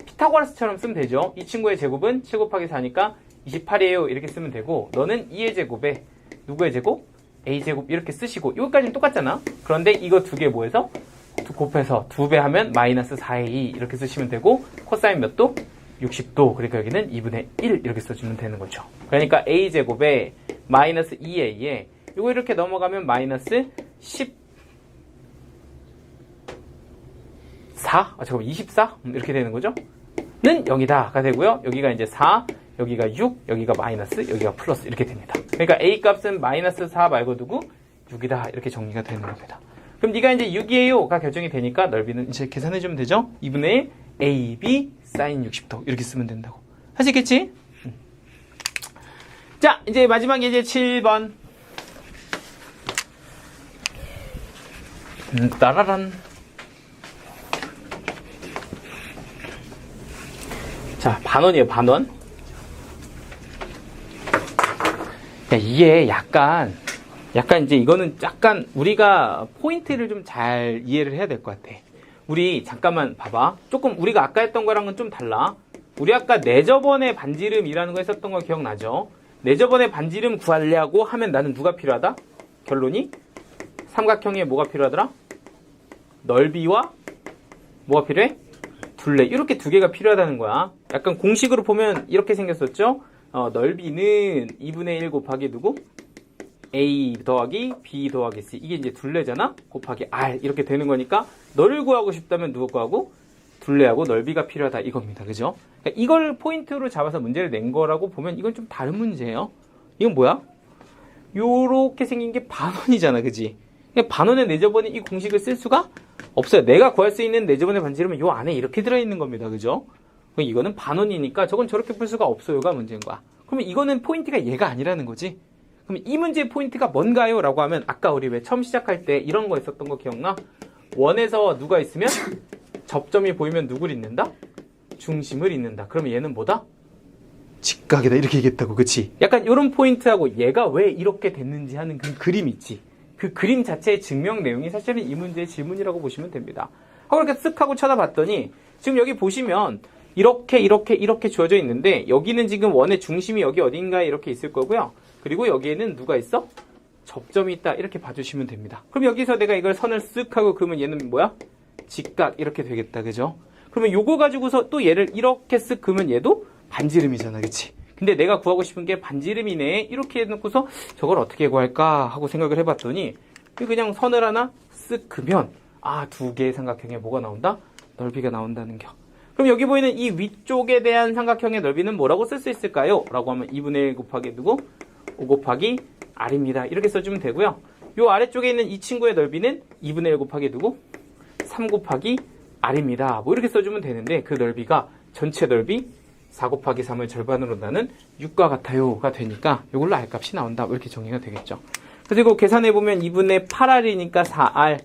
A: 피타고라스처럼 쓰면 되죠. 이 친구의 제곱은 7 곱하기 4니까 28이에요. 이렇게 쓰면 되고 너는 2의 제곱에 누구의 제곱? A제곱 이렇게 쓰시고 이것까지는 똑같잖아. 그런데 이거 2개 뭐해서? 곱해서 2배 하면 마이너스 4의 2 이렇게 쓰시면 되고 코사인 몇 도? 60도. 그러니까 여기는 2분의 1 이렇게 써주면 되는 거죠. 그러니까 A제곱에 마이너스 2A에 이거 이렇게 넘어가면 마이너스 14? 잠깐만 24? 이렇게 되는 거죠. 는 0이다가 되고요. 여기가 이제 4, 여기가 6, 여기가 마이너스, 여기가 플러스 이렇게 됩니다. 그러니까 A 값은 마이너스 4 말고 누구? 6이다. 이렇게 정리가 되는 겁니다. 그럼 네가 이제 6이에요가 결정이 되니까 넓이는 이제 계산해주면 되죠? 2분의 1 AB 사인 60도 이렇게 쓰면 된다고. 할 수 있겠지? 자, 이제 마지막에 이제 7번. 따라란. 자, 반원이에요, 반원. 야, 이게 약간 이제 이거는 약간 우리가 포인트를 좀 잘 이해를 해야 될 것 같아. 우리 잠깐만 봐봐. 조금 우리가 아까 했던 거랑은 좀 달라. 우리 아까 내저번의 반지름이라는 거 했었던 거 기억나죠? 내저번의 반지름 구하려고 하면 나는 누가 필요하다? 결론이 삼각형에 뭐가 필요하더라? 넓이와 뭐가 필요해? 둘레. 이렇게 두 개가 필요하다는 거야. 약간 공식으로 보면 이렇게 생겼었죠? 넓이는 2분의 1 곱하기 누구? A 더하기 B 더하기 C. 이게 이제 둘레잖아? 곱하기 R. 이렇게 되는 거니까 너를 구하고 싶다면 누구 구하고? 둘레하고 넓이가 필요하다. 이겁니다. 그죠? 그러니까 이걸 포인트로 잡아서 문제를 낸 거라고 보면 이건 좀 다른 문제예요. 이건 뭐야? 요렇게 생긴 게 반원이잖아. 그지? 그러니까 반원의 내저번에 이 공식을 쓸 수가 없어요. 내가 구할 수 있는 내저번의 반지름은 요 안에 이렇게 들어있는 겁니다. 그죠? 이거는 반원이니까 저건 저렇게 풀 수가 없어요가 문제인 거야. 그러면 이거는 포인트가 얘가 아니라는 거지. 그럼 이 문제의 포인트가 뭔가요? 라고 하면 아까 우리 왜 처음 시작할 때 이런 거 있었던 거 기억나? 원에서 누가 있으면 접점이 보이면 누구를 잇는다? 중심을 잇는다. 그러면 얘는 뭐다? 직각이다. 이렇게 얘기했다고. 그치? 약간 이런 포인트하고 얘가 왜 이렇게 됐는지 하는 그 그림 있지. 그 그림 자체의 증명 내용이 사실은 이 문제의 질문이라고 보시면 됩니다. 하고 이렇게 쓱 하고 쳐다봤더니 지금 여기 보시면 이렇게 주어져 있는데 여기는 지금 원의 중심이 여기 어딘가에 이렇게 있을 거고요. 그리고 여기에는 누가 있어? 접점이 있다. 이렇게 봐주시면 됩니다. 그럼 여기서 내가 이걸 선을 쓱 하고 그러면 얘는 뭐야? 직각 이렇게 되겠다. 그죠? 그러면 요거 가지고서 또 얘를 이렇게 쓱 그으면 얘도 반지름이잖아. 그치? 근데 내가 구하고 싶은 게 반지름이네. 이렇게 해놓고서 저걸 어떻게 구할까 하고 생각을 해봤더니 그냥 선을 하나 쓱 그으면 두 개의 삼각형에 뭐가 나온다? 넓이가 나온다는 겨. 그럼 여기 보이는 이 위쪽에 대한 삼각형의 넓이는 뭐라고 쓸 수 있을까요? 라고 하면 2분의 1 곱하기 누구? 5 곱하기 R입니다. 이렇게 써주면 되고요. 요 아래쪽에 있는 이 친구의 넓이는 2분의 1 곱하기 누구? 3 곱하기 R입니다. 뭐 이렇게 써주면 되는데 그 넓이가 전체 넓이 4 곱하기 3을 절반으로 나는 6과 같아요가 되니까 이걸로 R값이 나온다. 이렇게 정리가 되겠죠. 그리고 계산해보면 2분의 8R이니까 4R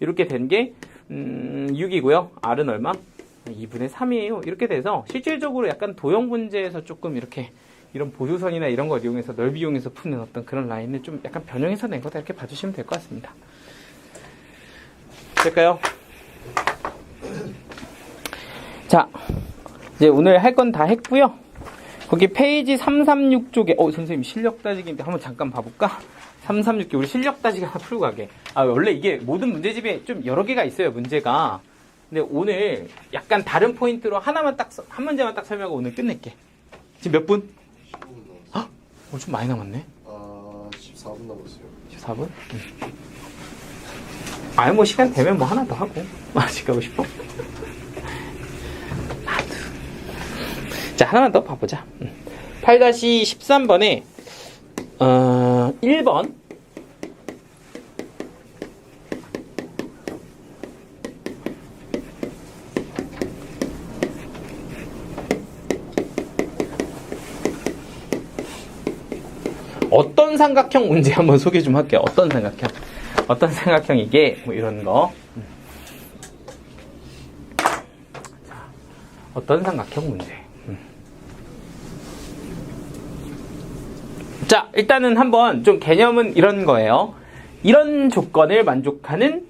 A: 이렇게 된 게 6이고요. R은 얼마? 2분의 3이에요. 이렇게 돼서 실질적으로 약간 도형 문제에서 조금 이렇게 이런 보조선이나 이런 걸 이용해서 넓이 이용해서 푸는 어떤 그런 라인을 좀 약간 변형해서 낸 거다. 이렇게 봐주시면 될 것 같습니다. 될까요? 자, 이제 오늘 할 건 다 했고요. 거기 페이지 336쪽에 선생님 실력 따지기인데 한번 잠깐 봐볼까? 336쪽 우리 실력 따지기 하나 풀고 가게. 원래 이게 모든 문제집에 좀 여러 개가 있어요. 문제가. 근데 오늘 약간 다른 포인트로 한 문제만 딱 설명하고 오늘 끝낼게. 지금 몇 분?
B: 15분 남았어요.
A: 좀 많이 남았네.
B: 14분 남았어요.
A: 14분? 뭐 시간 되면 뭐 하나 더 하고. 아직 가고 싶어? 나도. 자, 하나만 더 봐보자. 8-13번에 1번 어떤 삼각형 문제 한번 소개 좀 할게요. 어떤 삼각형 이게 뭐 이런 거. 자, 어떤 삼각형 문제. 자, 일단은 한번 좀 개념은 이런 거예요. 이런 조건을 만족하는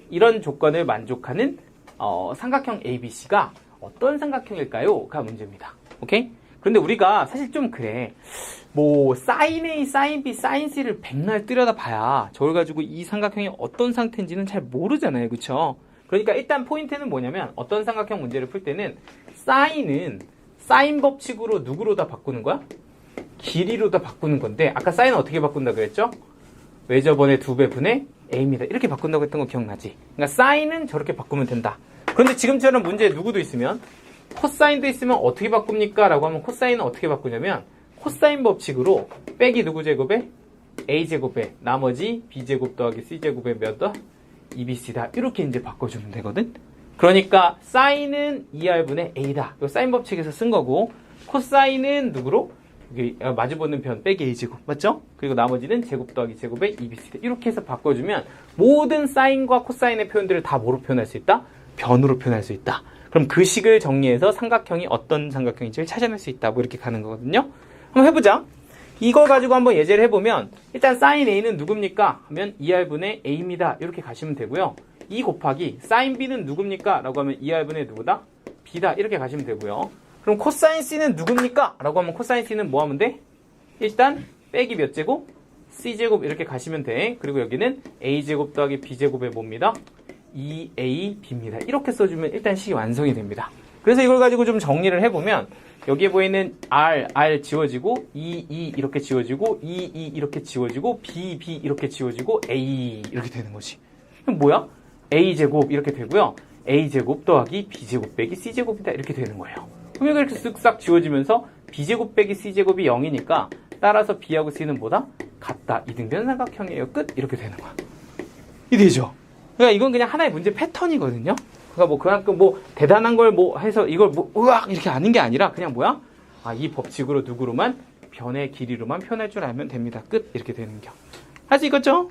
A: 삼각형 ABC가 어떤 삼각형일까요? 가 문제입니다. 오케이? 그런데 우리가 사실 좀 그래. 뭐 sin A, sin B, sin C를 백날 들여다 봐야 저걸 가지고 이 삼각형이 어떤 상태인지는 잘 모르잖아요. 그쵸? 그러니까 일단 포인트는 뭐냐면 어떤 삼각형 문제를 풀 때는 sin은 sin 법칙으로 누구로 다 바꾸는 거야? 길이로 다 바꾸는 건데 아까 sin은 어떻게 바꾼다 그랬죠? 외접원의 2배 분의 A입니다. 이렇게 바꾼다고 했던 거 기억나지? 그러니까 sin은 저렇게 바꾸면 된다. 그런데 지금처럼 문제에 누구도 있으면 코사인도 있으면 어떻게 바꿉니까? 라고 하면 코사인은 어떻게 바꾸냐면 코사인 법칙으로 빼기 누구 제곱에 a제곱에 나머지 b제곱 더하기 c제곱에 몇 더? 2bc다. 이렇게 이제 바꿔주면 되거든. 그러니까 사인은 2r분의 a다. 이거 사인 법칙에서 쓴 거고 코사인은 누구로? 여기 마주보는 변 빼기 a제곱. 맞죠? 그리고 나머지는 제곱 더하기 제곱에 2bc다. 이렇게 해서 바꿔주면 모든 사인과 코사인의 표현들을 다 뭐로 표현할 수 있다? 변으로 표현할 수 있다. 그럼 그 식을 정리해서 삼각형이 어떤 삼각형인지를 찾아낼 수 있다. 뭐 이렇게 가는 거거든요. 한번 해보자. 이걸 가지고 한번 예제를 해보면 일단 사인 A는 누굽니까? 하면 2r분의 A입니다. 이렇게 가시면 되고요. 2 곱하기 사인 B는 누굽니까? 라고 하면 2r분의 누구다? B다. 이렇게 가시면 되고요. 그럼 코사인 C는 누굽니까? 라고 하면 코사인 C는 뭐 하면 돼? 일단 빼기 몇 제곱? C제곱 이렇게 가시면 돼. 그리고 여기는 A제곱 더하기 B제곱의 뭡니다? 2AB입니다. 이렇게 써주면 일단 식이 완성이 됩니다. 그래서 이걸 가지고 좀 정리를 해보면 여기에 보이는 R 지워지고 E 이렇게 지워지고 E 이렇게 지워지고 B 이렇게 지워지고 A 이렇게 되는 거지. 그럼 뭐야? A제곱 이렇게 되고요. A제곱 더하기 B제곱 빼기 C제곱이다 이렇게 되는 거예요. 그럼 이렇게 쓱싹 지워지면서 B제곱 빼기 C제곱이 0이니까 따라서 B하고 C는 뭐다? 같다. 이등변 삼각형이에요. 끝. 이렇게 되는 거야. 이 되죠? 그러니까 이건 그냥 하나의 문제 패턴이거든요. 그러니까 뭐 그만큼 뭐 대단한 걸 뭐 해서 이걸 뭐 으악 이렇게 아는 게 아니라 그냥 뭐야? 아, 이 법칙으로 누구로만 변의 길이로만 표현할 줄 알면 됩니다. 끝. 이렇게 되는 겨. 할 수 있겠죠?